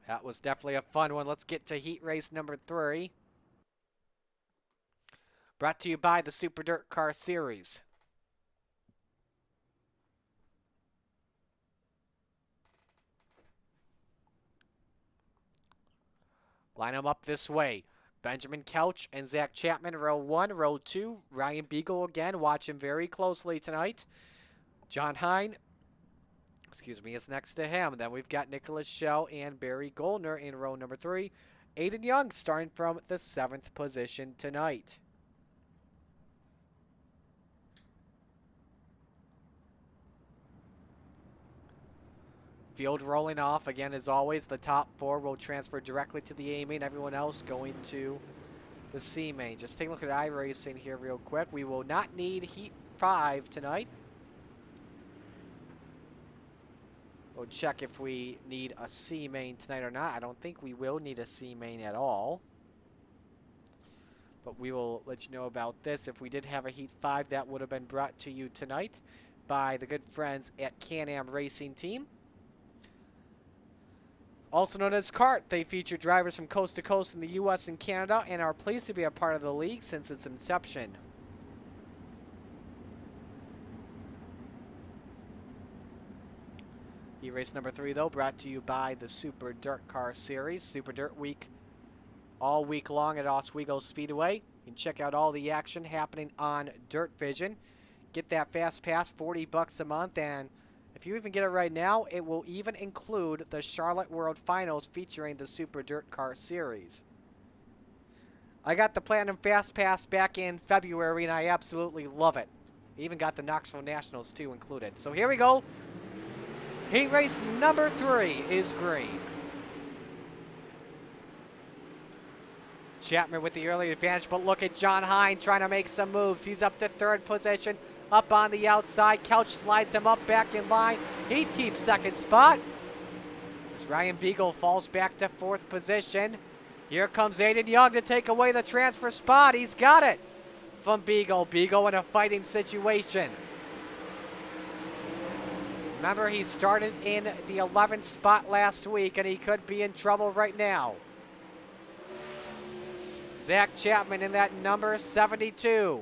That was definitely a fun one. Let's get to heat race number 3. Brought to you by the Super Dirt Car Series. Line them up this way. Benjamin Couch and Zach Chapman, row 1. Row 2, Ryan Beagle again. Watch him very closely tonight. John Hine, is next to him. Then we've got Nicholas Schell and Barry Goldner in row number 3. Aiden Young starting from the 7th position tonight. Field rolling off again as always. The top 4 will transfer directly to the A main. Everyone else going to the C main. Just take a look at iRacing here real quick. We will not need heat 5 tonight. We'll check if we need a C main tonight or not. I don't think we will need a C main at all. But we will let you know about this. If we did have a heat 5, that would have been brought to you tonight by the good friends at Can-Am Racing Team. Also known as CART, they feature drivers from coast to coast in the U.S. and Canada and are pleased to be a part of the league since its inception. E-race number 3, though, brought to you by the Super Dirt Car Series. Super Dirt Week, all week long at Oswego Speedway. You can check out all the action happening on Dirt Vision. Get that Fast Pass, $40 a month, and if you even get it right now, it will even include the Charlotte World Finals featuring the Super Dirt Car Series. I got the Platinum Fast Pass back in February, and I absolutely love it. I even got the Knoxville Nationals, too, included. So here we go. Heat race number 3 is green. Chapman with the early advantage, but look at John Hine trying to make some moves. He's up to 3rd position. Up on the outside, Couch slides him up back in line. He keeps 2nd spot. As Ryan Beagle falls back to 4th position. Here comes Aiden Young to take away the transfer spot. He's got it from Beagle. Beagle in a fighting situation. Remember, he started in the 11th spot last week, and he could be in trouble right now. Zach Chapman in that number 72.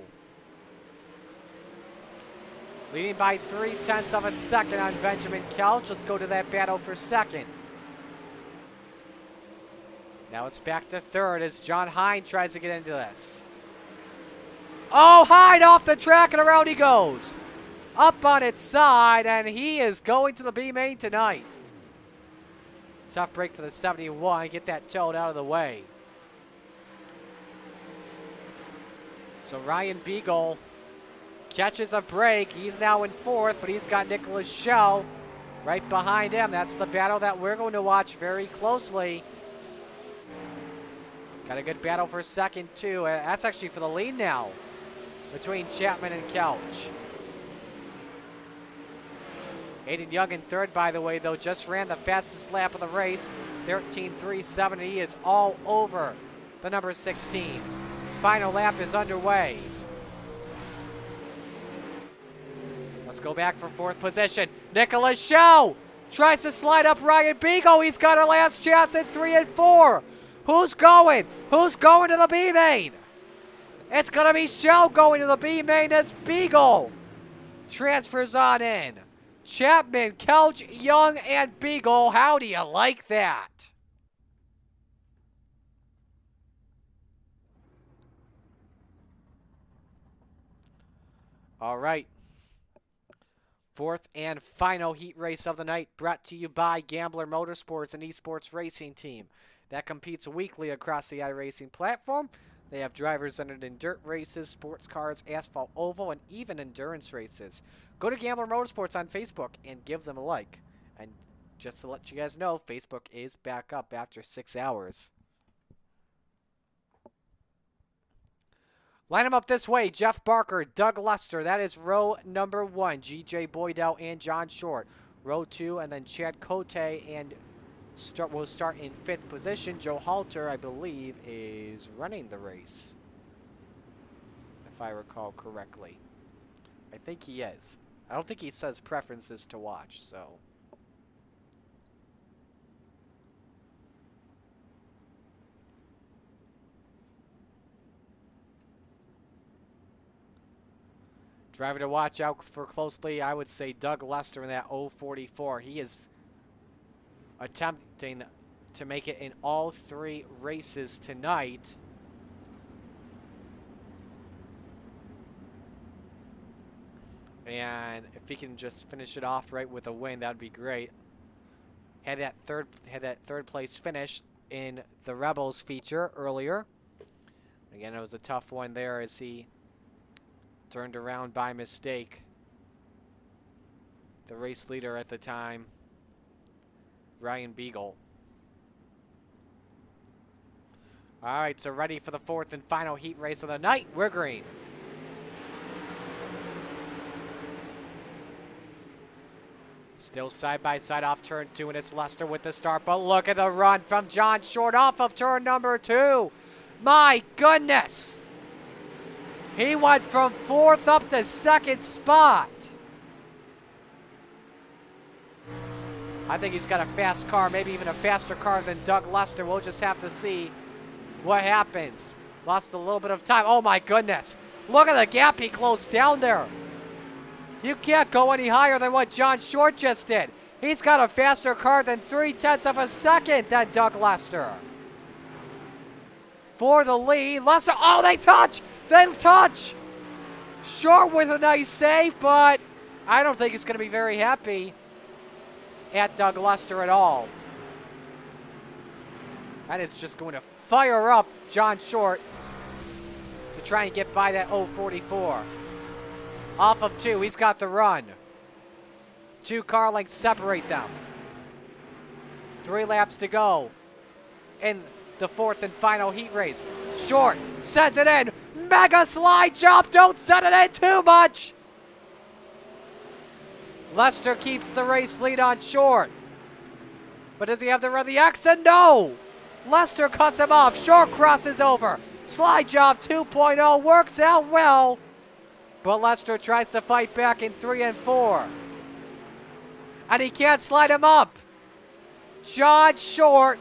Leading by 0.3 of a second on Benjamin Couch. Let's go to that battle for second. Now it's back to third as John Hine tries to get into this. Oh, Hine off the track and around he goes. Up on its side, and he is going to the B main tonight. Tough break for the 71. Get that towed out of the way. So Ryan Beagle catches a break. He's now in fourth, but he's got Nicholas Schell right behind him. That's the battle that we're going to watch very closely. Got a good battle for second, too. That's actually for the lead now between Chapman and Couch. Aiden Young in third, by the way, though, just ran the fastest lap of the race, 13.370. He is all over the number 16. Final lap is underway. Let's go back for fourth position. Nicholas Schell tries to slide up Ryan Beagle. He's got a last chance at 3 and 4. Who's going? Who's going to the B main? It's going to be Schell going to the B main as Beagle transfers on in. Chapman, Couch, Young, and Beagle. How do you like that? All right. Fourth and final heat race of the night, brought to you by Gambler Motorsports, an esports racing team that competes weekly across the iRacing platform. They have drivers entered in dirt races, sports cars, asphalt oval, and even endurance races. Go to Gambler Motorsports on Facebook and give them a like. And just to let you guys know, Facebook is back up after 6 hours. Line them up this way. Jeff Barker, Doug Lester. That is row number 1. G.J. Boydell and John Short. Row 2, and then Chad Cote and will start in 5th position. Joe Halter, I believe, is running the race, if I recall correctly. I think he is. I don't think he says preferences to watch, so. Driver to watch out for closely, I would say Doug Lester in that 044. He is attempting to make it in all 3 races tonight. And if he can just finish it off right with a win, that would be great. Had that third place finish in the Rebels feature earlier. Again, it was a tough one there as he turned around by mistake. The race leader at the time, Ryan Beagle. All right, so ready for the 4th and final heat race of the night. We're green. Still side by side off turn 2, and it's Lester with the start. But look at the run from John Short off of turn number 2. My goodness. He went from 4th up to 2nd spot. I think he's got a fast car, maybe even a faster car than Doug Lester. We'll just have to see what happens. Lost a little bit of time. Oh my goodness. Look at the gap he closed down there. You can't go any higher than what John Short just did. He's got a faster car than 0.3 of a second than Doug Lester. For the lead, Lester, oh, they touch! They touch! Short with a nice save, but I don't think he's going to be very happy at Doug Lester at all. That is just going to fire up John Short to try and get by that 044. Off of 2, he's got the run. 2 car lengths separate them. 3 laps to go in the 4th and final heat race. Short sends it in. Mega slide jump. Don't send it in too much. Lester keeps the race lead on Short. But does he have the run the exit? No. Lester cuts him off. Short crosses over. Slide job 2.0 works out well. But Lester tries to fight back in 3 and 4. And he can't slide him up. John Short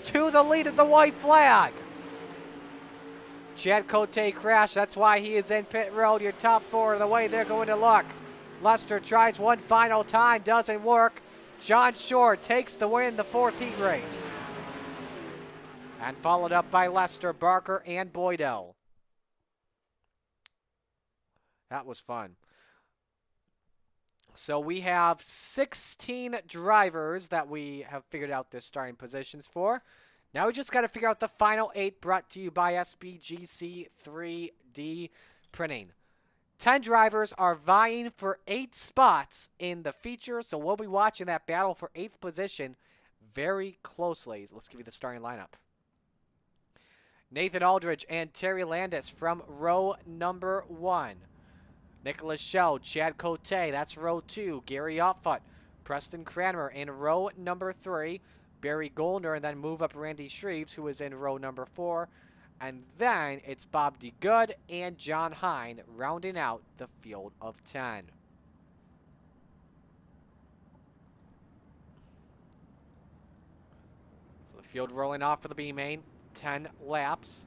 to the lead of the white flag. Chad Cote crashed. That's why he is in pit road. Your top four the way they're going to look. Lester tries one final time. Doesn't work. John Shore takes the win the 4th heat race. And followed up by Lester, Barker, and Boydell. That was fun. So we have 16 drivers that we have figured out their starting positions for. Now we just got to figure out the final 8, brought to you by SBGC 3D Printing. 10 drivers are vying for 8 spots in the feature, so we'll be watching that battle for 8th position very closely. Let's give you the starting lineup. Nathan Aldridge and Terry Landis from row number 1. Nicholas Shell, Chad Cote, that's row 2. Gary Opfoot, Preston Cranmer in row number 3. Barry Goldner, and then move up Randy Shreves, who is in row number 4. And then it's Bob DeGood and John Hine rounding out the field of 10. So the field rolling off for the B main, 10 laps.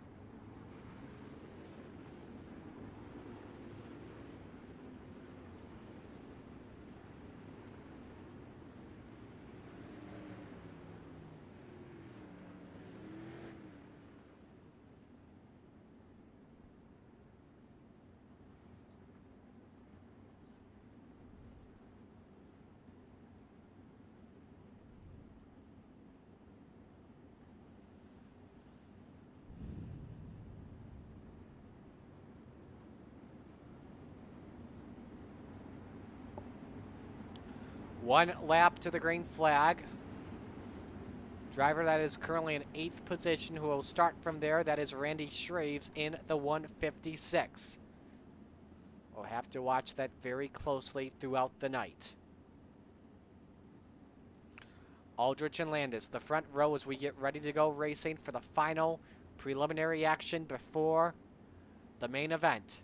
One lap to the green flag. Driver that is currently in 8th position who will start from there. That is Randy Shreves in the 156. We'll have to watch that very closely throughout the night. Aldrich and Landis, the front row as we get ready to go racing for the final preliminary action before the main event.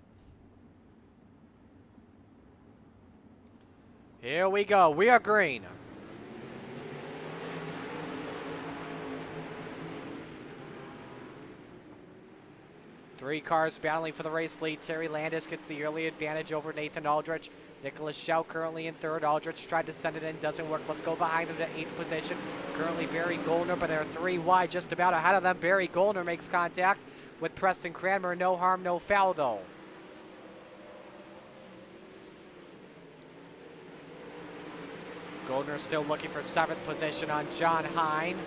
Here we go. We are green. Three cars battling for the race lead. Terry Landis gets the early advantage over Nathan Aldrich. Nicholas Schell currently in 3rd. Aldrich tried to send it in. Doesn't work. Let's go behind him to 8th position. Currently Barry Goldner, but they're 3 wide, just about ahead of them. Barry Goldner makes contact with Preston Cranmer. No harm, no foul, though. Goldner still looking for 7th position on John Hine.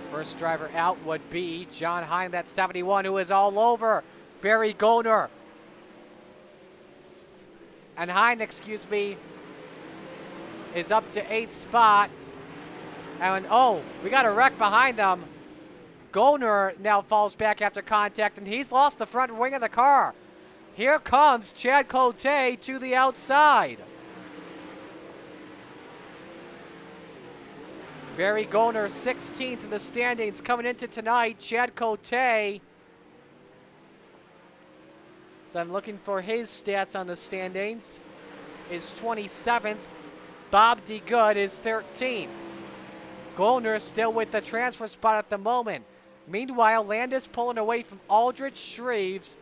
First driver out would be John Hine, that 71, who is all over Barry Goldner. And Hine, excuse me, is up to 8th spot. And oh, we got a wreck behind them. Goldner now falls back after contact, and he's lost the front wing of the car. Here comes Chad Cote to the outside. Barry Goldner, 16th in the standings coming into tonight. Chad Cote. So I'm looking for his stats on the standings. Is 27th. Bob DeGood is 13th. Goldner still with the transfer spot at the moment. Meanwhile, Landis pulling away from Aldrich, Shreves,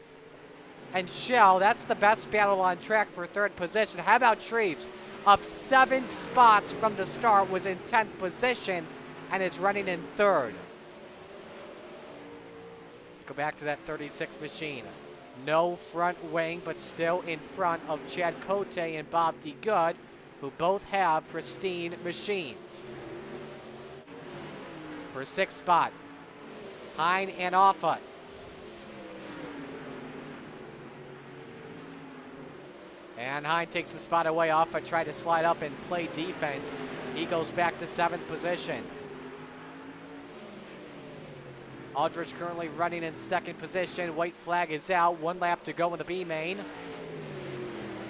and Shell. That's the best battle on track for 3rd position. How about Shreves? Up 7 spots from the start, was in 10th position, and is running in 3rd. Let's go back to that 36 machine. No front wing, but still in front of Chad Cote and Bob DeGood, who both have pristine machines. For 6th spot, Hine and Offutt. And Hine takes the spot away. Offutt tried to slide up and play defense. He goes back to 7th position. Aldrich currently running in 2nd position. White flag is out. 1 lap to go in the B main.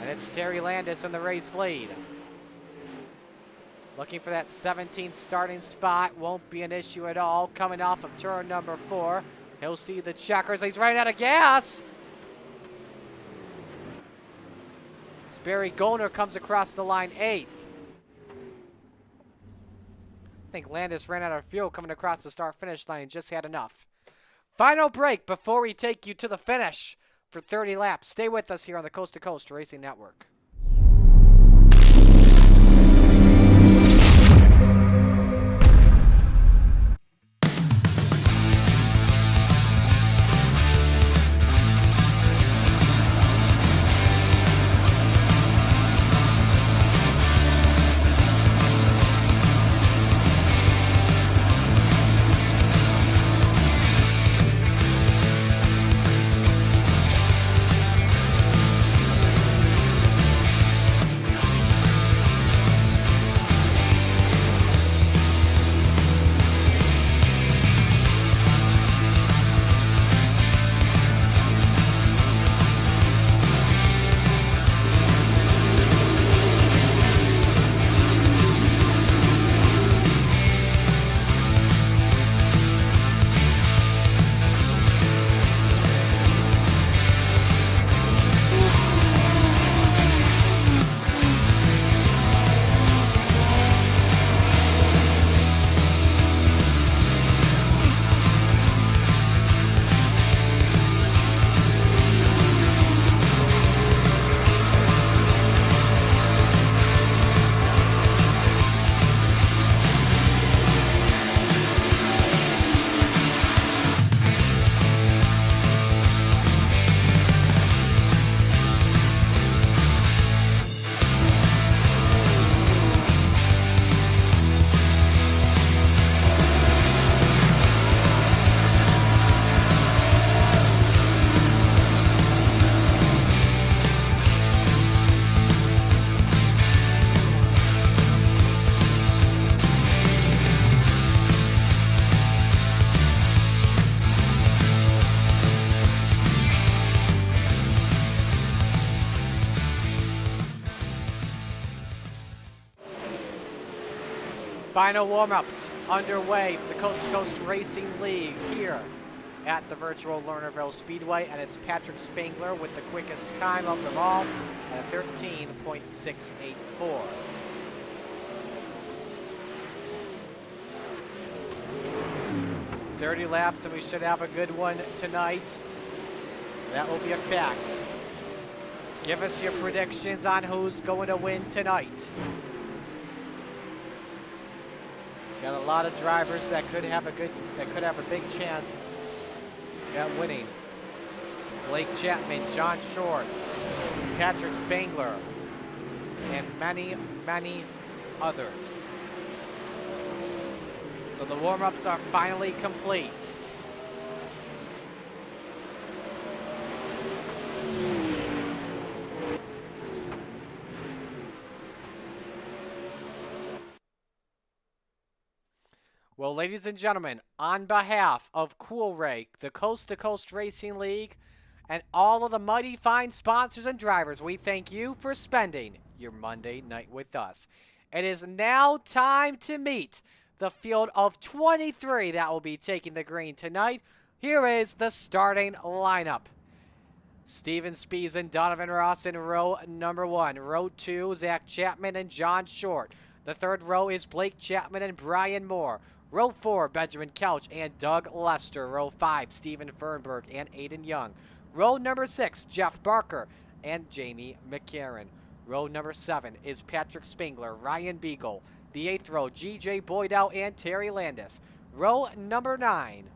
And it's Terry Landis in the race lead. Looking for that 17th starting spot. Won't be an issue at all. Coming off of turn number 4. He'll see the checkers. He's running out of gas. Barry Goldner comes across the line 8th. I think Landis ran out of fuel coming across the start-finish line and just had enough. Final break before we take you to the finish for 30 laps. Stay with us here on the Coast to Coast Racing Network. Final warm-ups underway for the Coast to Coast Racing League here at the virtual Lernerville Speedway, and it's Patrick Spangler with the quickest time of them all at a 13.684. "30 laps, and we should have a good one tonight. That will be a fact. Give us your predictions on who's going to win tonight. Got a lot of drivers that could have a big chance at winning. Blake Chapman, John Short, Patrick Spangler, and many, many others. So the warm-ups are finally complete. Well, ladies and gentlemen, on behalf of Cool Rake, the Coast to Coast Racing League, and all of the mighty fine sponsors and drivers, we thank you for spending your Monday night with us. It is now time to meet the field of 23 that will be taking the green tonight. Here is the starting lineup. Steven Spees and Donovan Ross in row number 1. Row 2, Zach Chapman and John Short. The third row is Blake Chapman and Brian Moore. Row 4, Benjamin Couch and Doug Lester. Row 5, Stephen Fernberg and Aiden Young. Row number 6, Jeff Barker and Jamie McCarran. Row number 7 is Patrick Spangler, Ryan Beagle. The 8th row, G.J. Boydow and Terry Landis. Row number 9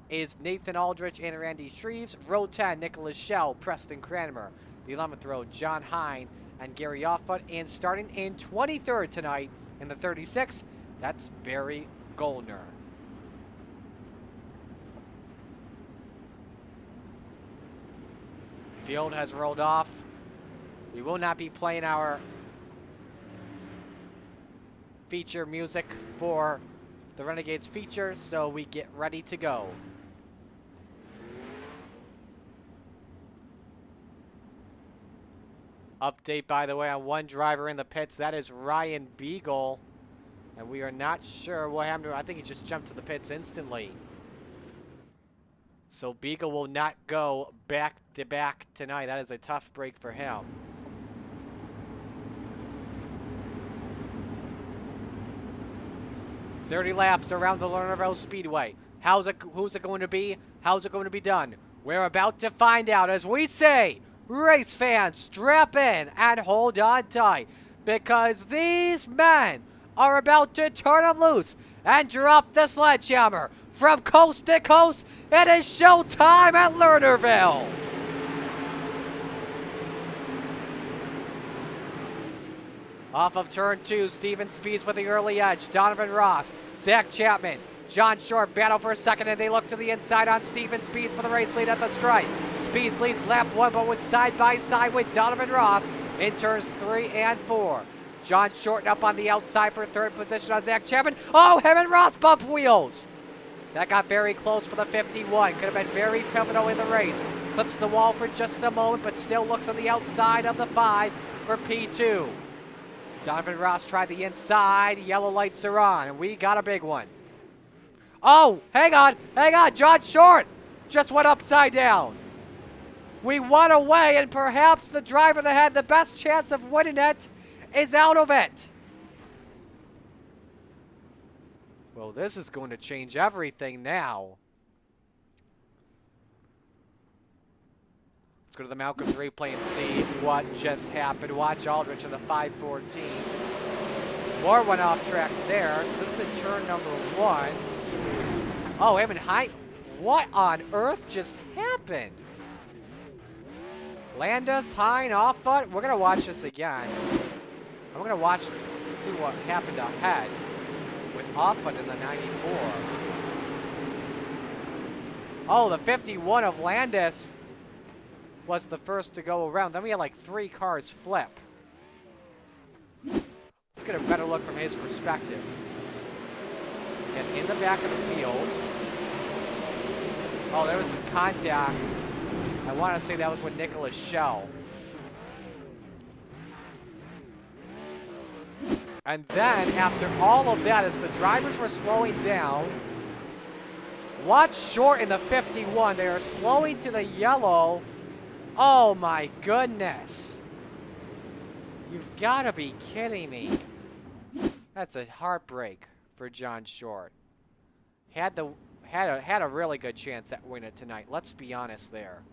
is Nathan Aldrich and Randy Shreves. Row 10, Nicholas Schell, Preston Cranmer. The 11th row, John Hine and Gary Offut. And starting in 23rd tonight in the 36, that's Barry Goldner. Field has rolled off. We will not be playing our feature music for the Renegades feature, so we get ready to go. Update, by the way, on one driver in the pits. That is Ryan Beagle. And we are not sure what happened to him. I think he just jumped to the pits instantly. So Beagle will not go back-to-back tonight. That is a tough break for him. "30 laps around the Lernerville Speedway. Who's it going to be? How's it going to be done? We're about to find out. As we say, race fans, strap in and hold on tight, because these men are about to turn them loose and drop the sledgehammer. From coast to coast, it is showtime at Lernerville. Off of turn 2, Steven Speeds with the early edge. Donovan Ross, Zach Chapman, John Short battle for a second, and they look to the inside on Steven Speeds for the race lead at the stripe. Speeds leads lap 1, but was side by side with Donovan Ross in turns 3 and 4. John Short up on the outside for third position on Zach Chapman. Oh, him and Ross bump wheels. That got very close for the 51. Could have been very pivotal in the race. Clips the wall for just a moment, but still looks on the outside of the 5 for P2. Donovan Ross tried the inside. Yellow lights are on, and we got a big one. Oh, hang on. John Short just went upside down. We won away, and perhaps the driver that had the best chance of winning it is out of it. Well, this is going to change everything now. Let's go to the Malcolm replay and see what just happened. Watch Aldrich in the 514. Moore went off track there, so this is in turn number 1. Oh, him and Hine. What on earth just happened? Landis, Hine, Offut. We're going to watch this again. I'm going to watch, see what happened ahead with Offut in the 94. Oh, the 51 of Landis was the first to go around. Then we had like 3 cars flip. Let's get a better look from his perspective. And in the back of the field. Oh, there was some contact. I want to say that was with Nicholas Schell. And then, after all of that, as the drivers were slowing down, watch Short in the 51. They are slowing to the yellow. Oh, my goodness. You've got to be kidding me. That's a heartbreak for John Short. Had a really good chance at winning it tonight. Let's be honest there.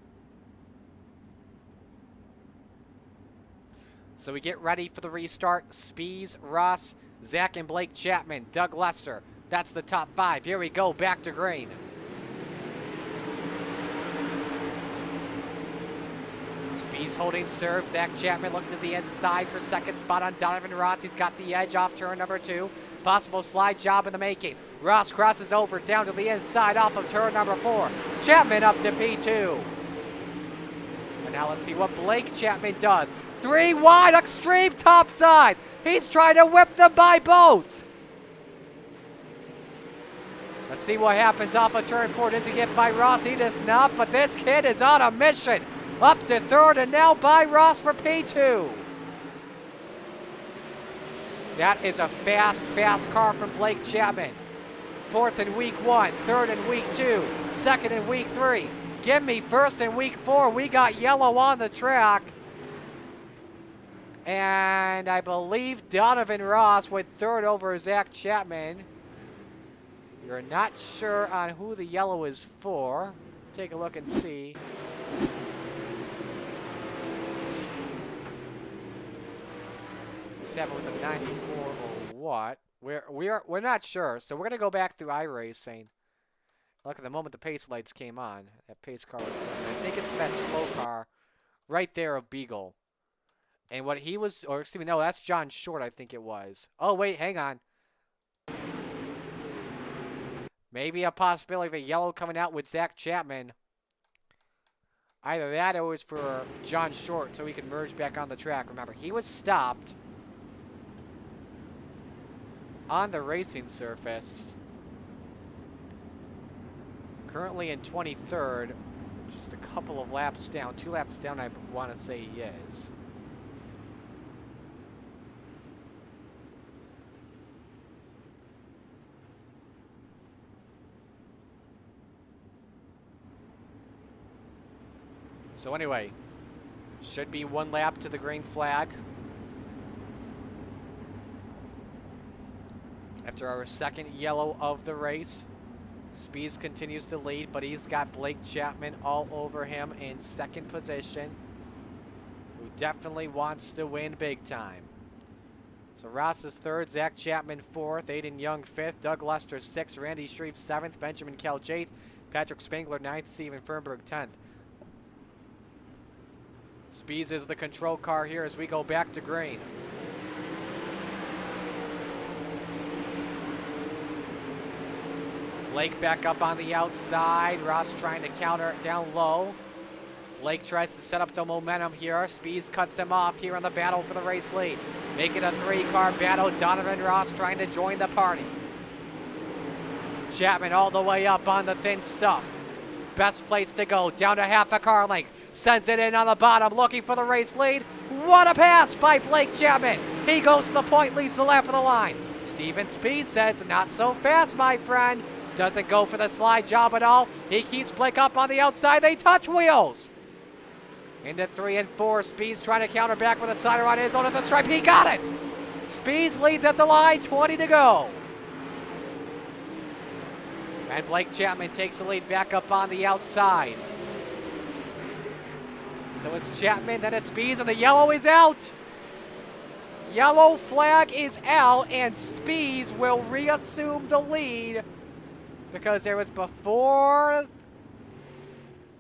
So we get ready for the restart. Spees, Ross, Zach and Blake Chapman, Doug Lester. That's the top 5. Here we go, back to green. Spees holding serve. Zach Chapman looking to the inside for second spot on Donovan Ross. He's got the edge off turn number 2. Possible slide job in the making. Ross crosses over down to the inside off of turn number 4. Chapman up to P2. And now let's see what Blake Chapman does. 3 wide, extreme top side. He's trying to whip them by both. Let's see what happens off of turn 4. Does he get by Ross? He does not, but this kid is on a mission. Up to third and now by Ross for P2. That is a fast car from Blake Chapman. 4th in week 1, 3rd in week 2, 2nd in week 3. Give me 1st in week 4. We got yellow on the track. And I believe Donovan Ross with 3rd over Zach Chapman. You're not sure on who the yellow is for. Take a look and see. This happened with a 94 or what? We're not sure, so we're gonna go back through iRacing. Look, at the moment the pace lights came on, that pace car was working. I think it's for that slow car right there of Beagle. And what he was, or excuse me, no, that's John Short, I think it was. Oh, wait, hang on. Maybe a possibility of a yellow coming out with Zach Chapman. Either that or it was for John Short so he could merge back on the track. Remember, he was stopped on the racing surface. Currently in 23rd. Just a couple of laps down. 2 laps down, I want to say he is. So anyway, should be 1 lap to the green flag. After our 2nd yellow of the race. Spees continues to lead, but he's got Blake Chapman all over him in second position, who definitely wants to win big time. So Ross is third, Zach Chapman fourth, Aiden Young fifth, Doug Lester sixth, Randy Shreve seventh, Benjamin Kelch eighth, Patrick Spangler ninth, Steven Fernberg 10th. Spees is the control car here as we go back to green. Blake back up on the outside. Ross trying to counter down low. Blake tries to set up the momentum here. Spees cuts him off here in the battle for the race lead. Make it a three-car battle. Donovan Ross trying to join the party. Chapman all the way up on the thin stuff. Best place to go. Down to half a car length. Sends it in on the bottom, looking for the race lead. What a pass by Blake Chapman. He goes to the point, leads the lap of the line. Steven Spees says, not so fast, my friend. Doesn't go for the slide job at all. He keeps Blake up on the outside. They touch wheels. Into 3 and 4. Spees trying to counter back with a slider on his own at the stripe. He got it. Spees leads at the line, 20 to go. And Blake Chapman takes the lead back up on the outside. So it's Chapman, then it's Spees, and the yellow is out. Yellow flag is out, and Spees will reassume the lead because there was before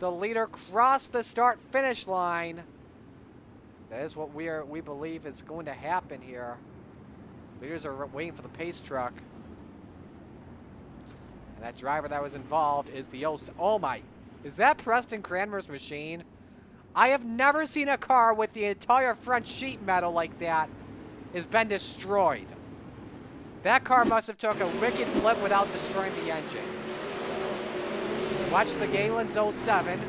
the leader crossed the start-finish line. That is what we believe is going to happen here. Leaders are waiting for the pace truck. And that driver that was involved is the oh my, is that Preston Cranmer's machine? I have never seen a car with the entire front sheet metal like that has been destroyed. That car must have took a wicked flip without destroying the engine. Watch the Galen's 07.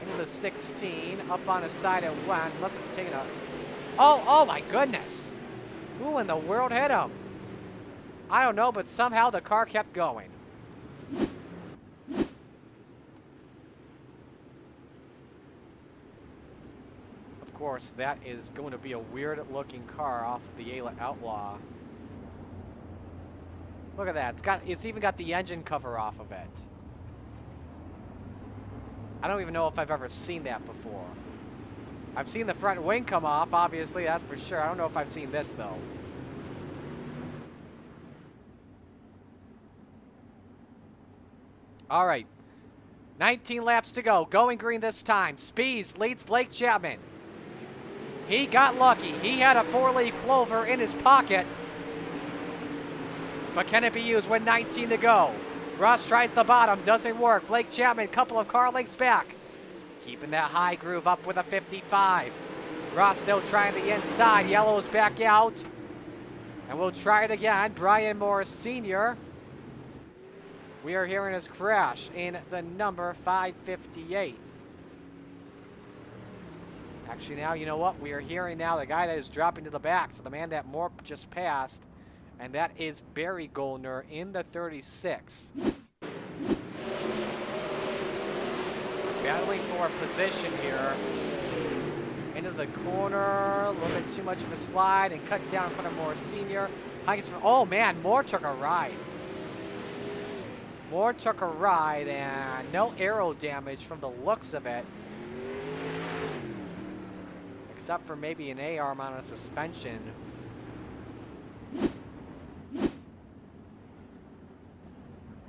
Into the 16. Up on the side it went. Must have taken a... Oh my goodness. Who in the world hit him? I don't know, but somehow the car kept going. Of course, that is going to be a weird-looking car off of the Outlaw. Look at that. It's even got the engine cover off of it. I don't even know if I've ever seen that before. I've seen the front wing come off, obviously, that's for sure. I don't know if I've seen this, though. All right. 19 laps to go. Going green this time. Spees leads Blake Chapman. He got lucky. He had a 4-leaf clover in his pocket. But can it be used with 19 to go? Ross tries the bottom. Doesn't work. Blake Chapman, couple of car lengths back. Keeping that high groove up with a 55. Ross still trying the inside. Yellow's back out. And we'll try it again. Brian Morris Sr. We are hearing his crash in the number 558. Actually, now, you know what? We are hearing now the guy that is dropping to the back. So the man that Moore just passed. And that is Barry Goldner in the 36. Battling for a position here. Into the corner. A little bit too much of a slide. And cut down in front of Moore Sr. Oh, man. Moore took a ride. Moore took a ride. And no aero damage from the looks of it. Except for maybe an A-arm on a suspension.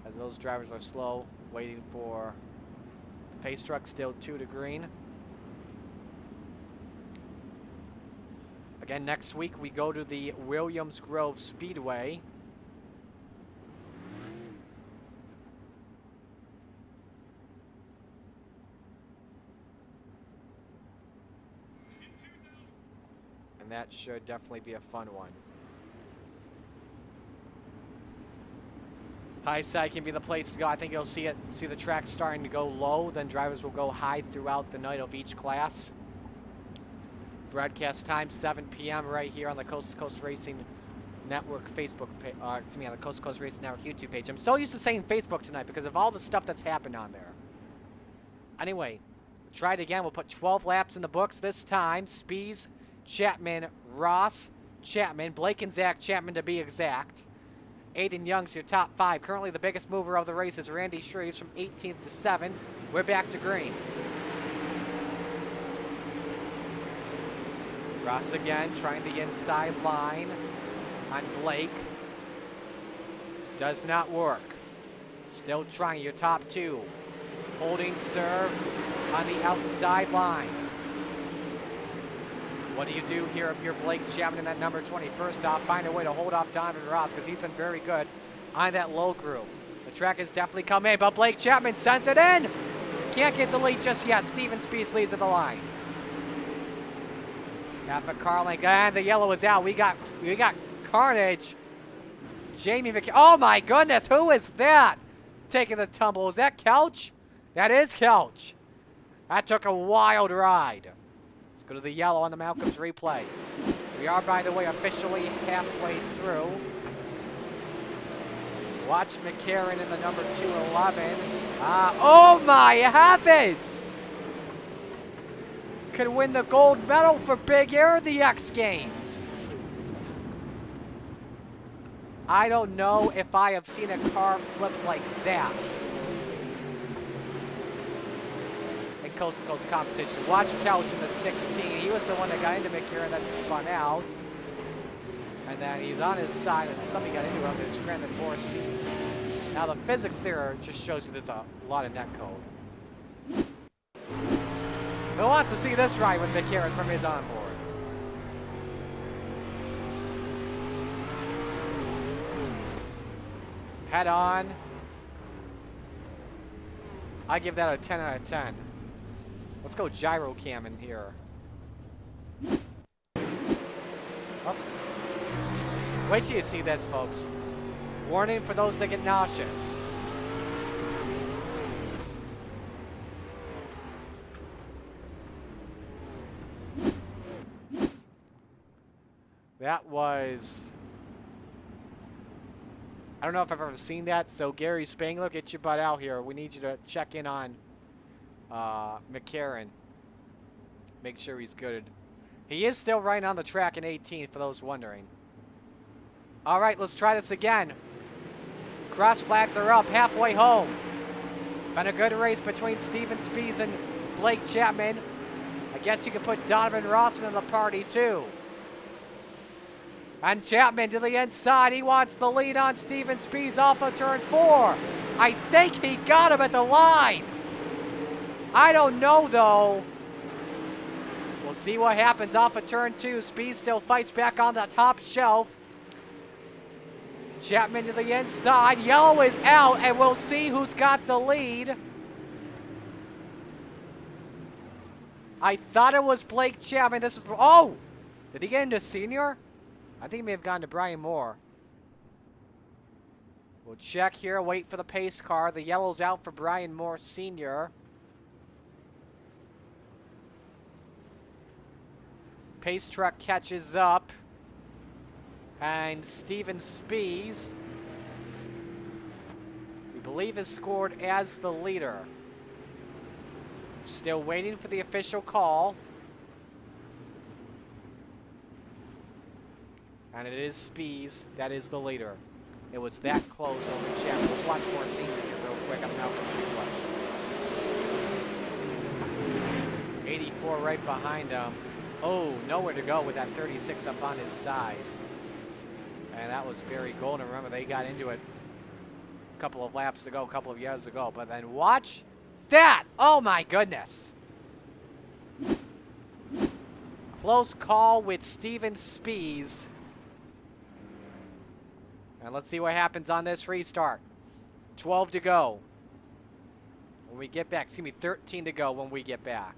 As those drivers are slow, waiting for the pace truck, still 2 to green. Again, next week we go to the Williams Grove Speedway. And that should definitely be a fun one. High side can be the place to go. I think you'll see the track starting to go low, then drivers will go high throughout the night of each class. Broadcast time 7 p.m. right here on the Coast2Coast Racing Network Facebook page. On the Coast2Coast Racing Network YouTube page. I'm so used to saying Facebook tonight because of all the stuff that's happened on there. Anyway, try it again. We'll put 12 laps in the books this time. Spees, Chapman, Ross, Chapman, Blake and Zach Chapman to be exact. Aiden Young's your top 5. Currently the biggest mover of the race is Randy Shreves from 18th to 7. We're back to green. Ross again trying the inside line on Blake. Does not work. Still trying your top 2. Holding serve on the outside line. What do you do here if you're Blake Chapman in that number 20? First off, find a way to hold off Donovan Ross because he's been very good on that low groove. The track has definitely come in, but Blake Chapman sends it in. Can't get the lead just yet. Steven Spees leads at the line. Half a car length, and the yellow is out. We got carnage. Jamie McCarron. Oh my goodness, who is that taking the tumble? Is that Couch? That is Couch. That took a wild ride. Let's go to the yellow on the Malcolm's replay. We are, by the way, officially halfway through. Watch McCarron in the number 211. Oh my heavens! Could win the gold medal for Big Air of the X Games. I don't know if I have seen a car flip like that in Coast to Coast competition. Watch Couch in the 16. He was the one that got into McCarron that spun out. And then he's on his side and somebody got into him. There's granted more seat. Now the physics there just shows you there's a lot of net code. Who wants to see this ride with McCarron from his onboard? Head on. I give that a 10 out of 10. Let's go gyro cam in here. Oops. Wait till you see this, folks. Warning for those that get nauseous. That was... I don't know if I've ever seen that, so Gary Spangler, get your butt out here. We need you to check in on McCarron. Make sure he's good. He is still right on the track in 18th, for those wondering. All right, let's try this again. Cross flags are up, halfway home. Been a good race between Steven Spees and Blake Chapman. I guess you could put Donovan Rawson in the party, too. And Chapman to the inside. He wants the lead on Steven Spees off of turn 4. I think he got him at the line. I don't know, though. We'll see what happens off of turn 2. Spees still fights back on the top shelf. Chapman to the inside. Yellow is out, and we'll see who's got the lead. I thought it was Blake Chapman. This is... Oh! Did he get into senior? I think he may have gone to Brian Moore. We'll check here, wait for the pace car. The yellow's out for Brian Moore Sr. Pace truck catches up. And Steven Spees, we believe, is scored as the leader. Still waiting for the official call. And it is Spees that is the leader. It was that close over Chapman. Let's watch more senior here real quick. I'm now replay. 84 right behind him. Oh, nowhere to go with that 36 up on his side. And that was Barry Golden. Remember, they got into it a couple of laps ago, a couple of years ago. But then watch that. Oh, my goodness. Close call with Steven Spees. And let's see what happens on this restart. 12 to go. When we get back. Excuse me, 13 to go when we get back.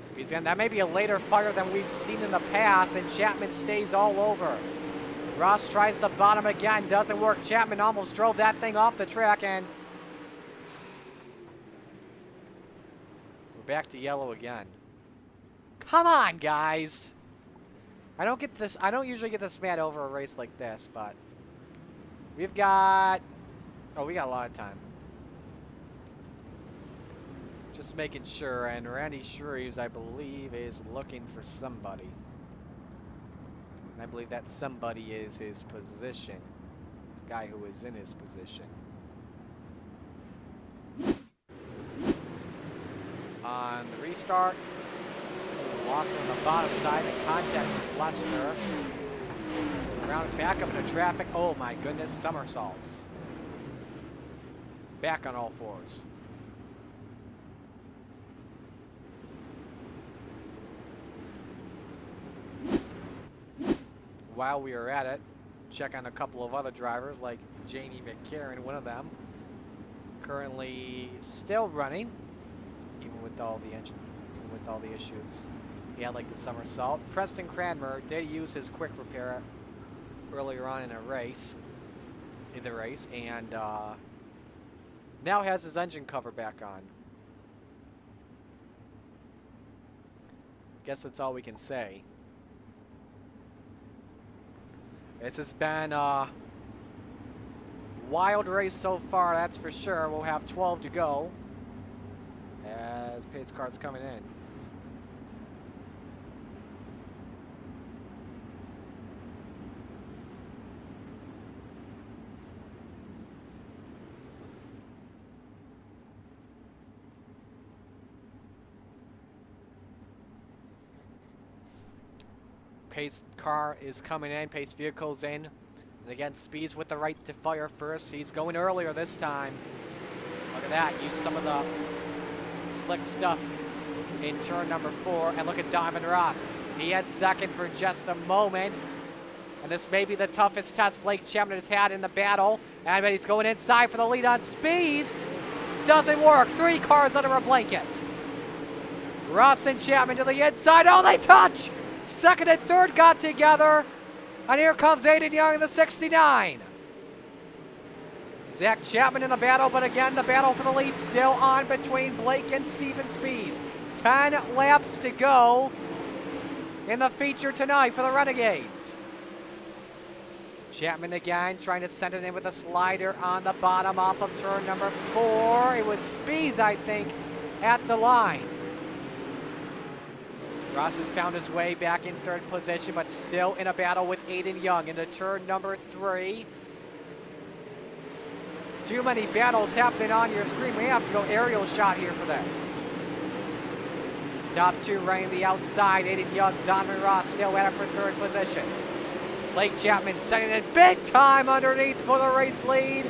Spees again. That may be a later fire than we've seen in the past, and Chapman stays all over. Ross tries the bottom again. Doesn't work. Chapman almost drove that thing off the track, and we're back to yellow again. Come on, guys. I don't get this. I don't usually get this mad over a race like this, but we've got... Oh, we got a lot of time. Just making sure, and Randy Shreves, I believe, is looking for somebody. And I believe that somebody is his position. Guy who is in his position. On the restart, lost it on the bottom side in contact with Lester. It's around back up into traffic. Oh my goodness, somersaults. Back on all fours. While we are at it, check on a couple of other drivers like Jamie McCarron, one of them. Currently still running, even with all the engine, with all the issues. He had like the somersault. Preston Cranmer did use his quick repair earlier on in the race, and now has his engine cover back on. Guess that's all we can say. This has been a wild race so far, that's for sure. We'll have 12 to go as pace car's coming in. Pace car is coming in, pace vehicle's in. And again, Speeds with the right to fire first. He's going earlier this time. Look at that, use some of the slick stuff in turn number 4. And look at Donovan Ross. He had second for just a moment. And this may be the toughest test Blake Chapman has had in the battle. And he's going inside for the lead on Speeds. Doesn't work, 3 cars under a blanket. Ross and Chapman to the inside, oh, they touch! Second and third got together. And here comes Aiden Young in the 69. Zach Chapman in the battle, but again, the battle for the lead still on between Blake and Steven Spees. 10 laps to go in the feature tonight for the Renegades. Chapman again trying to send it in with a slider on the bottom off of turn number 4. It was Spees, I think, at the line. Ross has found his way back in third position, but still in a battle with Aiden Young into turn number 3. Too many battles happening on your screen. We have to go aerial shot here for this. Top 2 running the outside. Aiden Young, Donovan Ross still at it for third position. Blake Chapman setting it big time underneath for the race lead.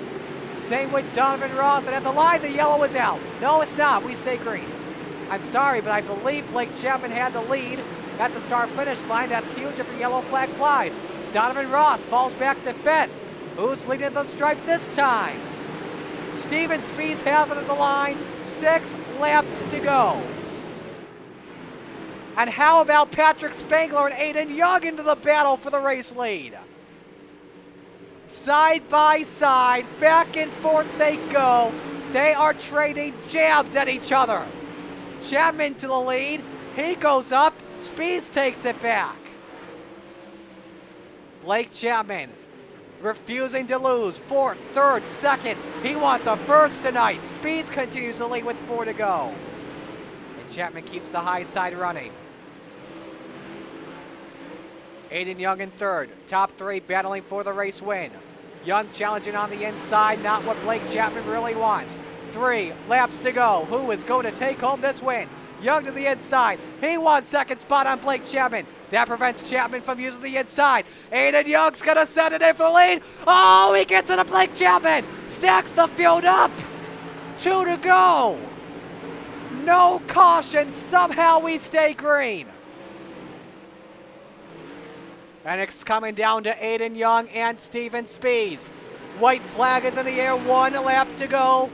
Same with Donovan Ross, and at the line, the yellow is out. No, it's not. We stay green. I'm sorry, but I believe Blake Chapman had the lead at the start-finish line. That's huge if the yellow flag flies. Donovan Ross falls back to 5th. Who's leading the stripe this time? Steven Spees has it at the line. 6 laps to go. And how about Patrick Spangler and Aiden Young into the battle for the race lead? Side by side, back and forth they go. They are trading jabs at each other. Chapman to the lead. He goes up. Speeds takes it back. Blake Chapman refusing to lose. 4th, 3rd, 2nd. He wants a first tonight. Speeds continues to lead with 4 to go. And Chapman keeps the high side running. Aiden Young in 3rd. Top 3 battling for the race win. Young challenging on the inside. Not what Blake Chapman really wants. 3 laps to go. Who is going to take home this win? Young to the inside. He won 2nd spot on Blake Chapman. That prevents Chapman from using the inside. Aiden Young's going to send it in for the lead. Oh, he gets it to Blake Chapman. Stacks the field up. 2 to go. No caution. Somehow we stay green. And it's coming down to Aiden Young and Steven Spees. White flag is in the air. 1 lap to go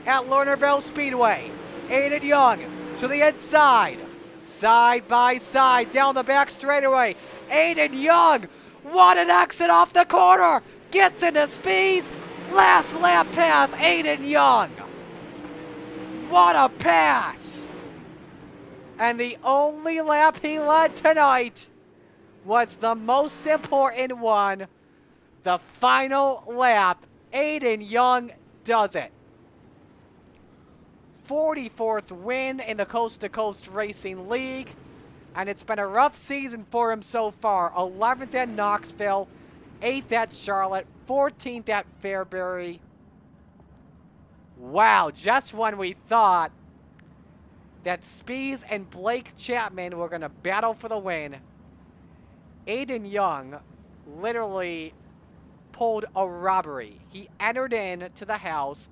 at Lernerville Speedway. Aiden Young to the inside. Side by side down the back straightaway. Aiden Young, what an exit off the corner. Gets into Speeds. Last lap pass, Aiden Young. What a pass. And the only lap he led tonight was the most important one. The final lap. Aiden Young does it. 44th win in the Coast to Coast Racing League. And it's been a rough season for him so far. 11th at Knoxville, 8th at Charlotte, 14th at Fairbury. Wow, just when we thought that Spees and Blake Chapman were going to battle for the win, Aiden Young literally pulled a robbery. He entered into the house,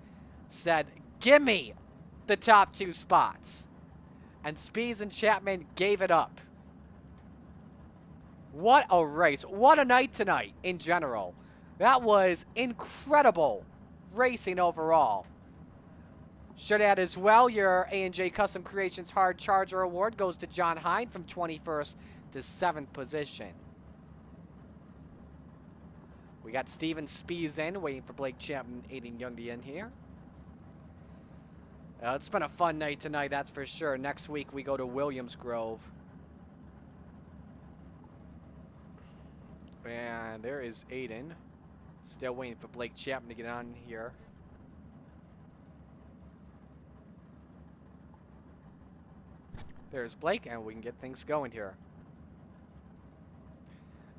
said, "Give me the top 2 spots." And Spees and Chapman gave it up. What a race. What a night tonight in general. That was incredible racing overall. Should add as well, your A&J Custom Creations Hard Charger Award goes to John Hine from 21st to 7th position. We got Steven Spees in, waiting for Blake Chapman, Aiden Young to in here. It's been a fun night tonight, that's for sure. Next week we go to Williams Grove. And there is Aiden. Still waiting for Blake Chapman to get on here. There's Blake, and we can get things going here.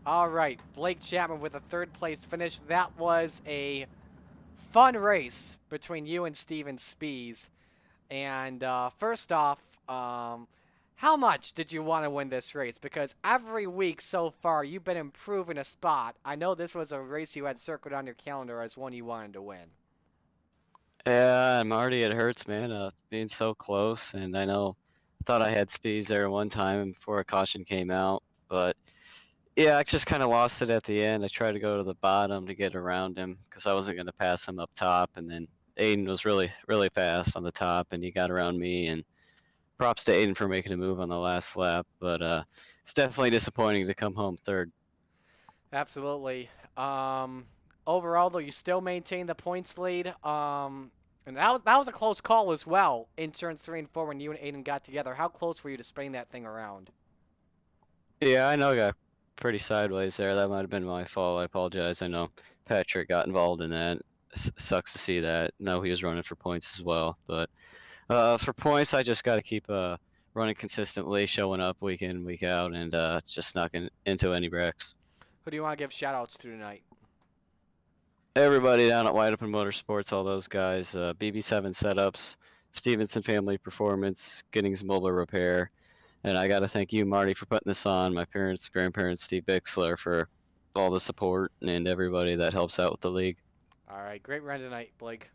All right, Blake Chapman with a 3rd place finish. That was a fun race between you and Steven Spees. And first off, how much did you want to win this race? Because every week so far, you've been improving a spot. I know this was a race you had circled on your calendar as one you wanted to win. Yeah, Marty, it hurts, man, being so close. And I thought I had Speeds there one time before a caution came out. But, yeah, I just kind of lost it at the end. I tried to go to the bottom to get around him because I wasn't going to pass him up top. And then Aiden was really, really fast on the top, and he got around me. And props to Aiden for making a move on the last lap. But it's definitely disappointing to come home 3rd. Absolutely. Overall, though, you still maintain the points lead. And that was a close call as well in turns 3 and 4 when you and Aiden got together. How close were you to spinning that thing around? Yeah, I know I got pretty sideways there. That might have been my fault. I apologize. I know Patrick got involved in that. Sucks to see that. No, he was running for points as well. But for points, I just got to keep running consistently, showing up week in, week out, and just not getting into any wrecks. Who do you want to give shout-outs to tonight? Everybody down at Wide Open Motorsports, all those guys, BB7 Setups, Stevenson Family Performance, Giddings Mobile Repair, and I got to thank you, Marty, for putting this on, my parents, grandparents, Steve Bixler, for all the support, and everybody that helps out with the league. All right, great run tonight, Blake.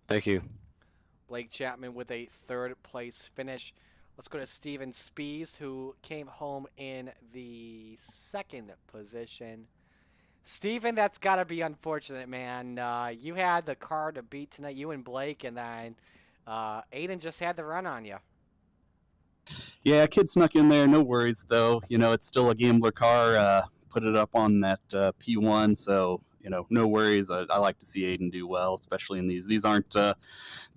Thank you. Blake Chapman with a 3rd place finish. Let's go to Steven Spees, who came home in the 2nd position. Steven, that's got to be unfortunate, man. You had the car to beat tonight, you and Blake, and then Aiden just had the run on you. Yeah, kid snuck in there. No worries, though. It's still a gambler car. Put it up on that P1, so, no worries. I like to see Aiden do well, especially in these. These aren't, the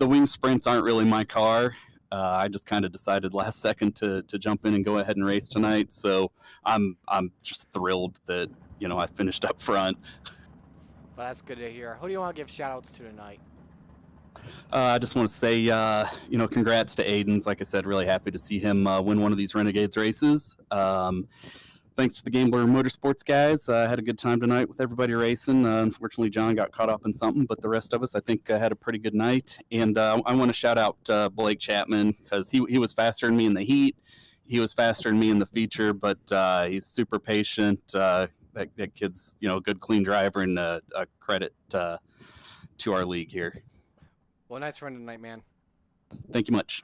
wing sprints aren't really my car. I just kind of decided last second to jump in and go ahead and race tonight, so I'm just thrilled that I finished up front. Well, that's good to hear. Who do you want to give shout-outs to tonight? I just want to say, congrats to Aiden's. Like I said, really happy to see him win one of these Renegades races. Thanks to the Gambler Motorsports guys. I had a good time tonight with everybody racing. Unfortunately, John got caught up in something, but the rest of us, I think, had a pretty good night. And I want to shout out Blake Chapman because he was faster than me in the heat. He was faster than me in the feature, but he's super patient. That kid's, a good, clean driver, and a credit to our league here. Well, nice run tonight, man. Thank you much.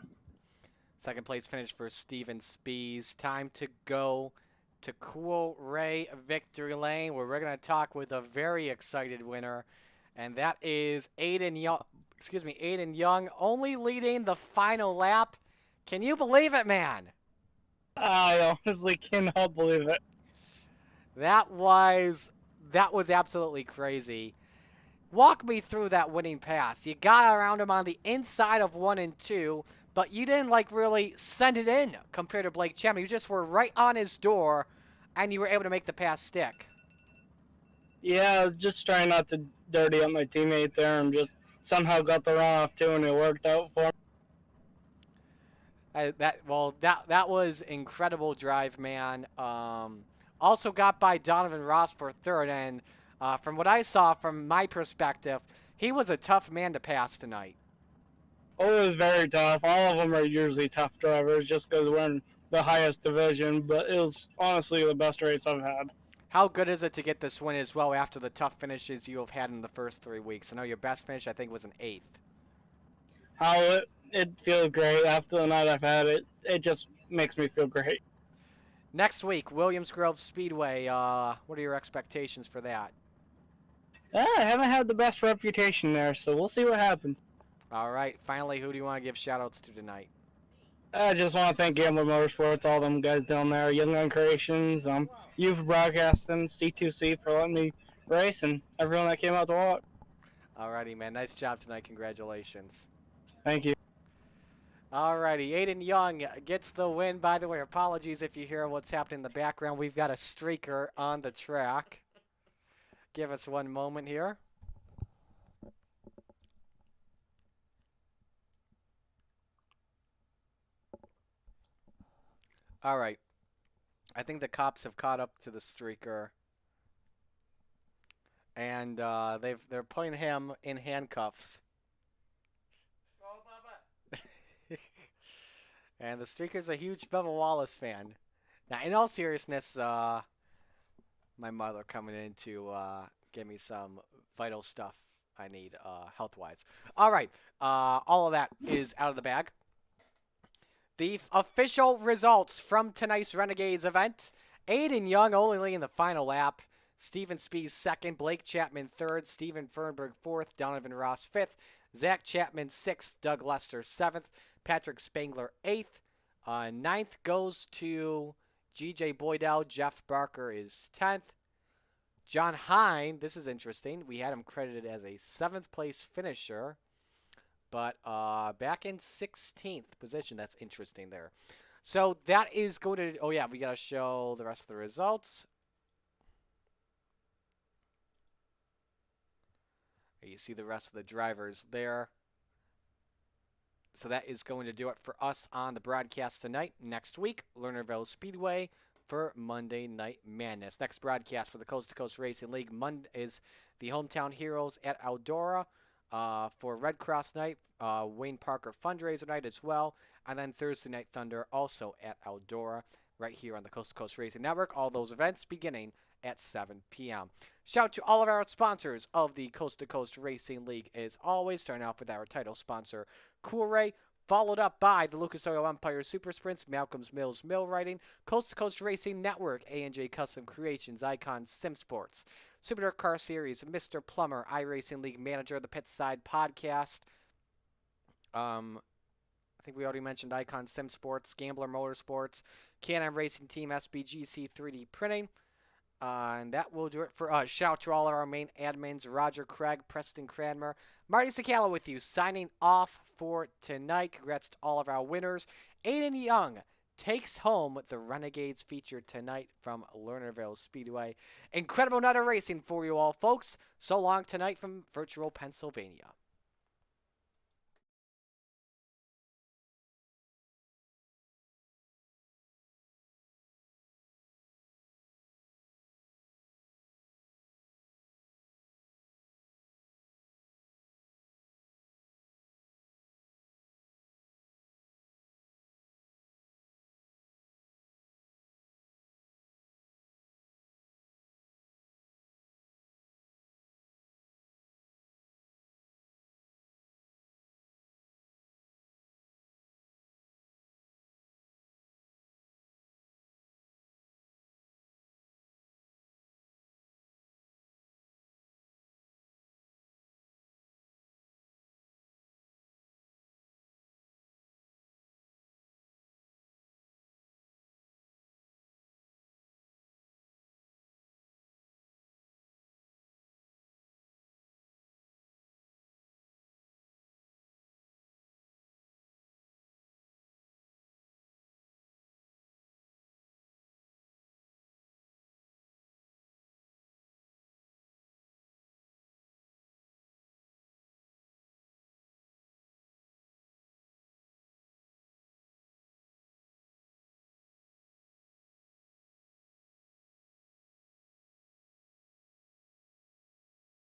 2nd place finish for Steven Spees. Time to go to Cool Ray Victory Lane, where we're going to talk with a very excited winner, and that is Aiden Young. Aiden Young, only leading the final lap. Can you believe it, man? I honestly cannot believe it. That was absolutely crazy. Walk me through that winning pass. You got around him on the inside of 1 and 2, but you didn't really send it in compared to Blake Chapman. You just were right on his door, and you were able to make the pass stick. Yeah, I was just trying not to dirty up my teammate there, and just somehow got the run off too, and it worked out for me. That was incredible drive, man. Also got by Donovan Ross for third, and from what I saw from my perspective, he was a tough man to pass tonight. Oh, it was very tough. All of them are usually tough drivers just because we're in the highest division, but it was honestly the best race I've had. How good is it to get this win as well after the tough finishes you have had in the first 3 weeks? I know your best finish, I think, was an 8th. It feels great after the night I've had. It just makes me feel great. Next week, Williams Grove Speedway. What are your expectations for that? I haven't had the best reputation there, so we'll see what happens. All right. Finally, who do you want to give shout-outs to tonight? I just want to thank Gambler Motorsports, all them guys down there, Young Gun Creations, Youth Broadcasting, C2C for letting me race, and everyone that came out to watch. All righty, man. Nice job tonight. Congratulations. Thank you. Alrighty, Aiden Young gets the win. By the way, apologies if you hear what's happening in the background. We've got a streaker on the track. Give us one moment here. All right. I think the cops have caught up to the streaker. And they're putting him in handcuffs. And the streaker's a huge Bubba Wallace fan. Now, in all seriousness, my mother coming in to give me some vital stuff I need health-wise. All right, all of that is out of the bag. The official results from tonight's Renegades event. Aiden Young only leading the final lap. Stephen Spees second. Blake Chapman third. Steven Fernberg fourth. Donovan Ross fifth. Zach Chapman sixth. Doug Lester seventh. Patrick Spangler 8th. 9th goes to G.J. Boydell. Jeff Barker is 10th. John Hine, this is interesting. We had him credited as a 7th place finisher, but back in 16th position. That's interesting there. So that is going to, oh yeah, we got to show the rest of the results. You see the rest of the drivers there. So that is going to do it for us on the broadcast tonight. Next week, Lernerville Speedway for Monday Night Madness. Next broadcast for the Coast to Coast Racing League Monday is the Hometown Heroes at Eldora for Red Cross Night, Wayne Parker Fundraiser Night as well, and then Thursday Night Thunder also at Eldora right here on the Coast to Coast Racing Network. All those events beginning at 7 p.m. Shout out to all of our sponsors of the Coast to Coast Racing League as always, starting off with our title sponsor, Coolray, followed up by the Lucas Oil Empire Super Sprints, Malcolm's Mills Mill Riding, Coast to Coast Racing Network, A&J Custom Creations, Icon Sim Sports, Superdark Car Series, Mr. Plummer, iRacing League Manager, the Pitside Podcast. I think we already mentioned Icon Sim Sports, Gambler Motorsports, Can-Am Racing Team, SBGC 3D Printing. And that will do it for us. Shout out to all of our main admins, Roger Craig, Preston Cranmer, Marty Sakala with you, signing off for tonight. Congrats to all of our winners. Aiden Young takes home the Renegades feature tonight from Lernerville Speedway. Incredible night of racing for you all, folks. So long tonight from virtual Pennsylvania.